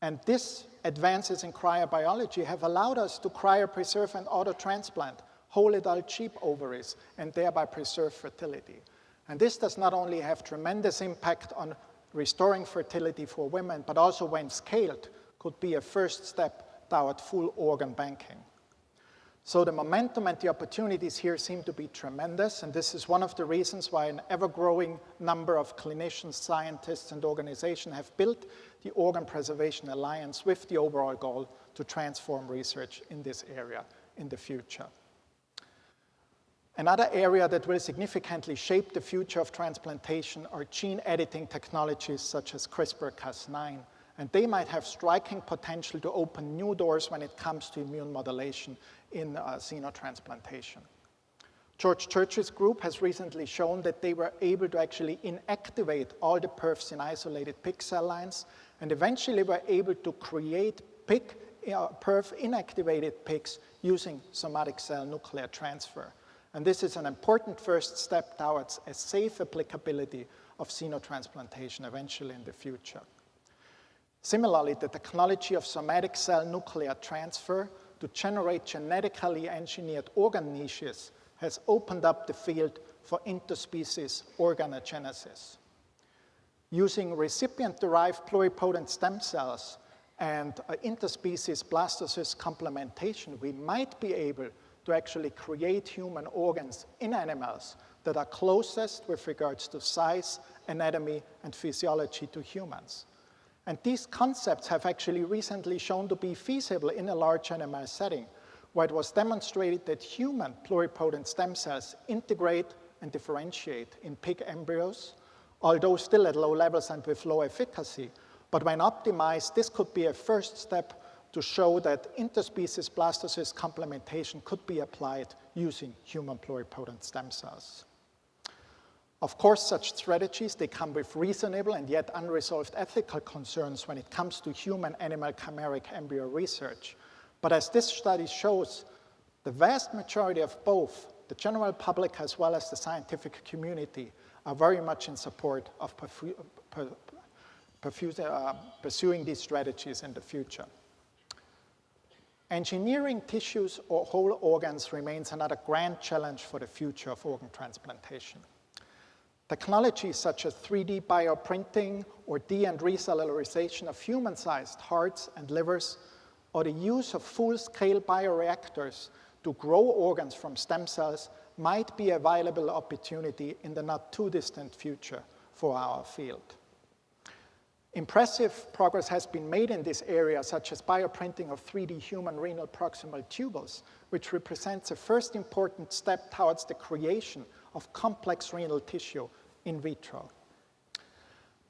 And these advances in cryobiology have allowed us to cryopreserve and auto-transplant whole adult sheep ovaries and thereby preserve fertility. And this does not only have tremendous impact on restoring fertility for women, but also when scaled, could be a first step toward full organ banking. So the momentum and the opportunities here seem to be tremendous, and this is one of the reasons why an ever-growing number of clinicians, scientists, and organizations have built the Organ Preservation Alliance with the overall goal to transform research in this area in the future. Another area that will significantly shape the future of transplantation are gene editing technologies such as CRISPR-Cas9, and they might have striking potential to open new doors when it comes to immune modulation in xenotransplantation. George Church's group has recently shown that they were able to actually inactivate all the perfs in isolated pig cell lines, and eventually were able to create perf inactivated pigs using somatic cell nuclear transfer. And this is an important first step towards a safe applicability of xenotransplantation eventually in the future. Similarly, the technology of somatic cell nuclear transfer to generate genetically engineered organ niches has opened up the field for interspecies organogenesis. Using recipient-derived pluripotent stem cells and interspecies blastocyst complementation, we might be able to actually create human organs in animals that are closest with regards to size, anatomy, and physiology to humans. And these concepts have actually recently shown to be feasible in a large animal setting, where it was demonstrated that human pluripotent stem cells integrate and differentiate in pig embryos, although still at low levels and with low efficacy. But when optimized, this could be a first step to show that interspecies blastocyst complementation could be applied using human pluripotent stem cells. Of course, such strategies, they come with reasonable and yet unresolved ethical concerns when it comes to human-animal chimeric embryo research. But as this study shows, the vast majority of both the general public as well as the scientific community are very much in support of pursuing these strategies in the future. Engineering tissues or whole organs remains another grand challenge for the future of organ transplantation. Technologies such as 3D bioprinting or de- and recellularization of human-sized hearts and livers, or the use of full-scale bioreactors to grow organs from stem cells might be a viable opportunity in the not too distant future for our field. Impressive progress has been made in this area, such as bioprinting of 3D human renal proximal tubules, which represents a first important step towards the creation of complex renal tissue in vitro.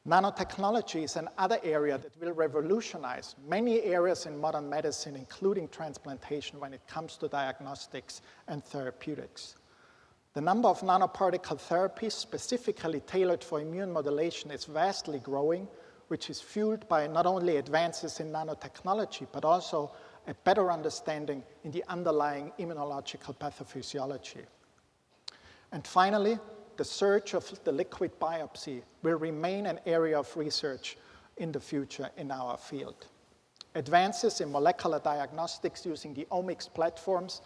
Nanotechnology is another area that will revolutionize many areas in modern medicine, including transplantation when it comes to diagnostics and therapeutics. The number of nanoparticle therapies specifically tailored for immune modulation is vastly growing, which is fueled by not only advances in nanotechnology, but also a better understanding in the underlying immunological pathophysiology. And finally, the search of the liquid biopsy will remain an area of research in the future in our field. Advances in molecular diagnostics using the omics platforms,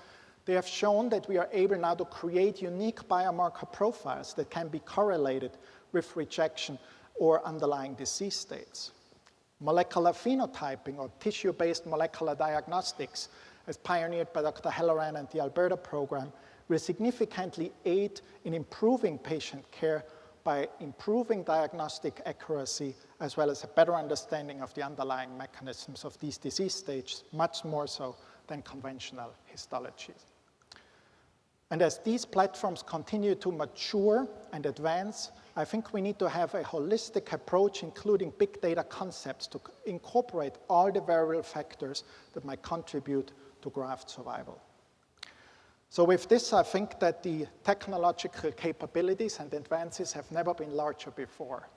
they have shown that we are able now to create unique biomarker profiles that can be correlated with rejection or underlying disease states. Molecular phenotyping or tissue-based molecular diagnostics, as pioneered by Dr. Halloran and the Alberta program, will significantly aid in improving patient care by improving diagnostic accuracy, as well as a better understanding of the underlying mechanisms of these disease stages, much more so than conventional histology. And as these platforms continue to mature and advance, I think we need to have a holistic approach, including big data concepts, to incorporate all the variable factors that might contribute to graft survival. So with this, I think that the technological capabilities and advances have never been larger before.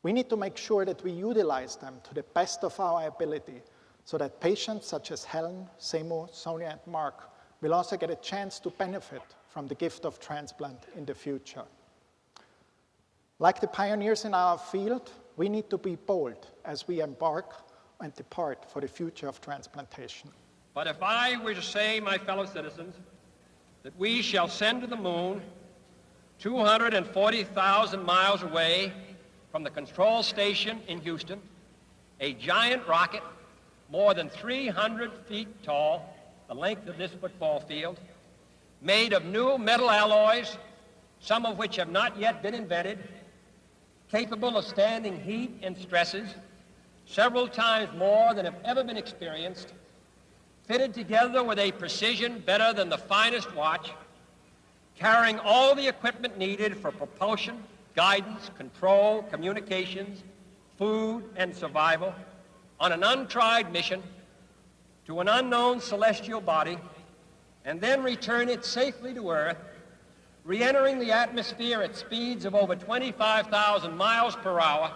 We need to make sure that we utilize them to the best of our ability so that patients such as Helen, Seymour, Sonia, and Mark will also get a chance to benefit from the gift of transplant in the future. Like the pioneers in our field, we need to be bold as we embark and depart for the future of transplantation. But if I were to say, my fellow citizens, that we shall send to the moon 240,000 miles away from the control station in Houston, a giant rocket more than 300 feet tall, the length of this football field, made of new metal alloys, some of which have not yet been invented, capable of standing heat and stresses several times more than have ever been experienced, fitted together with a precision better than the finest watch, carrying all the equipment needed for propulsion, guidance, control, communications, food, and survival, on an untried mission to an unknown celestial body, and then return it safely to Earth, re-entering the atmosphere at speeds of over 25,000 miles per hour,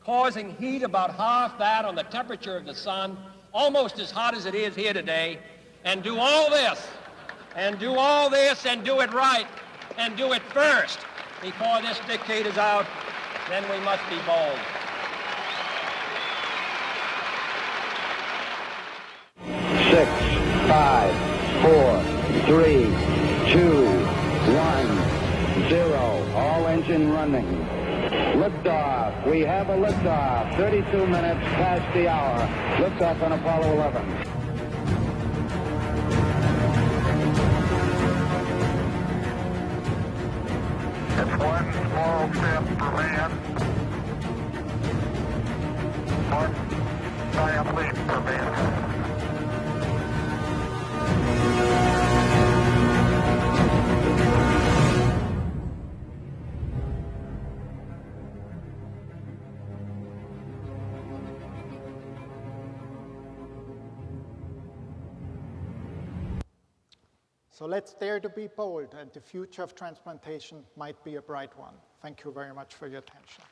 causing heat about half that on the temperature of the sun, almost as hot as it is here today, and do all this, and do all this, and do it right, and do it first before this decade is out, then we must be bold. Six, 5, 4, 3, 2, 1, 0. All engine running. Liftoff. We have a liftoff. 32 minutes past the hour. Liftoff on Apollo 11. It's one small step for man, one giant leap for man. So let's dare to be bold, and the future of transplantation might be a bright one. Thank you very much for your attention.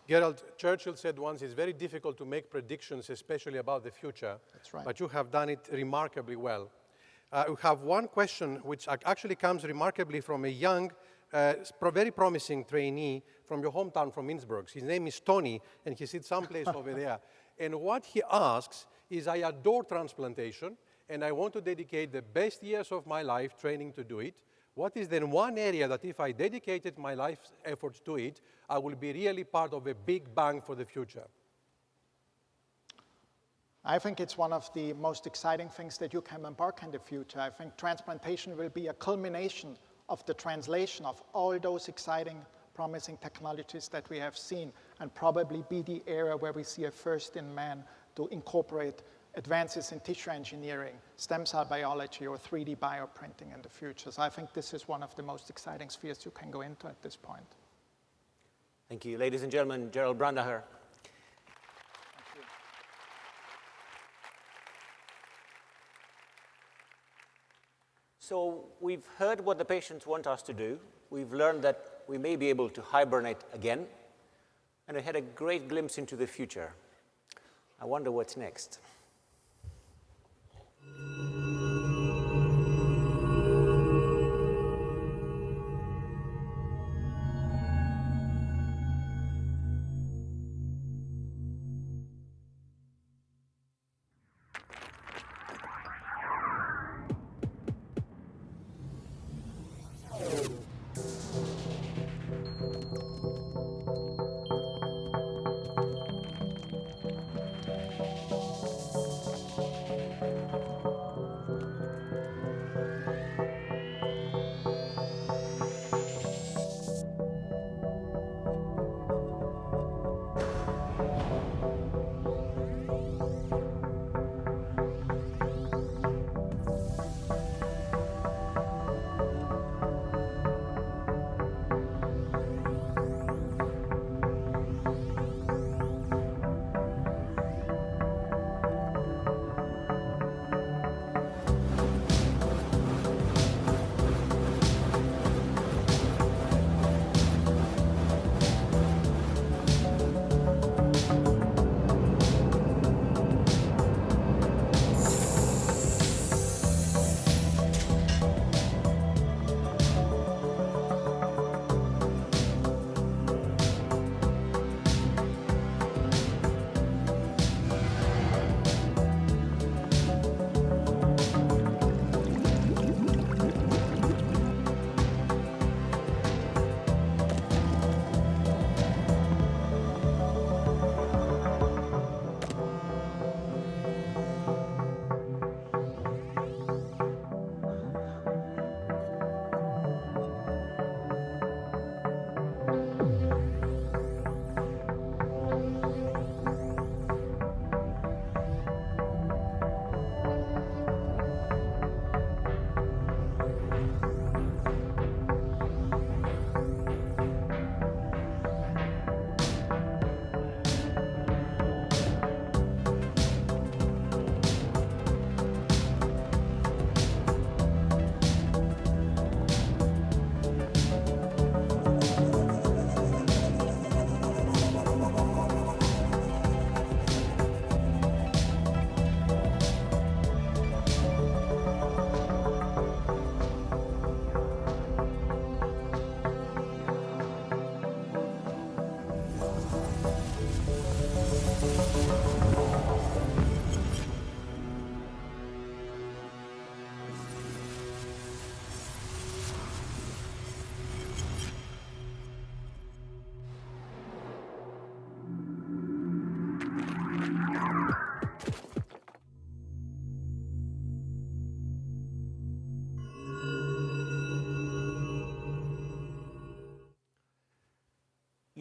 Gerald, Churchill said once, it's very difficult to make predictions, especially about the future. That's right. But you have done it remarkably well. We have one question which actually comes remarkably from a young, very promising trainee from your hometown, from Innsbruck. His name is Tony, and he sits someplace over there. And what he asks is, I adore transplantation, and I want to dedicate the best years of my life training to do it. What is then one area that if I dedicated my life's efforts to it, I will be really part of a big bang for the future? I think it's one of the most exciting things that you can embark in the future. I think transplantation will be a culmination of the translation of all those exciting, promising technologies that we have seen, and probably be the era where we see a first in man to incorporate advances in tissue engineering, stem cell biology, or 3D bioprinting in the future. So I think this is one of the most exciting spheres you can go into at this point. Thank you. Ladies and gentlemen, Gerald Brandacher. So we've heard what the patients want us to do. We've learned that we may be able to hibernate again, and we had a great glimpse into the future. I wonder what's next.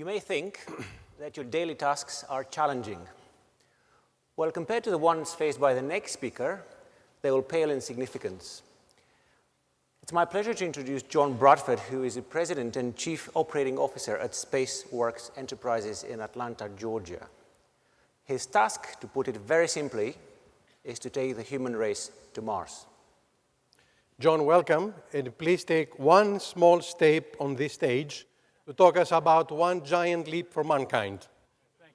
may think that your daily tasks are challenging. Well, compared to the ones faced by the next speaker, they will pale in significance. It's my pleasure to introduce John Bradford, who is the President and Chief Operating Officer at SpaceWorks Enterprises in Atlanta, Georgia. His task, to put it very simply, is to take the human race to Mars. John, welcome, and please take one small step on this stage to talk us about one giant leap for mankind. Thank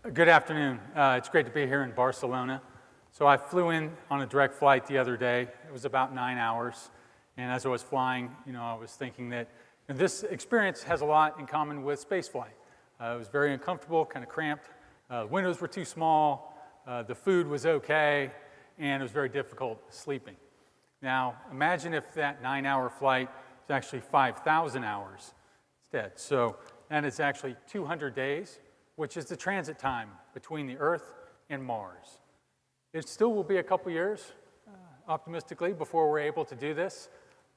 you. Good afternoon. It's great to be here in Barcelona. So I flew in on a direct flight the other day. It was about 9 hours. And as I was flying, I was thinking that this experience has a lot in common with spaceflight. It was very uncomfortable, kind of cramped. The windows were too small. The food was okay. And it was very difficult sleeping. Now, imagine if that 9-hour flight was actually 5,000 hours instead. So that is actually 200 days. Which is the transit time between the Earth and Mars. It still will be a couple years, optimistically, before we're able to do this,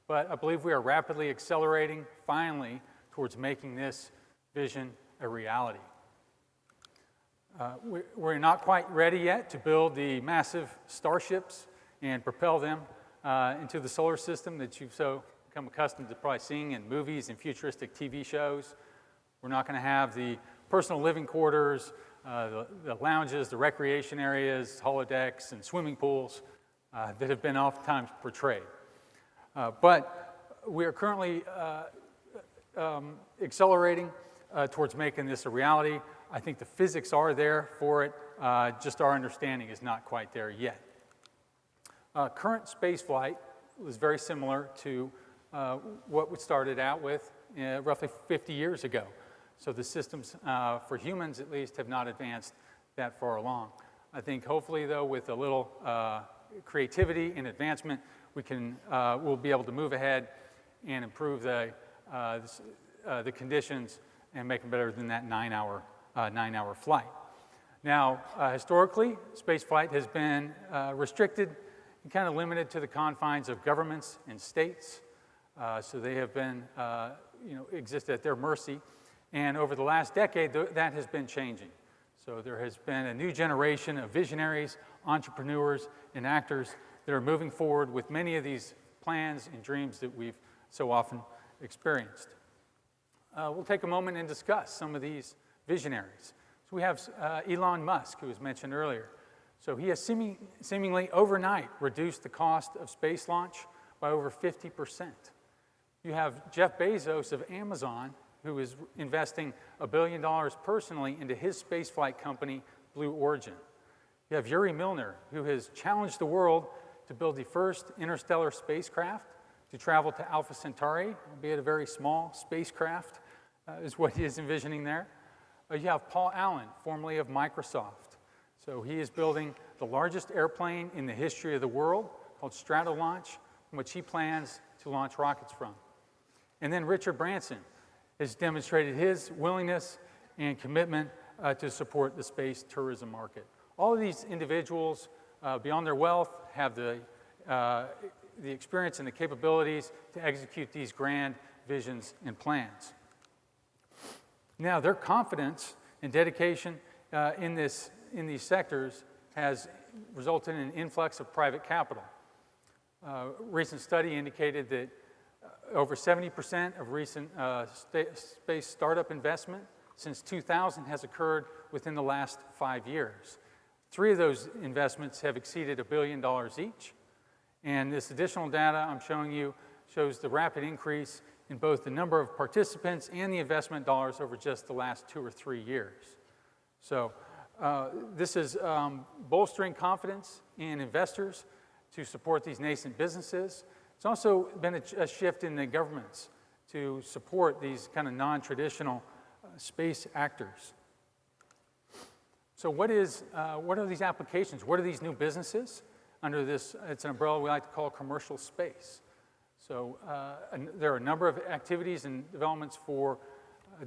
but I believe we are rapidly accelerating, finally, towards making this vision a reality. We're not quite ready yet to build the massive starships and propel them into the solar system that you've so become accustomed to probably seeing in movies and futuristic TV shows. We're not going to have the personal living quarters, the lounges, the recreation areas, holodecks, and swimming pools that have been oftentimes portrayed. But we are currently accelerating towards making this a reality. I think the physics are there for it, just our understanding is not quite there yet. Current spaceflight was very similar to what we started out with roughly 50 years ago. So the systems, for humans at least, have not advanced that far along. I think hopefully, though, with a little creativity and advancement, we'll be able to move ahead and improve the conditions and make them better than that 9-hour flight. Now, historically, spaceflight has been restricted and kind of limited to the confines of governments and states. So they have been, exist at their mercy. And over the last decade, that has been changing. So there has been a new generation of visionaries, entrepreneurs, and actors that are moving forward with many of these plans and dreams that we've so often experienced. We'll take a moment and discuss some of these visionaries. So we have Elon Musk, who was mentioned earlier. So he has seemingly overnight reduced the cost of space launch by over 50%. You have Jeff Bezos of Amazon, who is investing $1 billion personally into his spaceflight company, Blue Origin. You have Yuri Milner, who has challenged the world to build the first interstellar spacecraft to travel to Alpha Centauri, albeit a very small spacecraft, is what he is envisioning there. You have Paul Allen, formerly of Microsoft. So he is building the largest airplane in the history of the world, called Stratolaunch, from which he plans to launch rockets from. And then Richard Branson has demonstrated his willingness and commitment to support the space tourism market. All of these individuals, beyond their wealth, have the experience and the capabilities to execute these grand visions and plans. Now, their confidence and dedication in these sectors has resulted in an influx of private capital. A recent study indicated that over 70% of recent space startup investment since 2000 has occurred within the last 5 years. 3 of those investments have exceeded $1 billion each. And this additional data I'm showing you shows the rapid increase in both the number of participants and the investment dollars over just the last 2 or 3 years. So this is bolstering confidence in investors to support these nascent businesses. It's also been a shift in the governments to support these kind of non-traditional space actors. So what are these applications? What are these new businesses? Under this, it's an umbrella we like to call commercial space. So there are a number of activities and developments for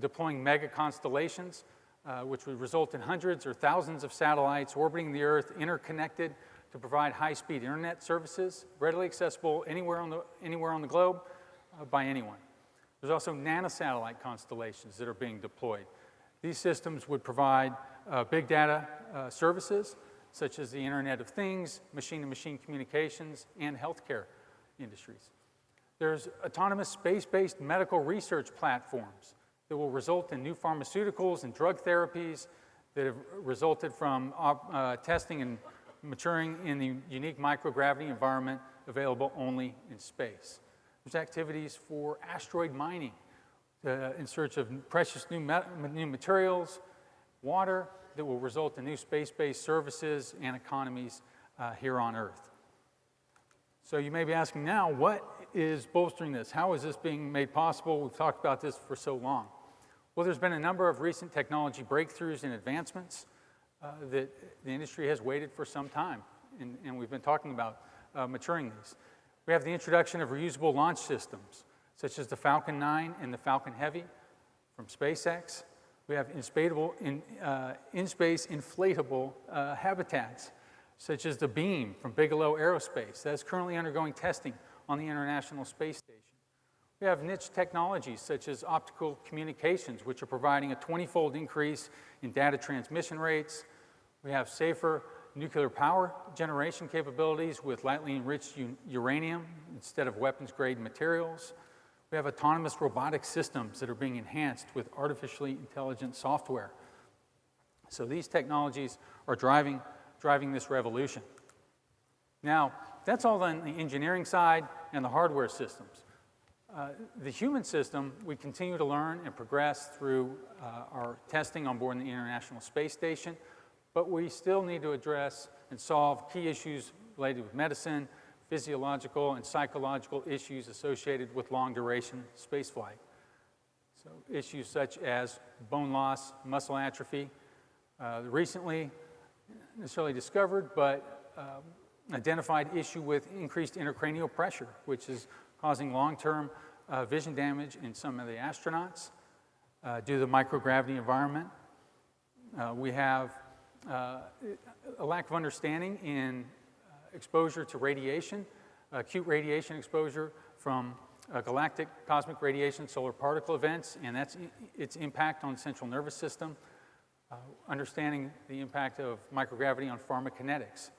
deploying mega constellations, which would result in hundreds or thousands of satellites orbiting the Earth, interconnected to provide high-speed internet services, readily accessible anywhere on the globe by anyone. There's also nanosatellite constellations that are being deployed. These systems would provide big data services, such as the Internet of Things, machine-to-machine communications, and healthcare industries. There's autonomous space-based medical research platforms that will result in new pharmaceuticals and drug therapies that have resulted from testing and maturing in the unique microgravity environment available only in space. There's activities for asteroid mining in search of precious new materials, water that will result in new space-based services and economies here on Earth. So you may be asking now, what is bolstering this? How is this being made possible? We've talked about this for so long. Well, there's been a number of recent technology breakthroughs and advancements that the industry has waited for some time, and we've been talking about maturing these. We have the introduction of reusable launch systems, such as the Falcon 9 and the Falcon Heavy from SpaceX. We have in-space inflatable habitats, such as the Beam from Bigelow Aerospace. That's currently undergoing testing on the International Space Station. We have niche technologies, such as optical communications, which are providing a 20-fold increase in data transmission rates. We have safer nuclear power generation capabilities with lightly enriched uranium instead of weapons-grade materials. We have autonomous robotic systems that are being enhanced with artificially intelligent software. So these technologies are driving this revolution. Now, that's all on the engineering side and the hardware systems. The human system, we continue to learn and progress through our testing on board the International Space Station, but we still need to address and solve key issues related with medicine, physiological and psychological issues associated with long-duration spaceflight. So issues such as bone loss, muscle atrophy, recently necessarily discovered, but identified issue with increased intracranial pressure, which is causing long-term vision damage in some of the astronauts due to the microgravity environment. We have a lack of understanding in exposure to radiation, acute radiation exposure from galactic cosmic radiation solar particle events, and that's its impact on the central nervous system. Understanding the impact of microgravity on pharmacokinetics.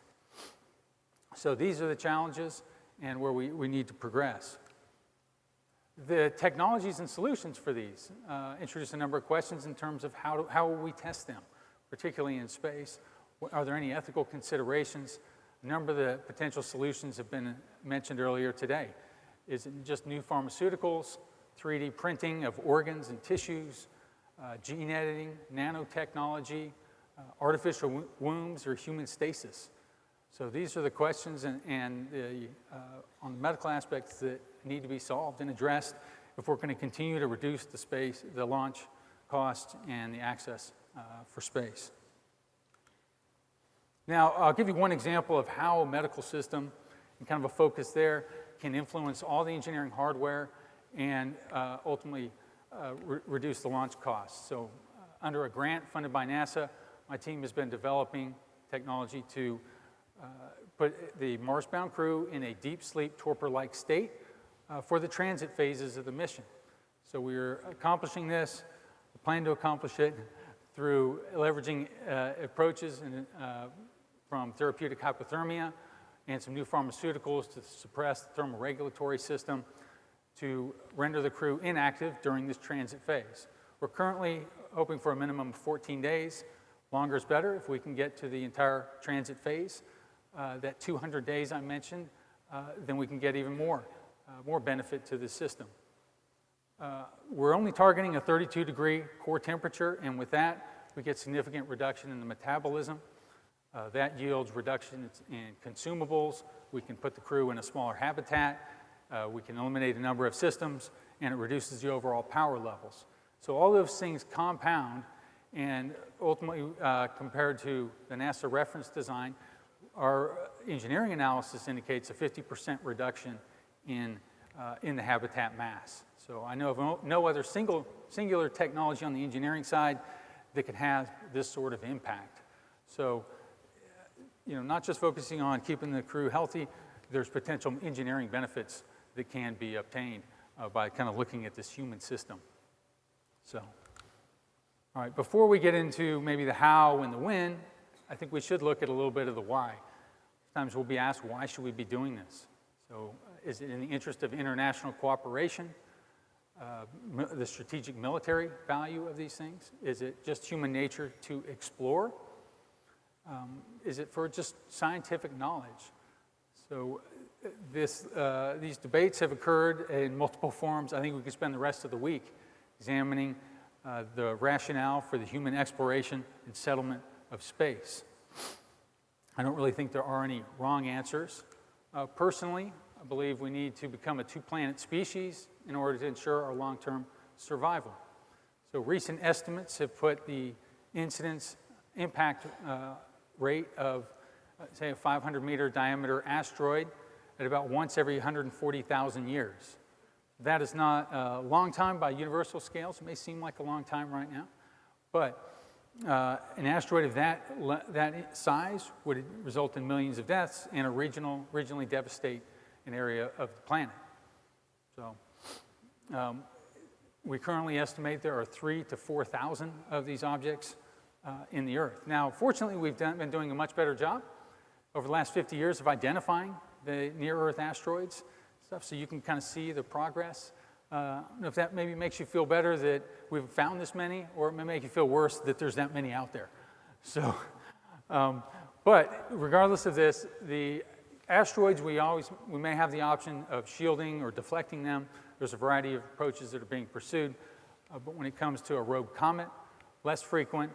So these are the challenges and where we need to progress. The technologies and solutions for these introduce a number of questions in terms of how will we test them, particularly in space. Are there any ethical considerations? A number of the potential solutions have been mentioned earlier today. Is it just new pharmaceuticals, 3D printing of organs and tissues, gene editing, nanotechnology, artificial wombs, or human stasis? So these are the questions and on the medical aspects that need to be solved and addressed if we're going to continue to reduce the launch cost and the access for space. Now, I'll give you one example of how a medical system, and kind of a focus there, can influence all the engineering hardware and ultimately reduce the launch costs. So under a grant funded by NASA, my team has been developing technology to put the Mars-bound crew in a deep sleep torpor-like state for the transit phases of the mission. So we're accomplishing this, we plan to accomplish it through leveraging approaches from therapeutic hypothermia and some new pharmaceuticals to suppress the thermoregulatory system to render the crew inactive during this transit phase. We're currently hoping for a minimum of 14 days. Longer is better if we can get to the entire transit phase. That 200 days I mentioned, then we can get even more benefit to the system. We're only targeting a 32-degree core temperature, and with that, we get significant reduction in the metabolism. That yields reductions in consumables. We can put the crew in a smaller habitat. We can eliminate a number of systems, and it reduces the overall power levels. So all those things compound, and ultimately, compared to the NASA reference design, our engineering analysis indicates a 50% reduction in the habitat mass. So I know of no other singular technology on the engineering side that can have this sort of impact. So not just focusing on keeping the crew healthy, there's potential engineering benefits that can be obtained by kind of looking at this human system. So, all right, before we get into maybe the how and the when, I think we should look at a little bit of the why. Sometimes we'll be asked, why should we be doing this? So, is it in the interest of international cooperation? The strategic military value of these things? Is it just human nature to explore? Is it for just scientific knowledge? So these debates have occurred in multiple forms. I think we could spend the rest of the week examining the rationale for the human exploration and settlement of space. I don't really think there are any wrong answers. Personally, I believe we need to become a two-planet species in order to ensure our long-term survival. So recent estimates have put the incidence impact rate of, say, a 500-meter diameter asteroid at about once every 140,000 years. That is not a long time by universal scales. It may seem like a long time right now, but an asteroid of that size would result in millions of deaths and regionally devastate an area of the planet. So we currently estimate there are 3,000 to 4,000 of these objects in the Earth. Now, fortunately, we've been doing a much better job over the last 50 years of identifying the near-Earth asteroids stuff, so you can kind of see the progress. I don't know if that maybe makes you feel better that we've found this many, or it may make you feel worse that there's that many out there. So, but regardless of this, the asteroids, we may have the option of shielding or deflecting them. There's a variety of approaches that are being pursued, but when it comes to a rogue comet, less frequent,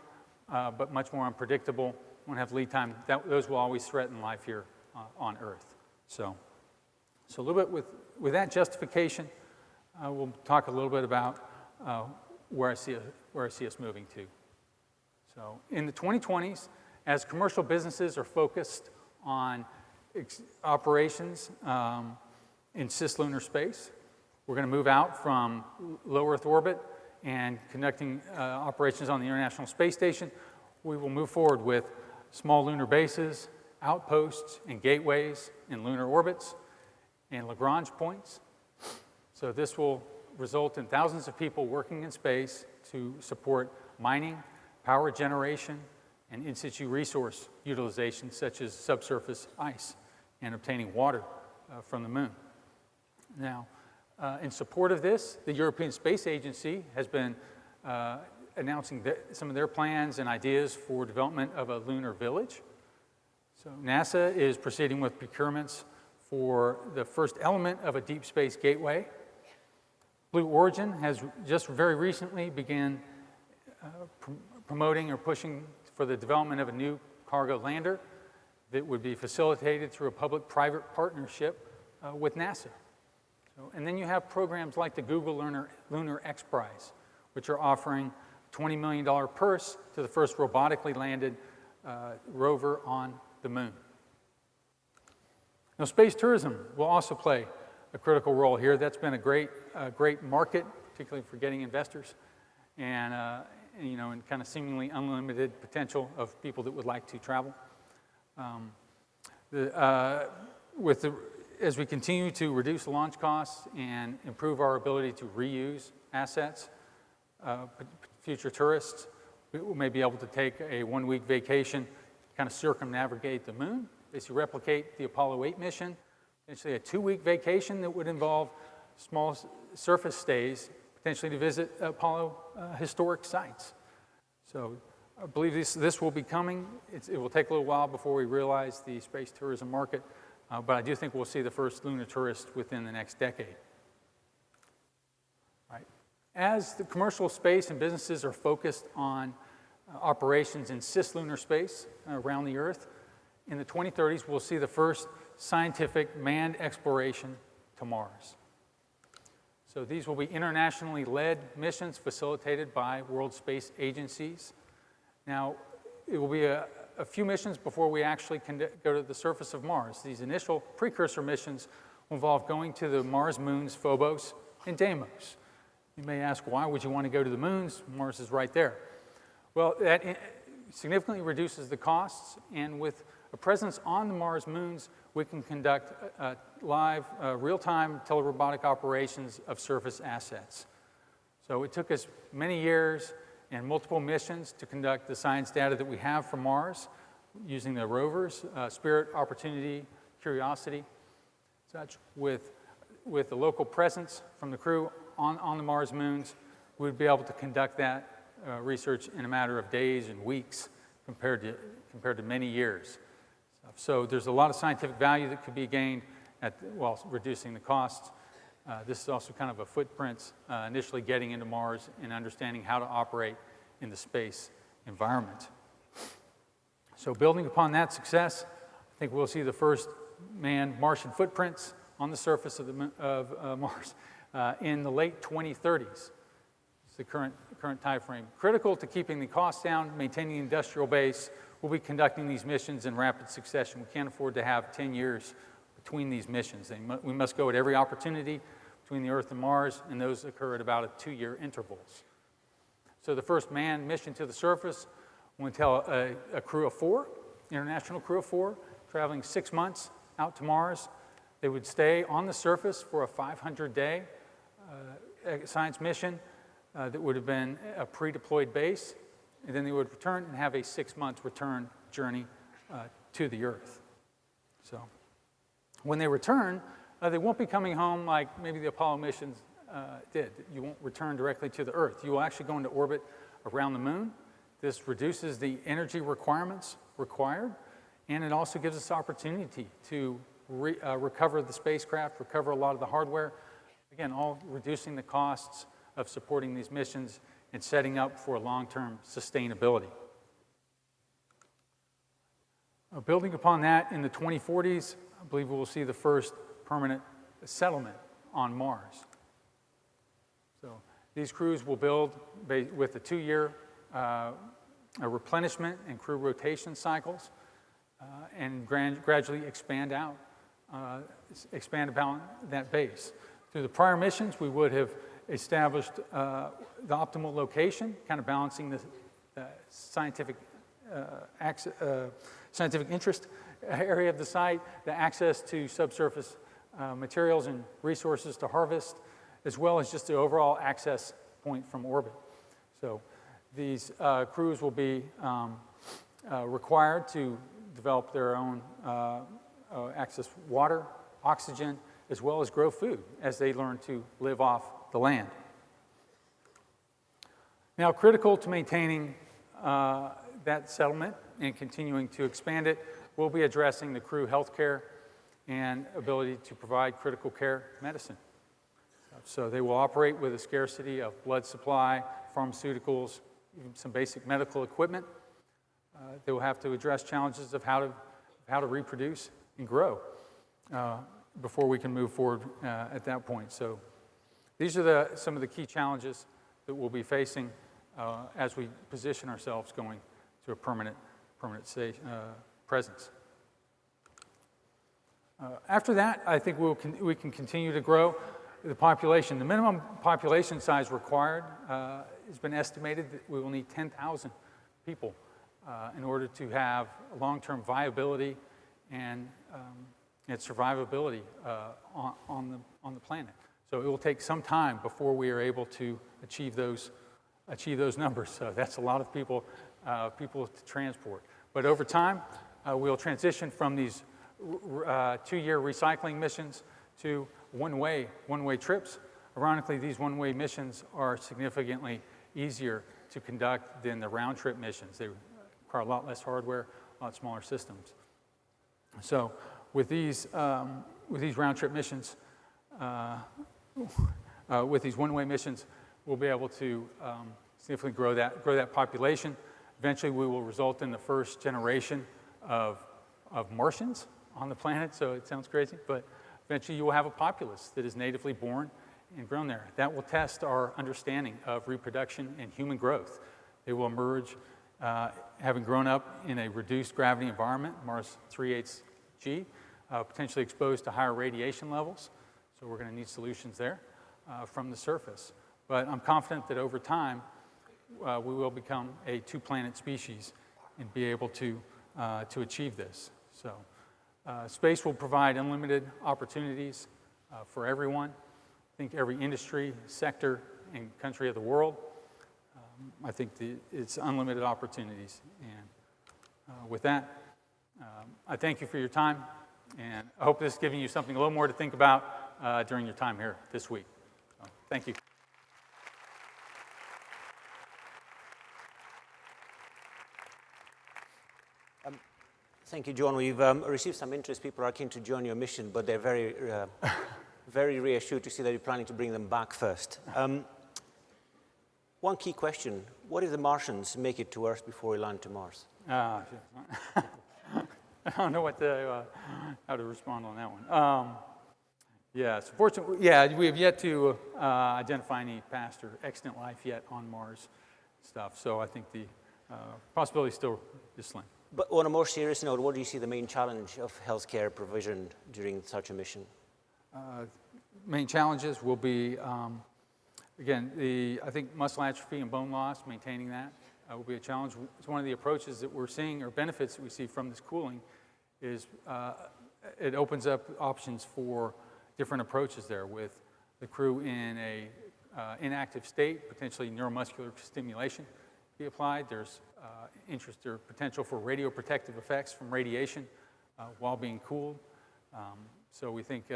but much more unpredictable, won't have lead time, those will always threaten life here on Earth. So a little bit with that justification, we'll talk a little bit about where I see us moving to. So in the 2020s, as commercial businesses are focused on operations in cislunar space, we're going to move out from low Earth orbit and conducting operations on the International Space Station. We will move forward with small lunar bases, outposts, and gateways in lunar orbits, and Lagrange points. So this will result in thousands of people working in space to support mining, power generation, and in-situ resource utilization, such as subsurface ice and obtaining water from the moon. Now, in support of this, the European Space Agency has been announcing some of their plans and ideas for development of a lunar village. So NASA is proceeding with procurements for the first element of a deep space gateway. Blue Origin has just very recently began promoting or pushing for the development of a new cargo lander that would be facilitated through a public-private partnership with NASA. So, and then you have programs like the Google Lunar X Prize, which are offering a $20 million purse to the first robotically landed rover on the moon. Now, space tourism will also play a critical role here. That's been a great market, particularly for getting investors, and kind of seemingly unlimited potential of people that would like to travel. As we continue to reduce launch costs and improve our ability to reuse assets, future tourists may be able to take a one-week vacation, kind of circumnavigate the moon, basically replicate the Apollo 8 mission, potentially a 2-week vacation that would involve small surface stays, potentially to visit Apollo historic sites. So I believe this will be coming. It will take a little while before we realize the space tourism market, but I do think we'll see the first lunar tourist within the next decade. Right. As the commercial space and businesses are focused on operations in cislunar space around the Earth, in the 2030s, we'll see the first scientific manned exploration to Mars. So these will be internationally led missions facilitated by world space agencies. Now, it will be a few missions before we actually can go to the surface of Mars. These initial precursor missions will involve going to the Mars moons Phobos and Deimos. You may ask, why would you want to go to the moons? Mars is right there. Well, that significantly reduces the costs, and with a presence on the Mars moons, we can conduct live, real-time telerobotic operations of surface assets. So it took us many years and multiple missions to conduct the science data that we have from Mars using the rovers, Spirit, Opportunity, Curiosity, such. With the local presence from the crew on the Mars moons, we'd be able to conduct that research in a matter of days and weeks compared to many years. So there's a lot of scientific value that could be gained while reducing the costs. This is also kind of a footprint, initially getting into Mars and understanding how to operate in the space environment. So building upon that success, I think we'll see the first manned Martian footprints on the surface of Mars in the late 2030s. It's the current time frame. Critical to keeping the costs down, maintaining the industrial base, we'll be conducting these missions in rapid succession. We can't afford to have 10 years between these missions. We must go at every opportunity between the Earth and Mars, and those occur at about a 2-year intervals. So the first manned mission to the surface will entail a crew of 4, international crew of 4, traveling 6 months out to Mars. They would stay on the surface for a 500-day science mission that would have been a pre-deployed base, and then they would return and have a 6-month return journey to the Earth. So when they return, they won't be coming home like maybe the Apollo missions did. You won't return directly to the Earth. You will actually go into orbit around the moon. This reduces the energy requirements required, and it also gives us opportunity to recover the spacecraft, recover a lot of the hardware. Again, all reducing the costs of supporting these missions and setting up for long-term sustainability. Building upon that, in the 2040s, I believe we will see the first permanent settlement on Mars. So these crews will build with a 2-year replenishment and crew rotation cycles and gradually expand upon that base. Through the prior missions, we would have established the optimal location, kind of balancing the scientific interest area of the site, the access to subsurface materials and resources to harvest, as well as just the overall access point from orbit. So these crews will be required to develop their own access water, oxygen, as well as grow food as they learn to live off the land. Now, critical to maintaining that settlement and continuing to expand it, we'll be addressing the crew health care and ability to provide critical care medicine. So they will operate with a scarcity of blood supply, pharmaceuticals, even some basic medical equipment. They will have to address challenges of how to reproduce and grow before we can move forward at that point. So these are some of the key challenges that we'll be facing as we position ourselves going to a permanent presence. After that, I think we can continue to grow the population. The minimum population size required has been estimated that we will need 10,000 people in order to have long-term viability and survivability on the planet. So it will take some time before we are able to achieve those numbers. So that's a lot of people to transport. But over time, we'll transition from these 2-year recycling missions to one-way trips. Ironically, these one-way missions are significantly easier to conduct than the round-trip missions. They require a lot less hardware, a lot smaller systems. So with these round-trip missions, with these one-way missions, we'll be able to significantly grow that population. Eventually, we will result in the first generation of Martians on the planet. So it sounds crazy, but eventually you will have a populace that is natively born and grown there. That will test our understanding of reproduction and human growth. They will emerge having grown up in a reduced gravity environment, Mars 3/8G, potentially exposed to higher radiation levels. So we're going to need solutions there from the surface. But I'm confident that over time, we will become a 2-planet species and be able to achieve this. So space will provide unlimited opportunities for everyone. I think every industry, sector, and country of the world. I think it's unlimited opportunities. And with that, I thank you for your time, and I hope this is giving you something a little more to think about during your time here this week. So, thank you. Thank you, John. We've received some interest. People are keen to join your mission, but they're very, very reassured to see that you're planning to bring them back first. One key question: what if the Martians make it to Earth before we land to Mars? I don't know what how to respond on that one. Yeah, so fortunately, we have yet to identify any past or extant life yet on Mars stuff. So I think the possibility still is slim. But on a more serious note, what do you see the main challenge of healthcare provision during such a mission? Main challenges will be, again, I think muscle atrophy and bone loss, maintaining that will be a challenge. It's one of the approaches that we're seeing, or benefits that we see from this cooling, is it opens up options for different approaches there with the crew in a inactive state, potentially neuromuscular stimulation be applied. There's interest or potential for radioprotective effects from radiation while being cooled. So we think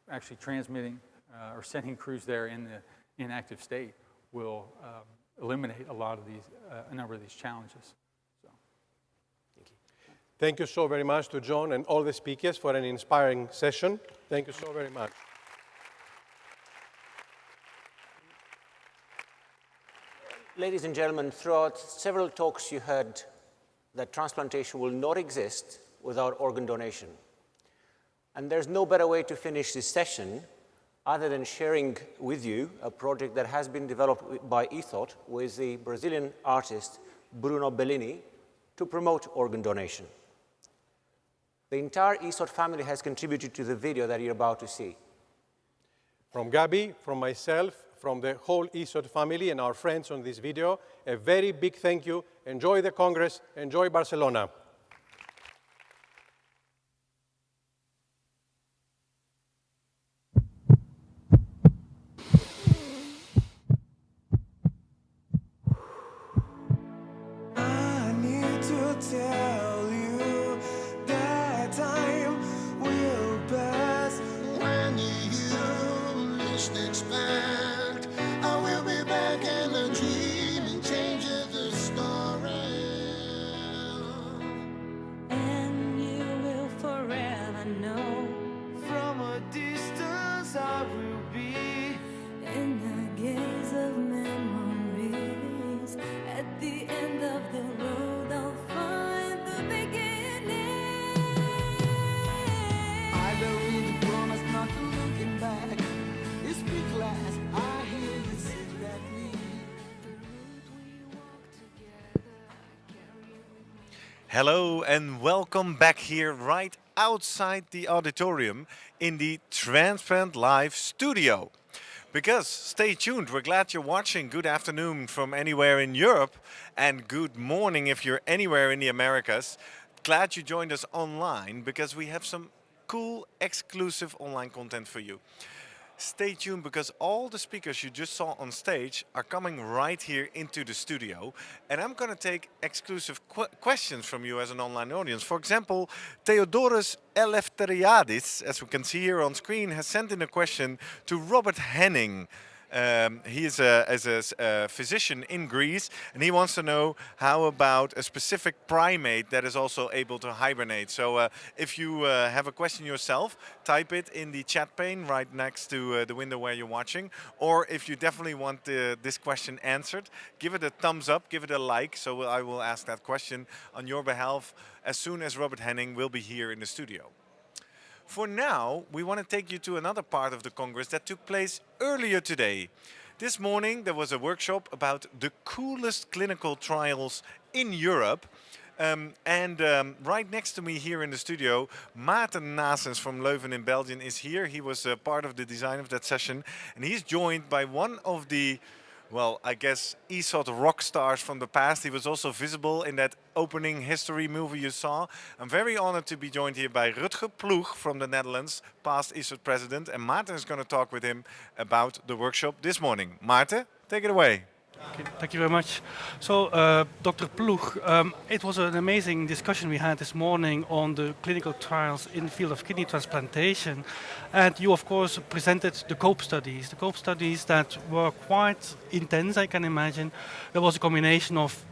actually transmitting or sending crews there in the inactive state will eliminate a lot of these, a number of these challenges. So. Thank you. Thank you so very much to John and all the speakers for an inspiring session. Thank you so very much. Ladies and gentlemen, throughout several talks you heard that transplantation will not exist without organ donation. And there's no better way to finish this session other than sharing with you a project that has been developed by ESOT with the Brazilian artist Bruno Bellini to promote organ donation. The entire ESOT family has contributed to the video that you're about to see. From Gabi, from myself, from the whole ESOT family and our friends on this video, a very big thank you. Enjoy the Congress, enjoy Barcelona. I need to tell you that time will pass when you least expect. I will be back and the dream and change the story. And you will forever know. From a distance I will be in the gaze of memories. At the end of the road I'll find the beginning. I believe the promise not to looking back. You speak last, I hear you say that we. Hello and welcome back here right outside the auditorium in the Transplant Live studio. Because stay tuned, we're glad you're watching. Good afternoon from anywhere in Europe and good morning if you're anywhere in the Americas. Glad you joined us online because we have some cool exclusive online content for you. Stay tuned because all the speakers you just saw on stage are coming right here into the studio. And I'm going to take exclusive questions from you as an online audience. For example, Theodoros Eleftheriadis, as we can see here on screen, has sent in a question to Robert Henning. He is a physician in Greece, and he wants to know how about a specific primate that is also able to hibernate. So if you have a question yourself, type it in the chat pane right next to the window where you're watching. Or if you definitely want this question answered, give it a thumbs up, give it a like, so I will ask that question on your behalf as soon as Robert Henning will be here in the studio. For now, we want to take you to another part of the Congress that took place earlier today. This morning there was a workshop about the coolest clinical trials in Europe. Right next to me here in the studio, Maarten Naessens from Leuven in Belgium is here. He was part of the design of that session. And he's joined by one of the Well, I guess ESOT rock stars from the past. He was also visible in that opening history movie you saw. I'm very honored to be joined here by Rutger Ploeg from the Netherlands, past ESOT president. And Maarten is going to talk with him about the workshop this morning. Maarten, take it away. Okay, thank you very much. So, Dr. Ploeg, it was an amazing discussion we had this morning on the clinical trials in the field of kidney transplantation. And you, of course, presented the COPE studies that were quite intense, I can imagine. There was a combination of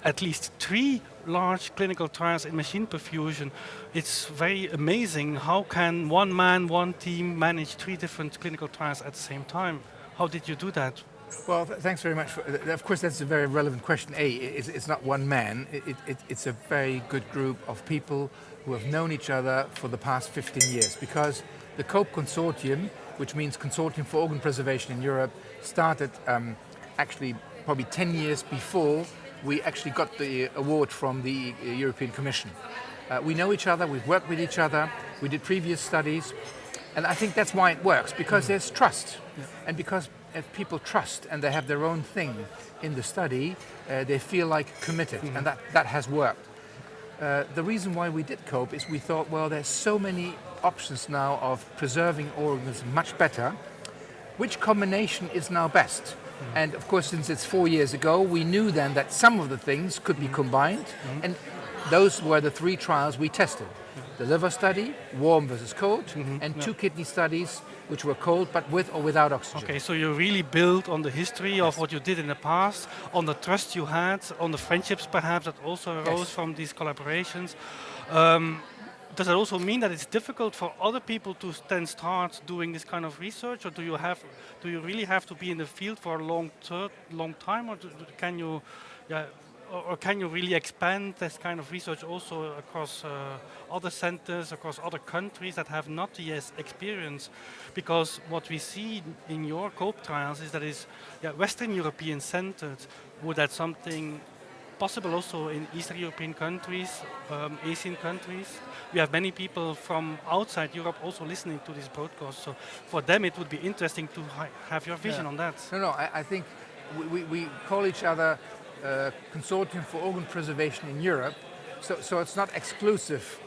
at least 3 large clinical trials in machine perfusion. It's very amazing. How can one man, one team manage 3 different clinical trials at the same time? How did you do that? Well, thanks very much. Of course, that's a very relevant question. It's not one man. It's a very good group of people who have known each other for the past 15 years, because the COPE Consortium, which means Consortium for Organ Preservation in Europe, started actually probably 10 years before we actually got the award from the European Commission. We know each other, we've worked with each other, we did previous studies, and I think that's why it works, because there's trust. And because if people trust and they have their own thing in the study, they feel like committed, and that has worked. The reason why we did COPE is we thought, well, there's so many options now of preserving organs much better. Which combination is now best? And of course, since it's 4 years ago, we knew then that some of the things could be combined, and those were the 3 trials we tested. The liver study, warm versus cold, and 2 kidney studies, which were cold, but with or without oxygen. Okay, so you really built on the history of what you did in the past, on the trust you had, on the friendships perhaps that also arose from these collaborations. Does it also mean that it's difficult for other people to then start doing this kind of research, or do you really have to be in the field for a long time, or can you, or can you really expand this kind of research also across other centers, across other countries that have not yet experience? Because what we see in your COPE trials is that it's Western European centered. Would that something possible also in Eastern European countries, Asian countries? We have many people from outside Europe also listening to this broadcast, so for them it would be interesting to have your vision on that. No, I think we call each other Consortium for Organ Preservation in Europe, so it's not exclusive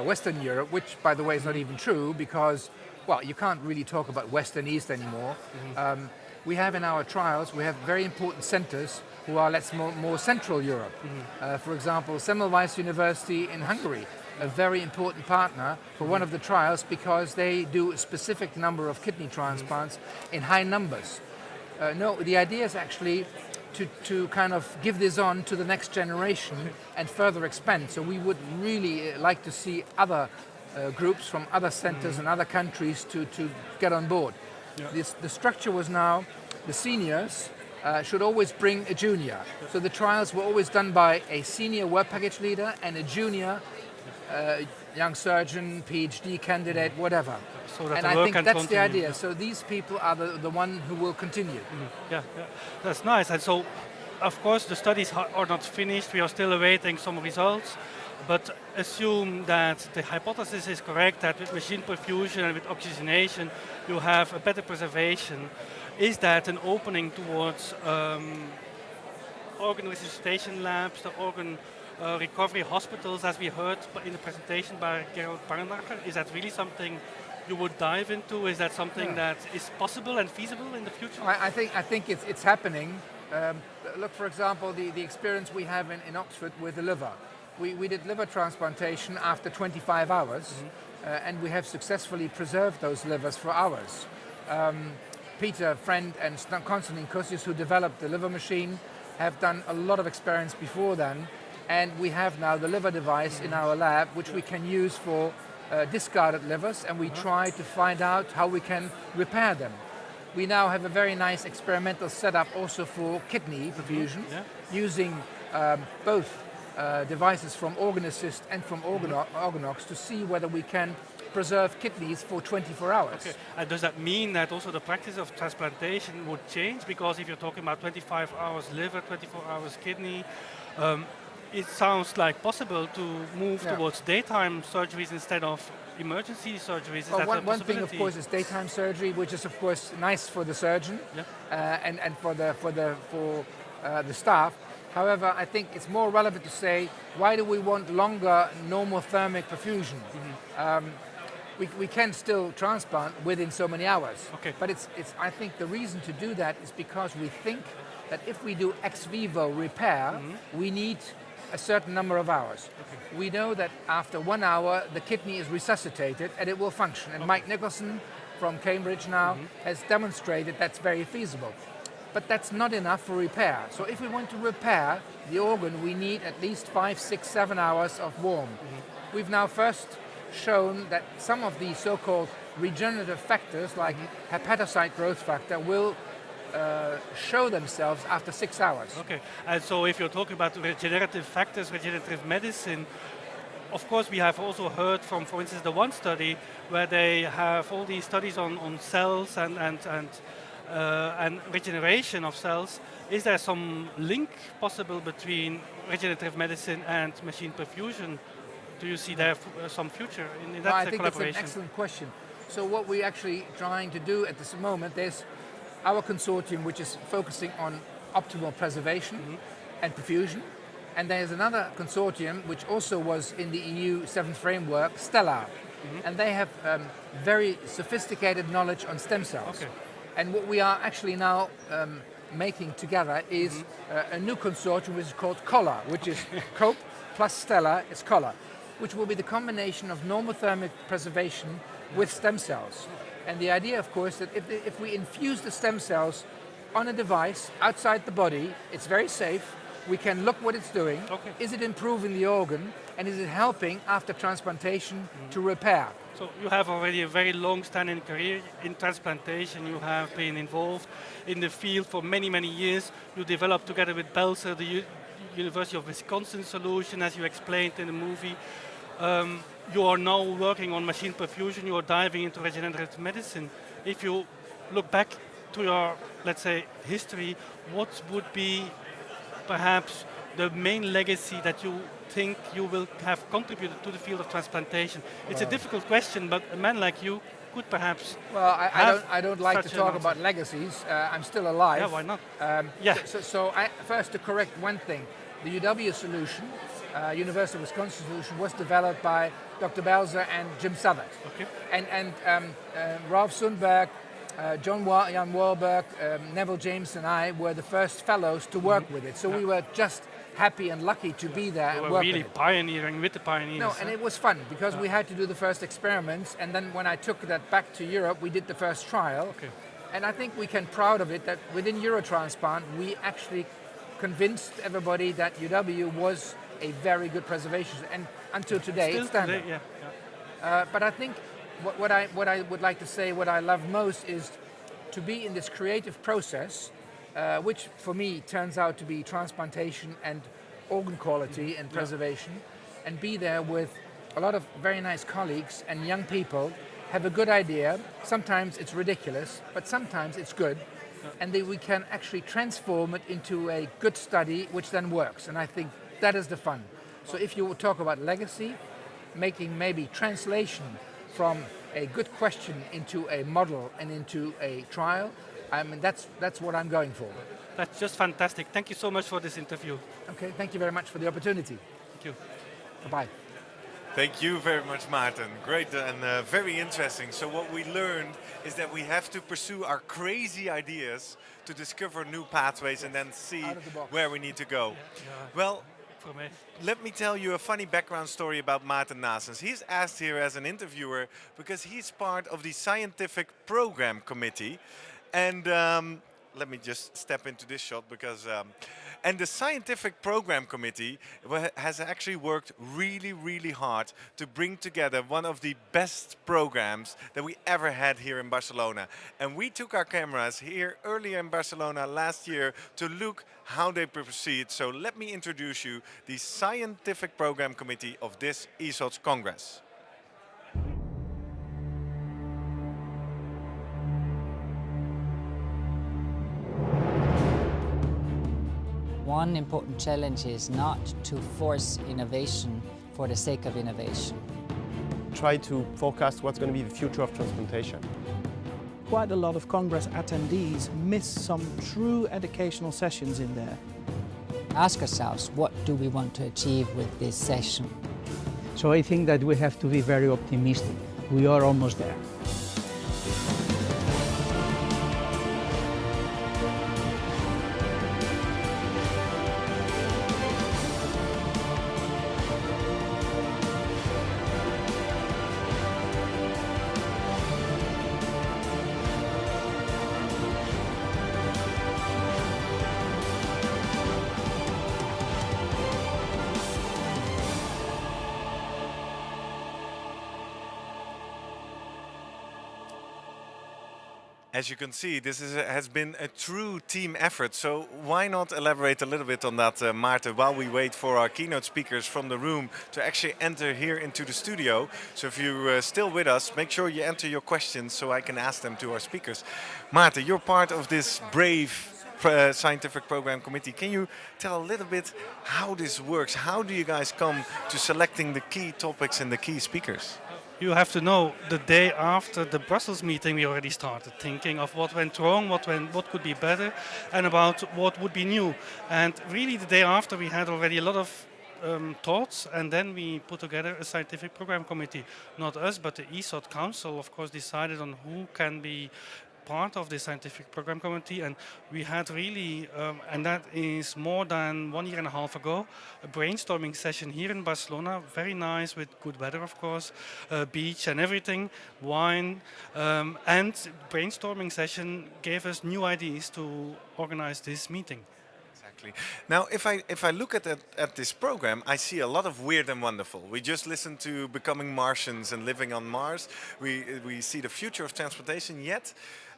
Western Europe, which by the way is not even true, because, well, you can't really talk about West and East anymore. We have in our trials, we have very important centers who are, more Central Europe. For example, Semmelweis University in Hungary, a very important partner for one of the trials, because they do a specific number of kidney transplants in high numbers. No, the idea is actually to kind of give this on to the next generation and further expand. So we would really like to see other groups from other centers and other countries to get on board. The structure was now the seniors should always bring a junior. So the trials were always done by a senior work package leader and a junior young surgeon, PhD candidate, whatever. So that and the I work think can that's the continue. idea. So these people are the one who will continue. Yeah, that's nice. And so, of course, the studies are not finished. We are still awaiting some results. But assume that the hypothesis is correct, that with machine perfusion and with oxygenation, you have a better preservation. Is that an opening towards organ resuscitation labs, the organ recovery hospitals, as we heard in the presentation by Gerald Barnacher? Is that really something you would dive into? Is that something that is possible and feasible in the future? I think it's happening. Look, for example, the experience we have in Oxford with the liver. We did liver transplantation after 25 hours, and we have successfully preserved those livers for hours. Peter Friend and Konstantin Kosius, who developed the liver machine, have done a lot of experience before then, and we have now the liver device in our lab, which we can use for discarded livers, and we try to find out how we can repair them. We now have a very nice experimental setup also for kidney perfusion, using both devices from Organ Assist and from Organox to see whether we can preserve kidneys for 24 hours. Okay. And does that mean that also the practice of transplantation would change? Because if you're talking about 25 hours liver, 24 hours kidney, it sounds like possible to move towards daytime surgeries instead of emergency surgeries? Is Well, that a one thing, of possibility? course, is daytime surgery, which is, of course, nice for the surgeon and for the staff. However, I think it's more relevant to say, why do we want longer normothermic perfusion? We can still transplant within so many hours. Okay. But I think the reason to do that is because we think that if we do ex vivo repair, we need a certain number of hours. Okay. We know that after 1 hour, the kidney is resuscitated and it will function. And Mike Nicholson from Cambridge now has demonstrated that's very feasible. But that's not enough for repair. So if we want to repair the organ, we need at least 5, 6, 7 hours of warm. We've now first shown that some of the so-called regenerative factors, like hepatocyte growth factor, will show themselves after 6 hours. Okay, and so if you're talking about regenerative factors, regenerative medicine, of course we have also heard from, for instance, the one study where they have all these studies on cells and regeneration of cells. Is there some link possible between regenerative medicine and machine perfusion? Do you see there some future in that I think collaboration? that's an excellent question. So what we're actually trying to do at this moment, there's our consortium which is focusing on optimal preservation and perfusion. And there's another consortium which also was in the EU 7th framework, Stellar. And they have very sophisticated knowledge on stem cells. Okay. And what we are actually now making together is a new consortium which is called COLLAR, which is COPE plus Stellar is COLLAR, which will be the combination of normothermic preservation with stem cells. And the idea, of course, that if we infuse the stem cells on a device outside the body, it's very safe. We can look what it's doing. Okay. Is it improving the organ? And is it helping after transplantation to repair? So you have already a very long-standing career in transplantation. You have been involved in the field for many, many years. You developed together with Belzer the University of Wisconsin solution, as you explained in the movie. You are now working on machine perfusion. You are diving into regenerative medicine. If you look back to your, let's say, history, what would be perhaps the main legacy that you think you will have contributed to the field of transplantation? It's a difficult question, but a man like you could perhaps. Well, I don't like to talk about legacies. I'm still alive. Yeah, why not? So first to correct one thing, the UW solution, University of Wisconsin solution, was developed by Dr. Belzer and Jim Southard. Okay. And Ralph Sundberg, Jan Warburg, Neville James and I were the first fellows to work with it. So we were just happy and lucky to be there and work work really with it. Pioneering with the pioneers. No, and it was fun because we had to do the first experiments, and then when I took that back to Europe, we did the first trial. Okay. And I think we can proud of it that within Eurotransplant, we actually convinced everybody that UW was a very good preservation, and until today it's standard. Today, but I think what I would like to say, what I love most is to be in this creative process, which for me turns out to be transplantation and organ quality and preservation, and be there with a lot of very nice colleagues and young people, have a good idea. Sometimes it's ridiculous, but sometimes it's good, and we can actually transform it into a good study which then works, and I think that is the fun. So if you talk about legacy, making maybe translation from a good question into a model and into a trial, I mean, that's what I'm going for. That's just fantastic. Thank you so much for this interview. Okay, thank you very much for the opportunity. Thank you. Bye-bye. Thank you very much, Maarten. Great and very interesting. So what we learned is that we have to pursue our crazy ideas to discover new pathways and then see where we need to go. Well, let me tell you a funny background story about Maarten Naessens. He's asked here as an interviewer because he's part of the scientific program committee. And let me just step into this shot because... and the scientific program committee has actually worked really, really hard to bring together one of the best programs that we ever had here in Barcelona. And we took our cameras here earlier in Barcelona last year to look how they proceed. So let me introduce you the scientific program committee of this ESOT Congress. One important challenge is not to force innovation for the sake of innovation. try to forecast what's going to be the future of transplantation. Quite a lot of Congress attendees miss some true educational sessions in there. Ask ourselves, what do we want to achieve with this session? So I think that we have to be very optimistic. We are almost there. As you can see, this has been a true team effort, so why not elaborate a little bit on that, Maarten, while we wait for our keynote speakers from the room to actually enter here into the studio. So if you're still with us, make sure you enter your questions so I can ask them to our speakers. Maarten, you're part of this brave scientific program committee. Can you tell a little bit how this works? How do you guys come to selecting the key topics and the key speakers? You have to know, the day after the Brussels meeting, we already started thinking of what went wrong, what could be better, and about what would be new. And really, the day after, we had already a lot of thoughts, and then we put together a scientific program committee. Not us, but the ESOT Council, of course, decided on who can be part of the scientific program committee, and we had really, and that is more than 1.5 years ago, a brainstorming session here in Barcelona, very nice with good weather, of course, beach and everything, wine, and brainstorming session gave us new ideas to organize this meeting. Exactly. Now, if I look at this program, I see a lot of weird and wonderful. We just listened to Becoming Martians and Living on Mars. We see the future of transportation, yet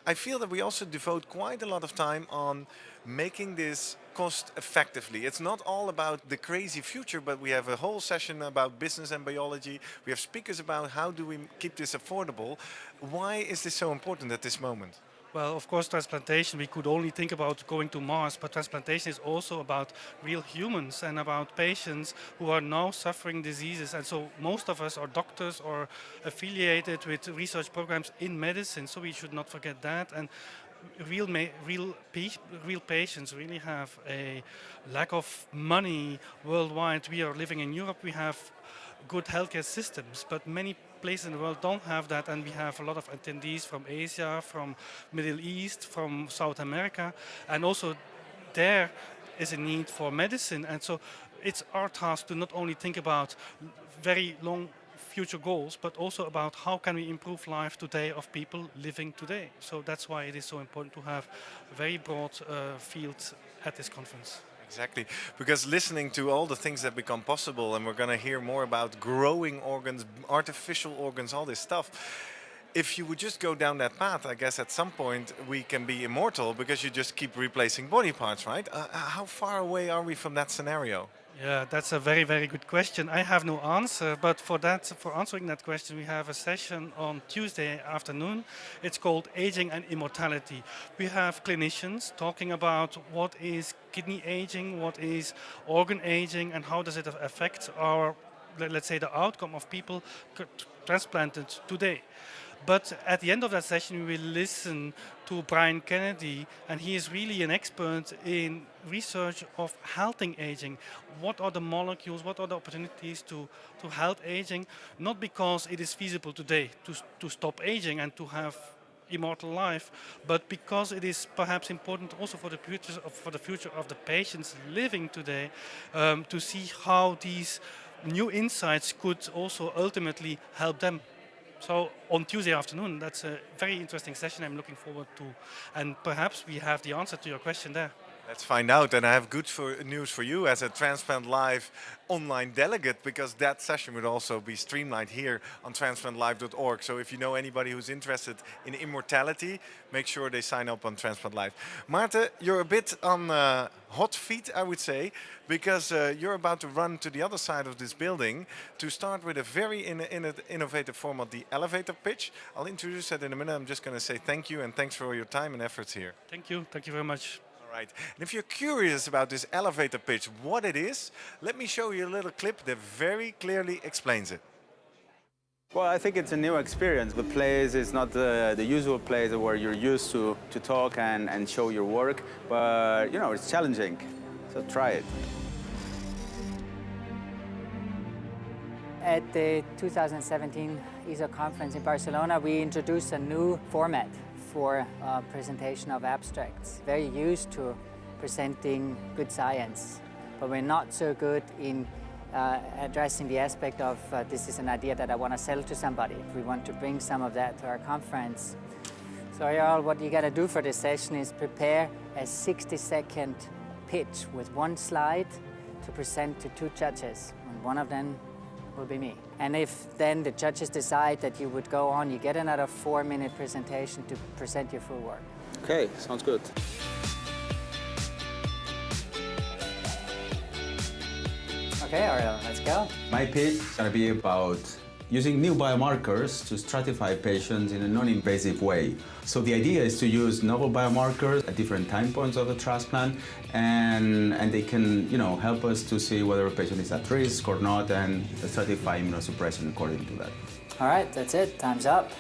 I feel that we also devote quite a lot of time on making this cost effectively. It's not all about the crazy future, but we have a whole session about business and biology. We have speakers about how do we keep this affordable. Why is this so important at this moment? Well, of course, transplantation, we could only think about going to Mars, but transplantation is also about real humans and about patients who are now suffering diseases. And so most of us are doctors or affiliated with research programs in medicine, so we should not forget that. And real patients really have a lack of money worldwide. We are living in Europe, we have good healthcare systems, but many places in the world don't have that, and we have a lot of attendees from Asia, from Middle East, from South America, and also there is a need for medicine. And so it's our task to not only think about very long future goals, but also about how can we improve life today of people living today. So that's why it is so important to have a very broad field at this conference. Exactly, because listening to all the things that become possible, and we're going to hear more about growing organs, artificial organs, all this stuff. If you would just go down that path, I guess at some point we can be immortal because you just keep replacing body parts, right? How far away are we from that scenario? Yeah, that's a very, very good question. I have no answer, but for answering that question, we have a session on Tuesday afternoon. It's called Aging and Immortality. We have clinicians talking about what is kidney aging, what is organ aging, and how does it affect our, let's say, the outcome of people transplanted today. But at the end of that session, we will listen to Brian Kennedy, and he is really an expert in research of halting aging. What are the molecules, what are the opportunities to halt aging? Not because it is feasible today to stop aging and to have immortal life, but because it is perhaps important also for the future of the patients living today, to see how these new insights could also ultimately help them. So on Tuesday afternoon, that's a very interesting session I'm looking forward to. And perhaps we have the answer to your question there. Let's find out. And I have good news for you as a Transplant Live online delegate, because that session would also be streamlined here on transplantlive.org. So if you know anybody who's interested in immortality, make sure they sign up on Transplant Live. Maarten, you're a bit on hot feet, I would say, because you're about to run to the other side of this building to start with a very innovative format, the elevator pitch. I'll introduce that in a minute. I'm just going to say thank you and thanks for your time and efforts here. Thank you. Thank you very much. Right. And if you're curious about this elevator pitch, what it is, let me show you a little clip that very clearly explains it. Well, I think it's a new experience. The place is not the usual place where you're used to talk and show your work, but you know, it's challenging, so try it. At the 2017 ESOT conference in Barcelona, we introduced a new format for presentation of abstracts. Very used to presenting good science, but we're not so good in addressing the aspect of this is an idea that I want to sell to somebody. We want to bring some of that to our conference. So y'all, what you got to do for this session is prepare a 60-second pitch with one slide to present to two judges, and one of them will be me. And if then the judges decide that you would go on, you get another 4-minute presentation to present your full work. Okay, sounds good. Okay, Ariel, let's go. My pitch is going to be about using new biomarkers to stratify patients in a non-invasive way. So the idea is to use novel biomarkers at different time points of the transplant, and they can, you know, help us to see whether a patient is at risk or not, and stratify immunosuppression according to that. All right, that's it. Time's up.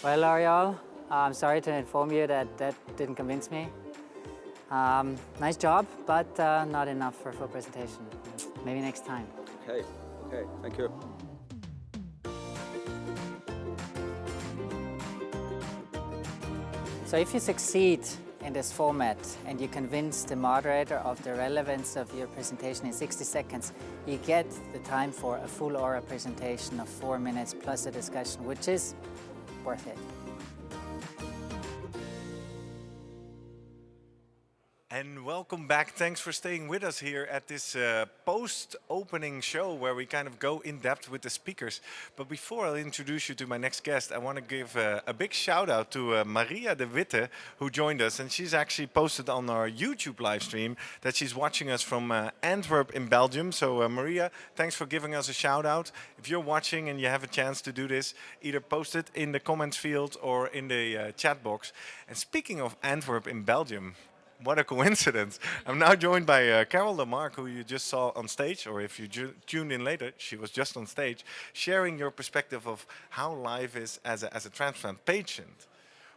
Well, Ariel, I'm sorry to inform you that that didn't convince me. Nice job, but not enough for a full presentation. Maybe next time. Okay, thank you. So if you succeed in this format and you convince the moderator of the relevance of your presentation in 60 seconds, you get the time for a full oral presentation of 4 minutes plus a discussion, which is worth it. And welcome back. Thanks for staying with us here at this post-opening show where we kind of go in depth with the speakers. But before I introduce you to my next guest, I want to give a big shout out to Maria de Witte, who joined us. And she's actually posted on our YouTube live stream that she's watching us from Antwerp in Belgium. So Maria, thanks for giving us a shout out. If you're watching and you have a chance to do this, either post it in the comments field or in the chat box. And speaking of Antwerp in Belgium, what a coincidence. I'm now joined by Carol Lamarck, who you just saw on stage, or if you tuned in later, she was just on stage, sharing your perspective of how life is as a transplant patient,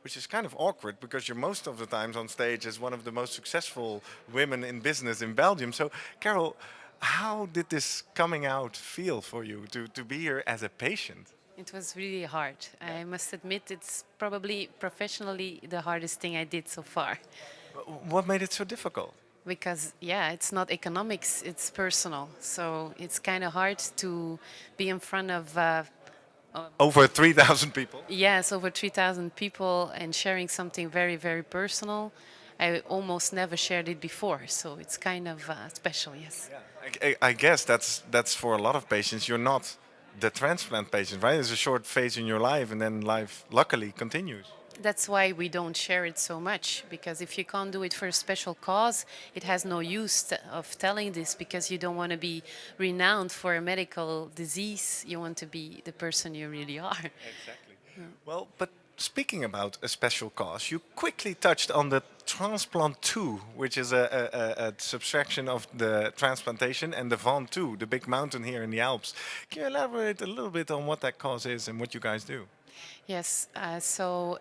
which is kind of awkward because you're most of the times on stage as one of the most successful women in business in Belgium. So, Carol, how did this coming out feel for you to be here as a patient? It was really hard. I must admit it's probably professionally the hardest thing I did so far. What made it so difficult? Because, yeah, it's not economics, it's personal. So it's kind of hard to be in front of... over 3,000 people? Yes, over 3,000 people and sharing something very, very personal. I almost never shared it before, so it's kind of special, yes. Yeah. I guess that's for a lot of patients. You're not the transplant patient, right? There's a short phase in your life and then life luckily continues. That's why we don't share it so much, because if you can't do it for a special cause, it has no use of telling this, because you don't want to be renowned for a medical disease. You want to be the person you really are. Exactly. Yeah. Well, but speaking about a special cause, you quickly touched on the Transplant 2, which is a subtraction of the transplantation, and the Van 2, the big mountain here in the Alps. Can you elaborate a little bit on what that cause is and what you guys do? Yes, so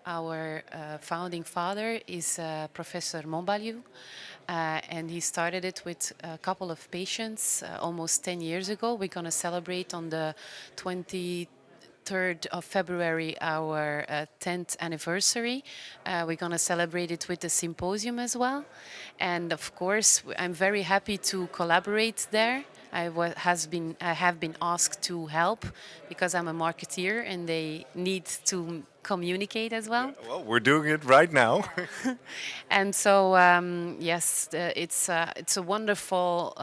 our founding father is Professor Montbalieu, and he started it with a couple of patients almost 10 years ago. We're going to celebrate on the 23rd of February our 10th anniversary. We're going to celebrate it with a symposium as well. And of course, I'm very happy to collaborate there. I have been asked to help because I'm a marketeer and they need to communicate as well. Yeah, well, we're doing it right now. And so, yes, it's a wonderful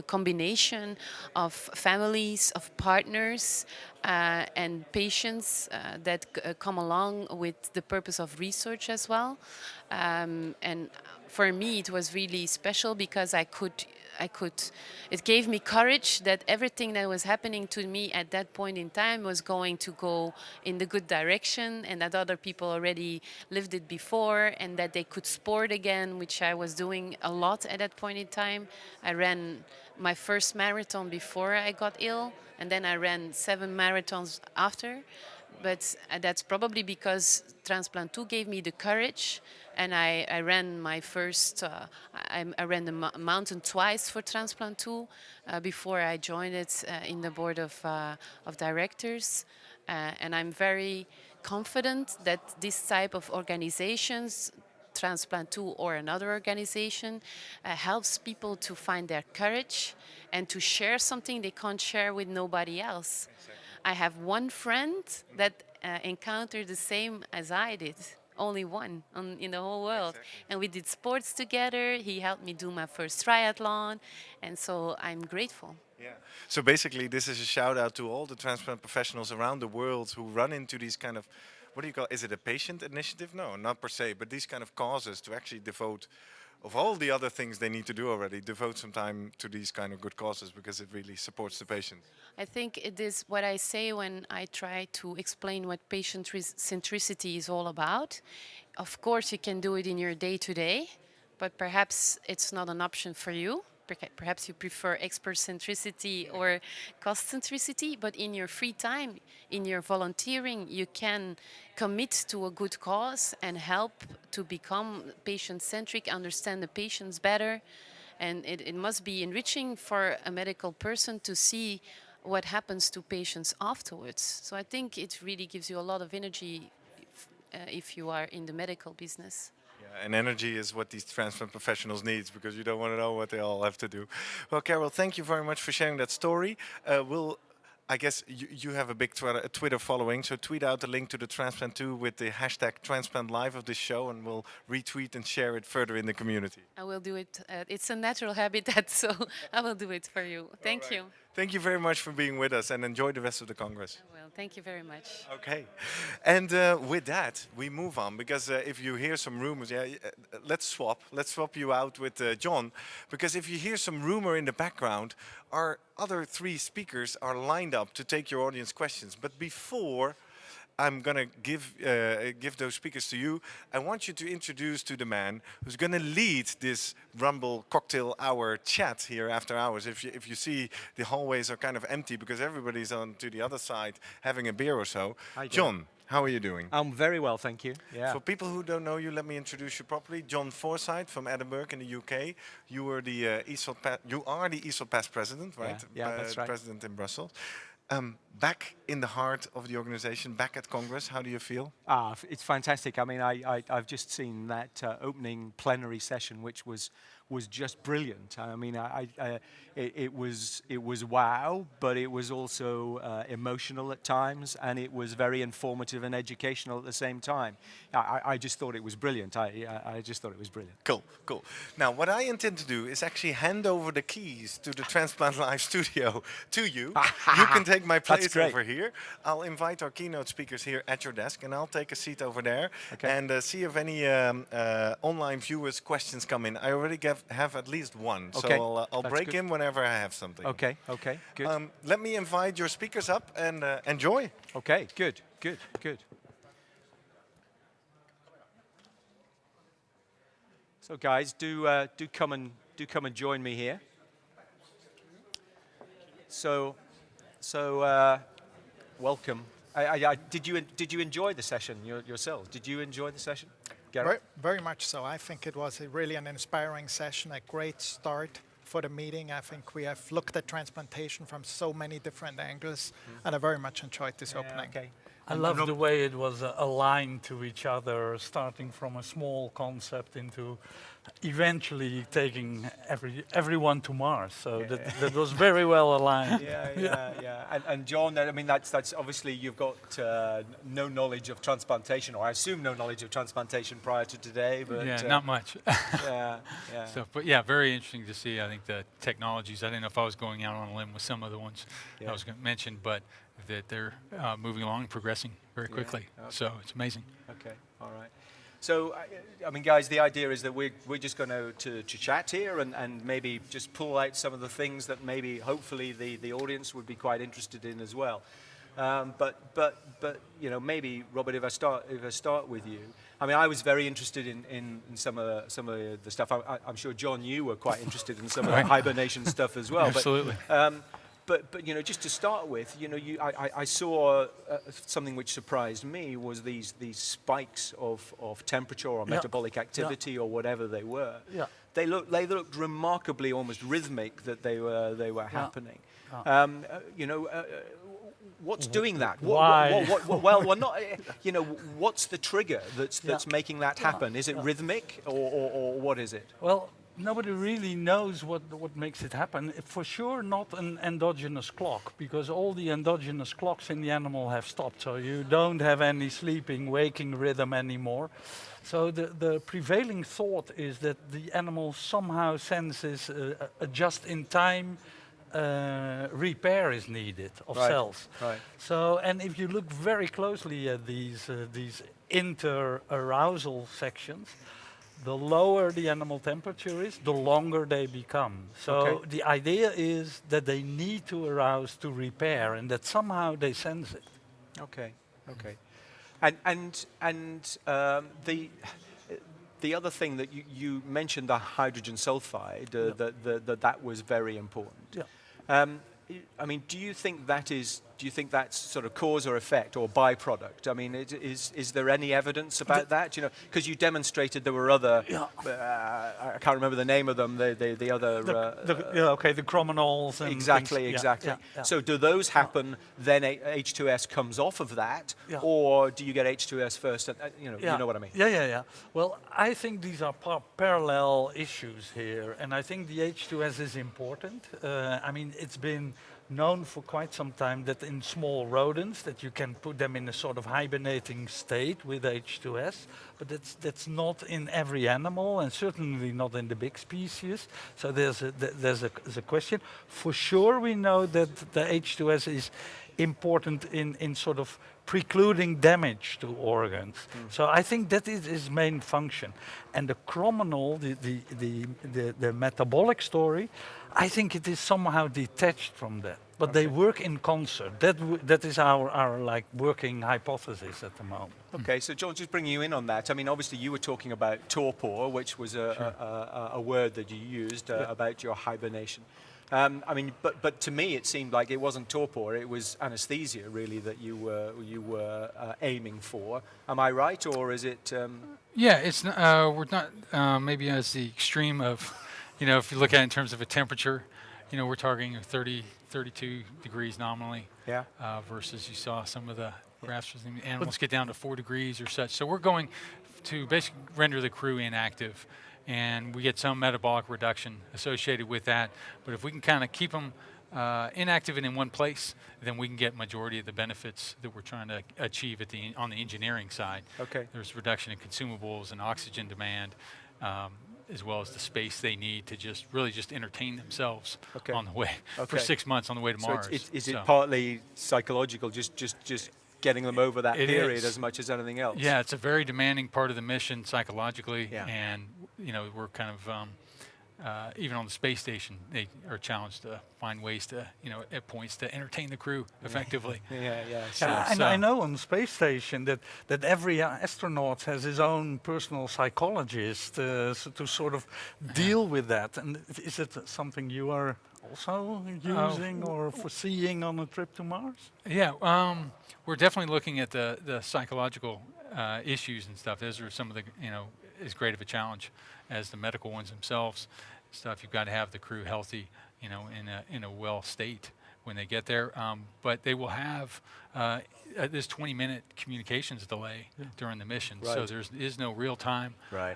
combination of families, of partners, and patients that come along with the purpose of research as well. And for me, it was really special because I could it gave me courage that everything that was happening to me at that point in time was going to go in the good direction, and that other people already lived it before, and that they could sport again, which I was doing a lot at that point in time. I ran my first marathon before I got ill, and then I ran 7 marathons after. But that's probably because Transplant 2 gave me the courage, and I ran my first, I ran the mountain twice for Transplant 2 before I joined it in the board of directors. And I'm very confident that this type of organizations, Transplant 2 or another organization, helps people to find their courage and to share something they can't share with nobody else. Exactly. I have one friend that encountered the same as I did, only one in the whole world. Exactly. And we did sports together. He helped me do my first triathlon, and so I'm grateful. Yeah. So basically, this is a shout out to all the transplant professionals around the world who run into these kind of, what do you call, is it a patient initiative? No, not per se, but these kind of causes to actually devote, of all the other things they need to do already, devote some time to these kind of good causes, because it really supports the patient. I think it is what I say when I try to explain what patient centricity is all about. Of course, you can do it in your day-to-day, but perhaps it's not an option for you. Perhaps you prefer expert centricity or cost centricity, but in your free time, in your volunteering, you can commit to a good cause and help to become patient-centric, understand the patients better. And it must be enriching for a medical person to see what happens to patients afterwards. So I think it really gives you a lot of energy if you are in the medical business. Yeah, and energy is what these transplant professionals need, because you don't want to know what they all have to do. Well, Carol, thank you very much for sharing that story. I guess you have a big Twitter following, so tweet out the link to the Transplant 2 with the hashtag #TransplantLive of this show, and we'll retweet and share it further in the community. I will do it. It's a natural habitat, so I will do it for you. Thank you. Thank you very much for being with us, and enjoy the rest of the Congress. I will. Thank you very much. Okay. And with that, we move on, because if you hear some rumors, let's swap you out with John, because if you hear some rumor in the background, our other 3 speakers are lined up to take your audience questions. But before I'm going to give those speakers to you, I want you to introduce to the man who's going to lead this Rumble cocktail hour chat here after hours. If you see, the hallways are kind of empty because everybody's on to the other side having a beer or so. Hi, John. How are you doing? I'm very well, thank you. Yeah. For people who don't know you, let me introduce you properly. John Forsyth from Edinburgh in the UK. You were the you are the ESOT past president, right? Yeah, that's right. President in Brussels. Back in the heart of the organization, back at Congress, how do you feel? It's fantastic. I mean, I've just seen that opening plenary session, which was just brilliant. I mean, it was wow, but it was also emotional at times, and it was very informative and educational at the same time. I just thought it was brilliant. I just thought it was brilliant. Cool, cool. Now, what I intend to do is actually hand over the keys to the Transplant Live studio to you. You can take my place over here. I'll invite our keynote speakers here at your desk, and I'll take a seat over there and see if any online viewers' questions come in. I already have at least one, so I'll break in whenever I have something. Okay, good. Let me invite your speakers up and enjoy. Okay, good. So guys, do come and join me here. So welcome. Did you enjoy the session yourselves? Did you enjoy the session? Very much so. I think it was really an inspiring session, a great start for the meeting. I think we have looked at transplantation from so many different angles, and I very much enjoyed this opening. Okay. I love the way it was aligned to each other, starting from a small concept into eventually taking everyone to Mars. So that was very well aligned. Yeah. And John, I mean, that's obviously you've got no knowledge of transplantation, or I assume no knowledge of transplantation prior to today. But not much. Yeah. So, but yeah, very interesting to see. I think the technologies. I didn't know if I was going out on a limb with some of the ones I was going to mention, but that they're moving along, progressing very quickly. So it's amazing. Okay, all right. So, I mean, guys, the idea is that we're just going to chat here and maybe just pull out some of the things that maybe, hopefully, the audience would be quite interested in as well. But you know, maybe Robert, if I start with you, I mean, I was very interested in some of the stuff. I'm sure John, you were quite interested in some of the hibernation stuff as well. Absolutely. But you know, just to start with, you know, I saw something which surprised me was these spikes of temperature or metabolic activity or whatever they were. Yeah. They looked remarkably almost rhythmic that they were happening. You know, what's doing that? Why? Well, not. You know, what's the trigger that's making that happen? Is it rhythmic or what is it? Well, nobody really knows what makes it happen. For sure, not an endogenous clock, because all the endogenous clocks in the animal have stopped. So you don't have any sleeping, waking rhythm anymore. So the prevailing thought is that the animal somehow senses a just-in-time repair is needed of cells. Right. So, and if you look very closely at these inter-arousal sections, the lower the animal temperature is, the longer they become. So the idea is that they need to arouse to repair, and that somehow they sense it. Okay. And the other thing that you mentioned, the hydrogen sulfide, that was very important. Yeah. I mean, do you think that's sort of cause or effect or byproduct? I mean, is there any evidence about that? You know, because you demonstrated there were other. I can't remember the name of them. The other. The chromonols. And exactly. Yeah. So do those happen? Then H2S comes off of that, or do you get H2S first? And, you know what I mean. Yeah. Well, I think these are parallel issues here, and I think the H2S is important. I mean, it's been known for quite some time that in small rodents that you can put them in a sort of hibernating state with H2S, but that's not in every animal and certainly not in the big species. So there's a question. For sure we know that the H2S is important in sort of precluding damage to organs. So I think that is its main function. And the chromonol, the metabolic story, I think it is somehow detached from that. But they work in concert. That is our like working hypothesis at the moment. Okay, so John, just bringing you in on that. I mean, obviously you were talking about torpor, which was a word that you used about your hibernation. I mean, but to me it seemed like it wasn't torpor; it was anesthesia, really, that you were aiming for. Am I right, or is it? Yeah, it's we're not maybe as the extreme of, you know, if you look at it in terms of a temperature, you know, we're targeting 30, 32 degrees nominally. Yeah. Versus you saw some of the graphs, the animals get down to 4 degrees or such. So we're going to basically render the crew inactive. And we get some metabolic reduction associated with that. But if we can kind of keep them inactive and in one place, then we can get majority of the benefits that we're trying to achieve on the engineering side. Okay. There's reduction in consumables and oxygen demand, as well as the space they need to just really entertain themselves on the way for 6 months on the way to Mars. Is it partly psychological, just getting them over that period as much as anything else? Yeah, it's a very demanding part of the mission psychologically, and you know, we're kind of even on the space station, they are challenged to find ways to, you know, at points to entertain the crew effectively. And I know on the space station that every astronaut has his own personal psychologist to sort of deal with that. And is it something you are also using or foreseeing on a trip to Mars? Yeah, we're definitely looking at the psychological issues and stuff. Those are some of the, you know, as great of a challenge as the medical ones themselves. Stuff you've got to have the crew healthy, you know, in a well state when they get there. But they will have this 20-minute communications delay during the mission, so there is no real time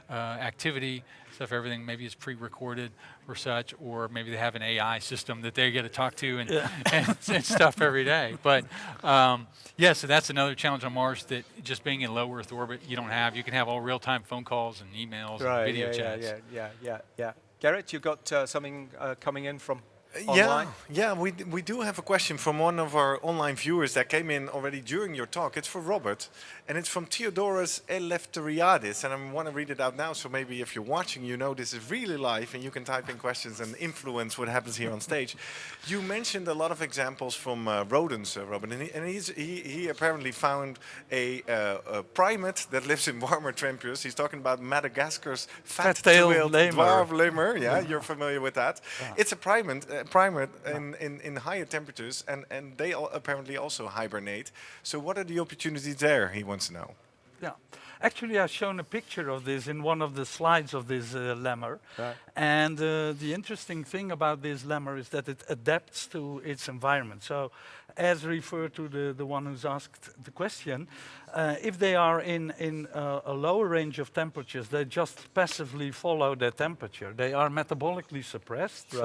activity stuff. Everything maybe is pre-recorded or such, or maybe they have an AI system that they get to talk to and stuff every day. But so that's another challenge on Mars, that just being in low Earth orbit, you don't have. You can have all real-time phone calls and emails and video chats. Yeah. Garrett, you've got something coming in from Yeah, yeah, we do have a question from one of our online viewers that came in already during your talk. It's for Robert, and it's from Theodoros Eleftheriadis, and I want to read it out now, so maybe if you're watching, you know this is really live, and you can type in questions and influence what happens here on stage. You mentioned a lot of examples from rodents, Robert, and he apparently found a primate that lives in warmer temperatures. He's talking about Madagascar's fat-tailed dwarf lemur. Yeah, you're familiar with that. Yeah. It's a primate in higher temperatures, and they apparently also hibernate. So what are the opportunities there, he wants to know? Yeah, actually I've shown a picture of this in one of the slides of this lemur. Right. And the interesting thing about this lemur is that it adapts to its environment. So as referred to the one who's asked the question, if they are in a lower range of temperatures, they just passively follow their temperature. They are metabolically suppressed,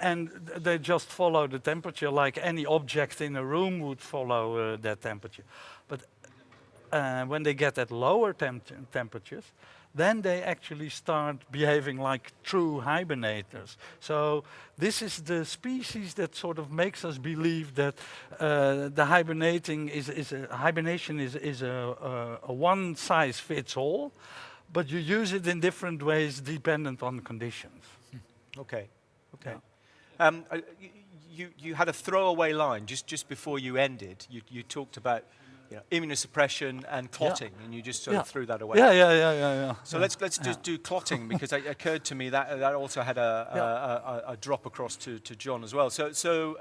and they just follow the temperature like any object in a room would follow their temperature. But when they get at lower temperatures, then they actually start behaving like true hibernators. So this is the species that sort of makes us believe that the hibernation is a one-size-fits-all, but you use it in different ways dependent on conditions. Okay, okay. Yeah. You had a throwaway line just before you ended. You talked about immunosuppression and clotting, and you just sort of threw that away. Yeah. So let's just do clotting, because it occurred to me that also had a drop across to John as well. So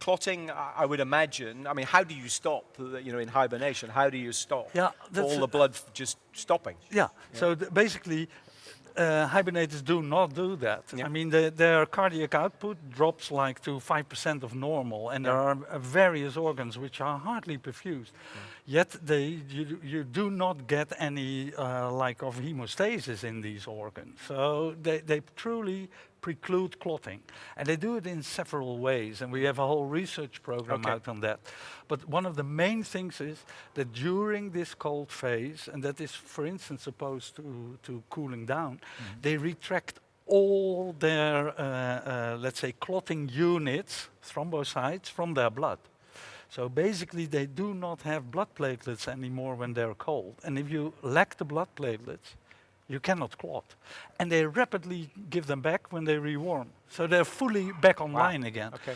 clotting, I would imagine. I mean, how do you stop? In hibernation, how do you stop all the blood just stopping? Yeah. So basically, hibernators do not do that. Yeah. I mean, their cardiac output drops like to 5% of normal, and there are various organs which are hardly perfused. Yet you do not get any like of hemostasis in these organs. So they truly preclude clotting. And they do it in several ways, and we have a whole research program out on that. But one of the main things is that during this cold phase, and that is, for instance, opposed to cooling down, they retract all their, let's say, clotting units, thrombocytes, from their blood. So basically, they do not have blood platelets anymore when they're cold. And if you lack the blood platelets, you cannot clot. And they rapidly give them back when they rewarm. So they're fully back online again. Okay.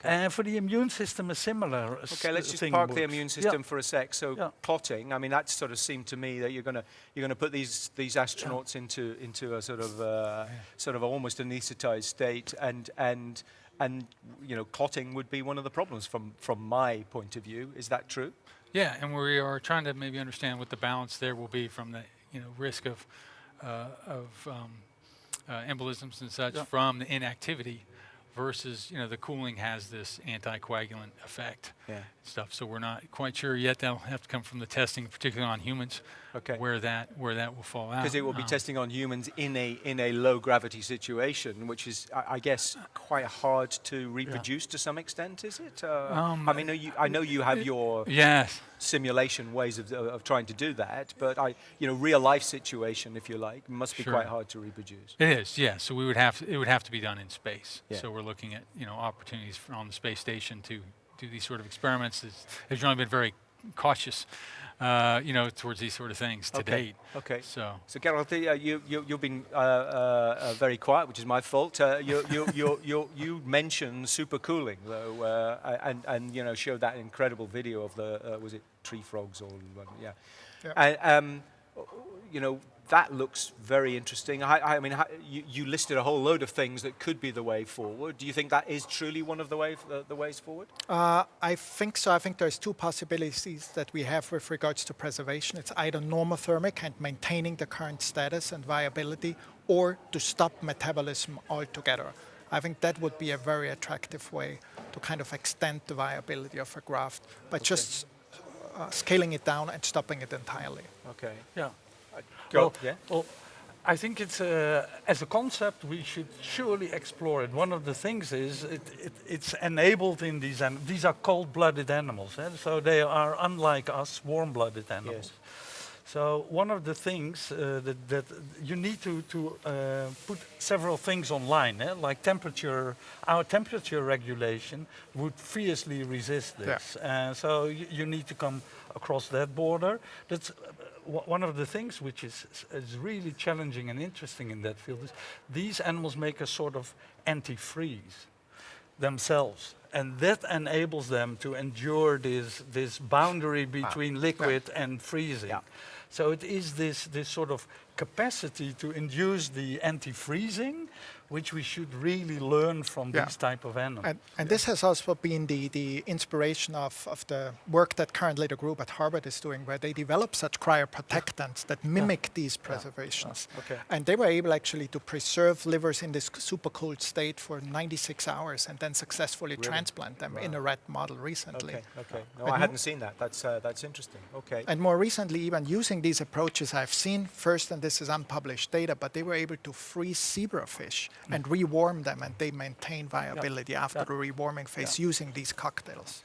And for the immune system, a similar Okay, let's just park the immune system for a sec. So clotting, I mean, that sort of seemed to me that you're going to put these astronauts into a sort of almost anesthetized state, and clotting would be one of the problems from my point of view. Is that true? Yeah, and we are trying to maybe understand what the balance there will be from the risk of embolisms and such from the inactivity versus the cooling has this anticoagulant effect stuff. So we're not quite sure yet. That'll have to come from the testing, particularly on humans, where that will fall out. Because it will be testing on humans in a low gravity situation, which is, I guess, quite hard to reproduce to some extent. Is it? I mean, I know you have your simulation ways of trying to do that, but real life situation, if you like, must be quite hard to reproduce. It is, yeah. So it would have to be done in space. Yeah. So we're looking at opportunities on the space station to do these sort of experiments. They've generally been very cautious, towards these sort of things to date. Okay. So Carol, you've been very quiet, which is my fault. You mentioned supercooling though, and showed that incredible video of the was it tree frogs or and that looks very interesting. I mean, you listed a whole load of things that could be the way forward. Do you think that is truly one of the ways forward? I think so. I think there's two possibilities that we have with regards to preservation. It's either normothermic and maintaining the current status and viability, or to stop metabolism altogether. I think that would be a very attractive way to kind of extend the viability of a graft by just scaling it down and stopping it entirely. Okay. Yeah. Well, I think it's as a concept we should surely explore it. One of the things is it's enabled in these animals. These are cold-blooded animals, so they are unlike us, warm-blooded animals. Yes. So one of the things that you need to put several things online, like temperature. Our temperature regulation would fiercely resist this. So you need to come across that border. That's one of the things which is really challenging and interesting in that field is these animals make a sort of antifreeze themselves. And that enables them to endure this boundary between liquid and freezing. So it is this sort of capacity to induce the anti-freezing, which we should really learn from these type of animals. And this has also been the inspiration of the work that currently the group at Harvard is doing, where they develop such cryoprotectants that mimic these preservations. And they were able actually to preserve livers in this supercooled state for 96 hours and then successfully transplant them in a rat model recently. No, I hadn't seen that. That's interesting. And more recently, even using these approaches, I've seen first, and this is unpublished data, but they were able to freeze zebrafish and rewarm them, and they maintain viability after the rewarming phase using these cocktails.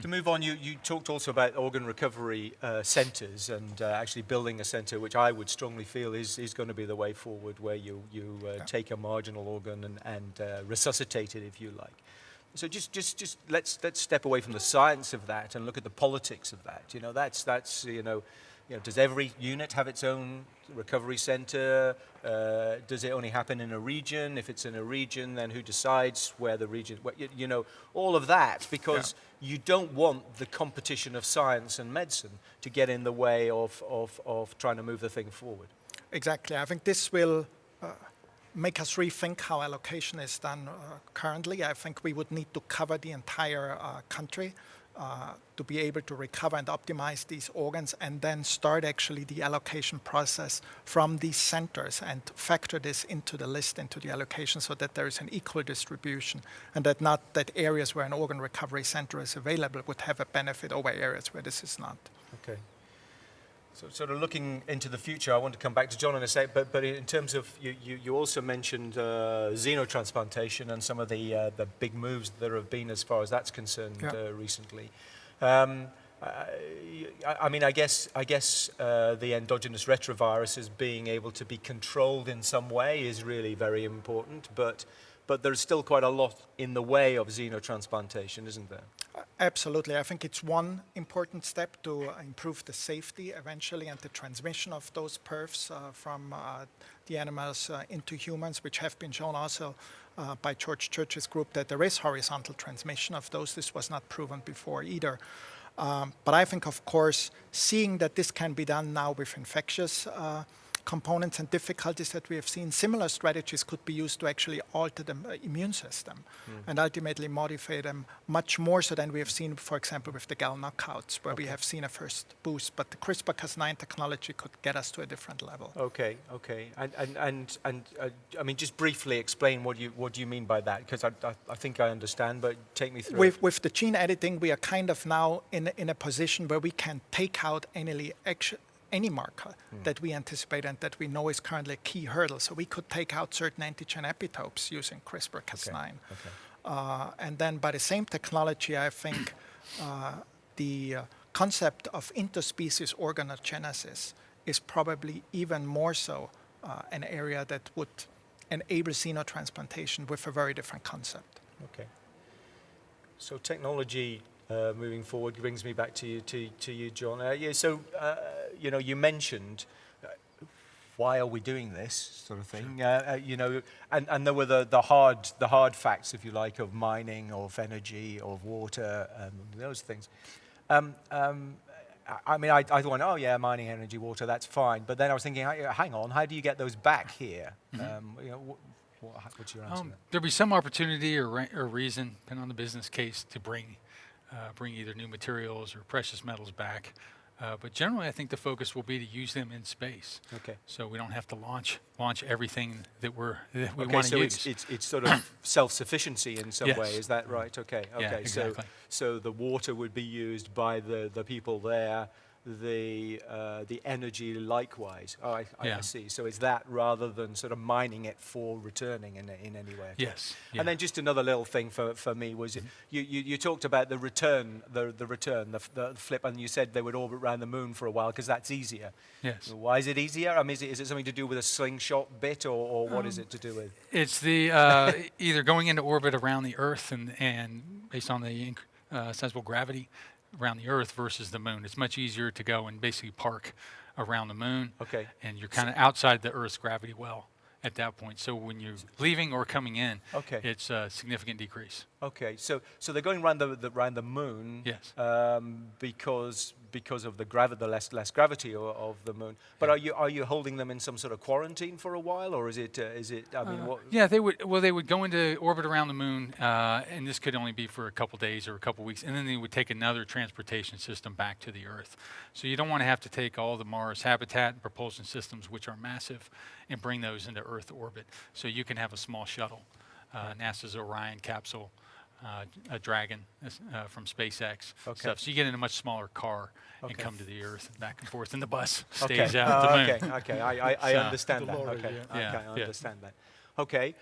To move on, you talked also about organ recovery centres and actually building a centre, which I would strongly feel is going to be the way forward, where you take a marginal organ and resuscitate it, if you like. So just let's step away from the science of that and look at the politics of that. You know, that's does every unit have its own recovery centre? Does it only happen in a region? If it's in a region, then who decides where the region? All of that, because you don't want the competition of science and medicine to get in the way of trying to move the thing forward. Exactly. I think this will make us rethink how allocation is done currently. I think we would need to cover the entire country to be able to recover and optimize these organs, and then start actually the allocation process from these centers and factor this into the list, into the allocation, so that there is an equal distribution, and that areas where an organ recovery center is available would have a benefit over areas where this is not. Okay. So sort of looking into the future, I want to come back to John in a sec, but in terms of, you also mentioned xenotransplantation and some of the big moves that there have been as far as that's concerned recently. I mean, I guess the endogenous retroviruses being able to be controlled in some way is really very important, but there's still quite a lot in the way of xenotransplantation, isn't there? Absolutely. I think it's one important step to improve the safety eventually and the transmission of those perfs from the animals into humans, which have been shown also by George Church's group that there is horizontal transmission of those. This was not proven before either. But I think, of course, seeing that this can be done now with infectious components and difficulties that we have seen, similar strategies could be used to actually alter the immune system and ultimately modify them much more so than we have seen, for example, with the GAL knockouts, where we have seen a first boost. But the CRISPR-Cas9 technology could get us to a different level. Okay. And I mean, just briefly explain what you mean by that, because I think I understand, but take me through. With the gene editing, we are kind of now in a position where we can take out any marker that we anticipate and that we know is currently a key hurdle. So we could take out certain antigen epitopes using CRISPR-Cas9. And then by the same technology, I think the concept of interspecies organogenesis is probably even more so an area that would enable xenotransplantation with a very different concept. Okay. So technology moving forward brings me back to you, John. You mentioned why are we doing this sort of thing, and there were the hard facts, if you like, of mining, of energy, of water, those things. I mean, I thought, oh yeah, mining, energy, water, that's fine. But then I was thinking, hang on, how do you get those back here? What's your answer? There'll be some opportunity or reason, depending on the business case, to bring either new materials or precious metals back. But generally, I think the focus will be to use them in space. Okay. So we don't have to launch everything that we want to so use. It's sort of self-sufficiency in some way. Is that right? Okay. Yeah, exactly. So the water would be used by the people there. the energy likewise. Oh, I see. So it's that rather than sort of mining it for returning in any way. Yes. Yeah. And then just another little thing for me was you talked about the return, the flip, and you said they would orbit around the moon for a while because that's easier. Yes. Why is it easier? I mean, is it something to do with a slingshot bit, or what is it to do with? It's the either going into orbit around the Earth and based on the sensible gravity around the Earth versus the moon. It's much easier to go and basically park around the moon. Okay. And you're kind of outside the Earth's gravity well at that point. So when you're leaving or coming in, it's a significant decrease. Okay. So they're going around the moon. Yes. Because of the less gravity of the moon. But are you holding them in some sort of quarantine for a while, or is it? I mean, what? Yeah, they would go into orbit around the moon, and this could only be for a couple days or a couple weeks, and then they would take another transportation system back to the Earth. So you don't want to have to take all the Mars habitat and propulsion systems, which are massive, and bring those into Earth orbit. So you can have a small shuttle, NASA's Orion capsule. A Dragon from SpaceX stuff. So you get in a much smaller car and come to the Earth and back and forth, and the bus stays out at the moon. Okay, I understand that. Okay, I understand that. Okay,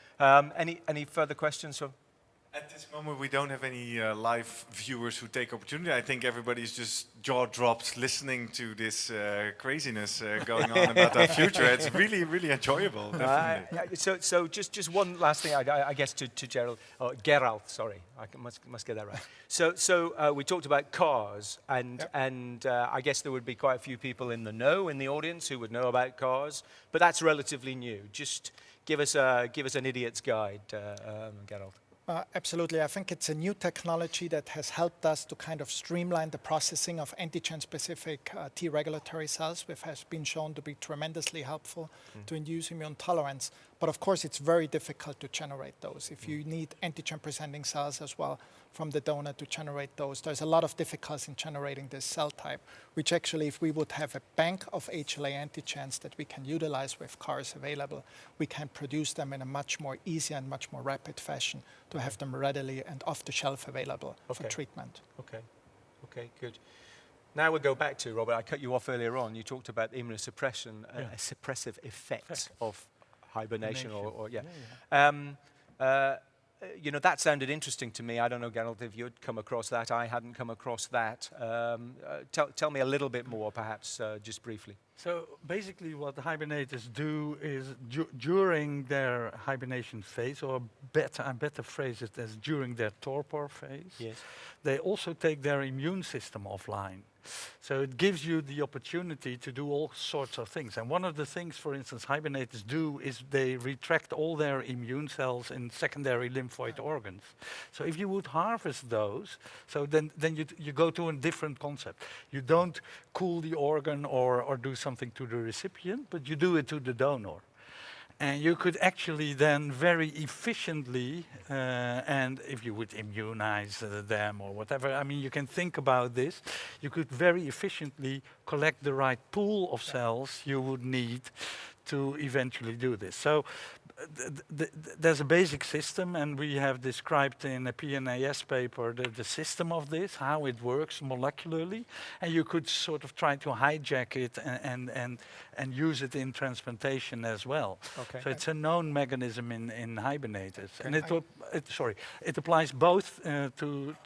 any further questions from? At this moment, we don't have any live viewers who take opportunity. I think everybody's just jaw dropped listening to this craziness going on about our future. It's really, really enjoyable, definitely. So just one last thing, I guess, to Gerald, sorry, I must get that right. So we talked about cars, and I guess there would be quite a few people in the audience who would know about cars, but that's relatively new. Just give us an idiot's guide, Gerald. Absolutely. I think it's a new technology that has helped us to kind of streamline the processing of antigen-specific T regulatory cells, which has been shown to be tremendously helpful to induce immune tolerance. But of course, it's very difficult to generate those. If you need antigen-presenting cells as well from the donor to generate those, there's a lot of difficulty in generating this cell type, which actually, if we would have a bank of HLA antigens that we can utilize with CARs available, we can produce them in a much more easy and much more rapid fashion to have them readily and off the shelf available for treatment. Okay, good. Now we'll go back to, Robert, I cut you off earlier on. You talked about immunosuppression, a suppressive effect of hibernation. You know, that sounded interesting to me. I don't know, Gerald, if you'd come across that. I hadn't come across that. Tell me a little bit more, perhaps, just briefly. So basically what the hibernators do is during their hibernation phase, or I better phrase it as during their torpor phase, they also take their immune system offline. So it gives you the opportunity to do all sorts of things. And one of the things, for instance, hibernators do is they retract all their immune cells in secondary lymphoid organs. So if you would harvest those, so then you go to a different concept. You don't cool the organ or do something to the recipient, but you do it to the donor. And you could actually then very efficiently, and if you would immunize them or whatever, I mean, you can think about this, you could very efficiently collect the right pool of cells you would need to eventually do this. So there's a basic system, and we have described in a PNAS paper the system of this, how it works molecularly, and you could sort of try to hijack it and use it in transplantation as well. Okay. So it's a known mechanism in hibernators, and it applies both to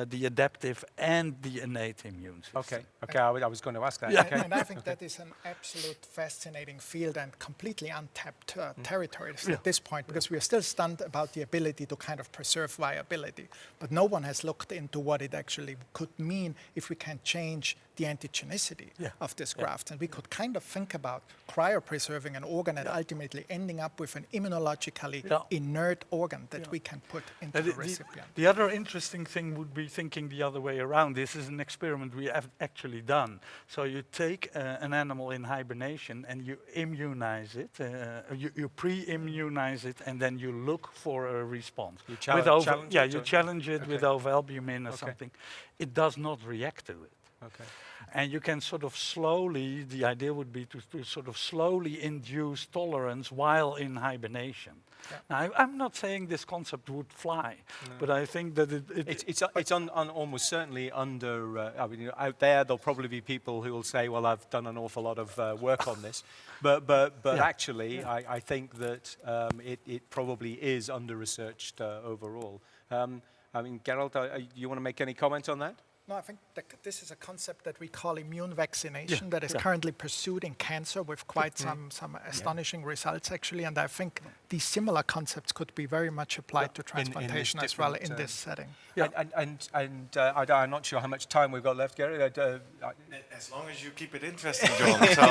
the adaptive and the innate immune system. Okay. I was going to ask that. Yeah. And I think that is an absolute fascinating field and completely untapped territory at this point, because we are still stunned about the ability to kind of preserve viability. But no one has looked into what it actually could mean if we can change the antigenicity of this graft. And we could kind of think about cryopreserving an organ and ultimately ending up with an immunologically inert organ that we can put into the recipient. The other interesting thing would be thinking the other way around. This is an experiment we have actually done. So you take an animal in hibernation and you immunize it, you pre-immunize it, and then you look for a response. You challenge it with ovalbumin or something. It does not react to it. Okay. And you can sort of slowly, the idea would be to sort of slowly induce tolerance while in hibernation. Yeah. Now, I'm not saying this concept would fly, but I think that it's almost certainly under. I mean, you know, out there, there'll probably be people who will say, "Well, I've done an awful lot of work on this," but Yeah. actually, I think that it probably is under researched overall. I mean, Gerald, you want to make any comment on that? No, I think this is a concept that we call immune vaccination that is currently pursued in cancer with quite some astonishing results, actually. And I think these similar concepts could be very much applied to transplantation as well in this setting. Yeah. And I'm not sure how much time we've got left, Gary. As long as you keep it interesting, John. So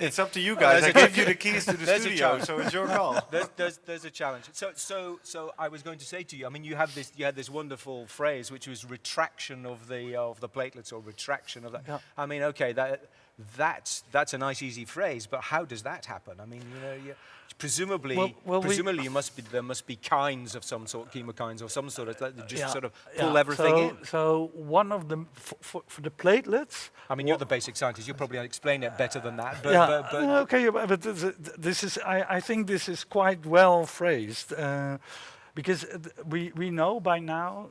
it's up to you guys. I gave you the keys to the studio, so it's your call. There's a challenge. So I was going to say to you, I mean, you had this wonderful phrase, which was retraction of the platelets, or retraction of that. Yeah. I mean, okay, that's a nice, easy phrase, but how does that happen? I mean, you know, presumably there must be kinds of some sort, chemokines of some sort, that just sort of pull everything in. So one of them for the platelets. I mean, you're the basic scientist. You probably explain it better than that. But, okay, but this is. I think this is quite well phrased. Because we know by now,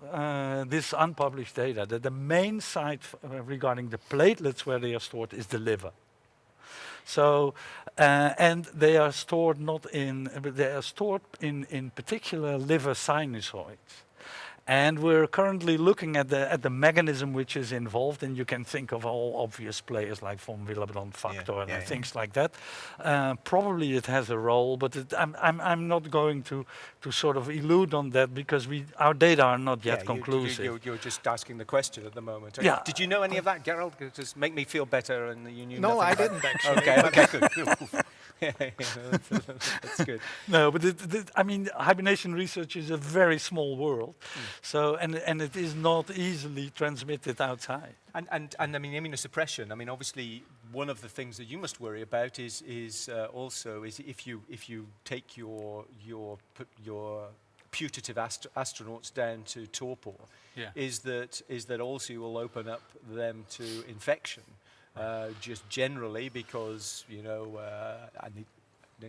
this unpublished data, that the main site regarding the platelets where they are stored is the liver. So, and they are stored in particular liver sinusoids. And we're currently looking at the mechanism which is involved, and you can think of all obvious players like von Willebrand factor and things like that. Probably it has a role, but I'm not going to sort of elude on that because our data are not yet conclusive. You're just asking the question at the moment. Yeah. Did you know any of that, Gerald? Just make me feel better, and you knew. No, I didn't actually. Okay, good. That's good. No, but I mean, hibernation research is a very small world, so and it is not easily transmitted outside. And I mean, immunosuppression. I mean, obviously, one of the things that you must worry about is if you take your putative astronauts down to torpor, is that also you will open up them to infection. Just generally, because I need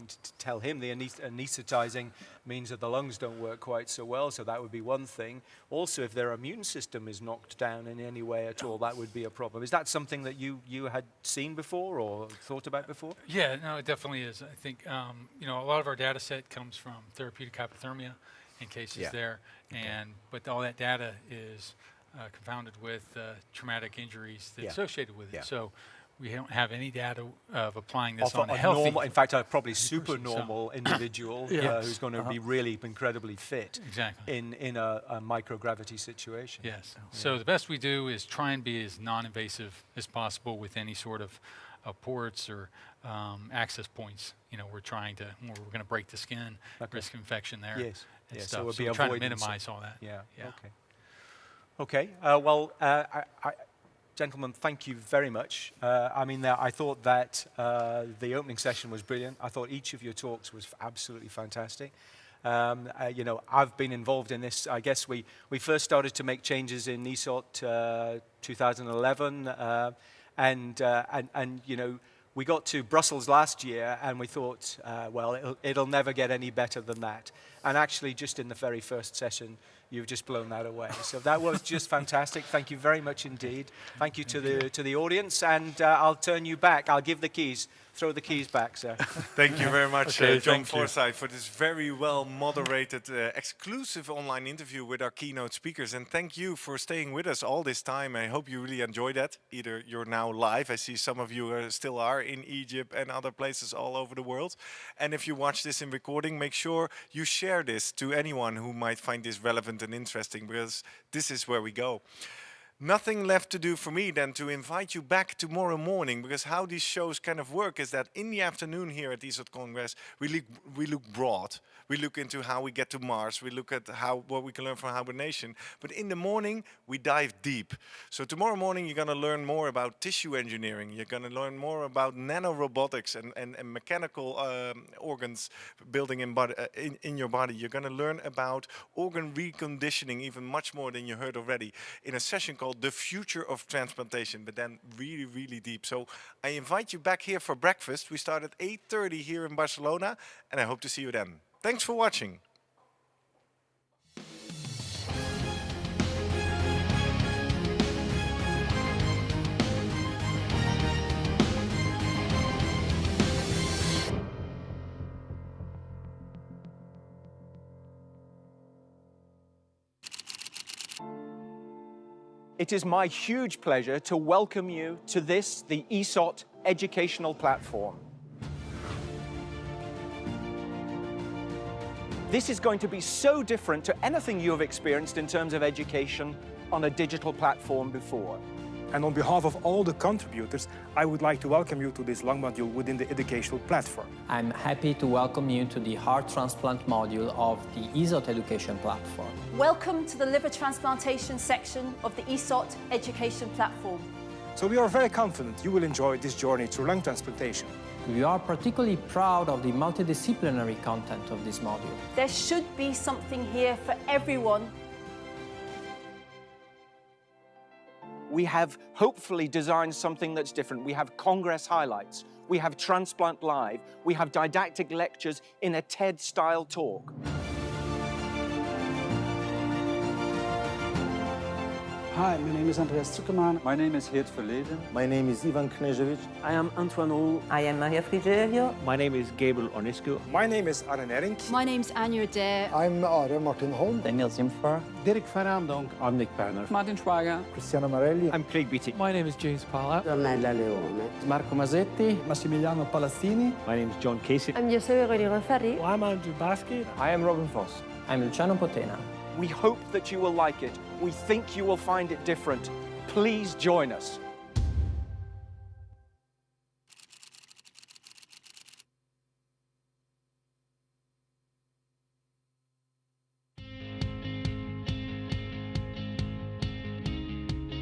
to tell him the anesthetizing means that the lungs don't work quite so well, so that would be one thing. Also, if their immune system is knocked down in any way at all, that would be a problem. Is that something that you had seen before or thought about before? Yeah, no, it definitely is. I think a lot of our data set comes from therapeutic hypothermia in cases there, but all that data is confounded with traumatic injuries that's associated with it. So we don't have any data of applying this on a healthy, normal, in fact, a probably super normal individual who's going to be really incredibly fit in a microgravity situation. Yes. So the best we do is try and be as non-invasive as possible with any sort of ports or access points. We're going to break the skin, risk infection there. Yes. And So stuff. we'll So be we're trying to avoiding minimize all that. Yeah. Okay. Gentlemen, thank you very much. I thought that the opening session was brilliant. I thought each of your talks was absolutely fantastic. I've been involved in this. I guess we first started to make changes in ESOT 2011, and we got to Brussels last year, and we thought, it'll never get any better than that. And actually, just in the very first session, you've just blown that away. So that was just fantastic. Thank you very much indeed. Thank you to the audience, and I'll turn you back. I'll give the keys. Throw the keys back, sir. Thank you very much, John Forsyth, for this very well moderated, exclusive online interview with our keynote speakers. And thank you for staying with us all this time. I hope you really enjoyed that. Either you're now live, I see some of you still are in Egypt and other places all over the world. And if you watch this in recording, make sure you share this to anyone who might find this relevant and interesting, because this is where we go. Nothing left to do for me than to invite you back tomorrow morning, because how these shows kind of work is that in the afternoon here at ESOT Congress, we look broad. We look into how we get to Mars. We look at what we can learn from hibernation. But in the morning, we dive deep. So tomorrow morning, you're going to learn more about tissue engineering. You're going to learn more about nanorobotics and mechanical organs building in your body. You're going to learn about organ reconditioning, even much more than you heard already, in a session called called The Future of Transplantation, but then really, really deep. So I invite you back here for breakfast. We start at 8:30 here in Barcelona, and I hope to see you then. Thanks for watching. It is my huge pleasure to welcome you to this, the ESOT educational platform. This is going to be so different to anything you have experienced in terms of education on a digital platform before. And on behalf of all the contributors, I would like to welcome you to this long module within the educational platform. I'm happy to welcome you to the heart transplant module of the ESOT education platform. Welcome to the liver transplantation section of the ESOT education platform. So we are very confident you will enjoy this journey through lung transplantation. We are particularly proud of the multidisciplinary content of this module. There should be something here for everyone. We have hopefully designed something that's different. We have Congress highlights, we have Transplant Live, we have didactic lectures in a TED-style talk. Hi, my name is Andreas Zuckermann. My name is Geert Verleden. My name is Ivan Knežević. I am Antoine Roux. I am Maria Frigerio. My name is Gabriel Onescu. My name is Arne Nering. My name is Anja Adair. I'm Are Martin Holm. Daniel Zimfer. Dirk Verandonk. I'm Nick Banner. Martin Schwager. Cristiano Marelli. I'm Craig Beattie. My name is James Pala. Ornella Leone. Marco Masetti. Massimiliano Palazzini. My name is John Casey. I'm Giuseppe Rodrigo-Ferri. Well, I'm Andrew Basket. I am Robin Voss. I'm Luciano Potena. We hope that you will like it. We think you will find it different. Please join us.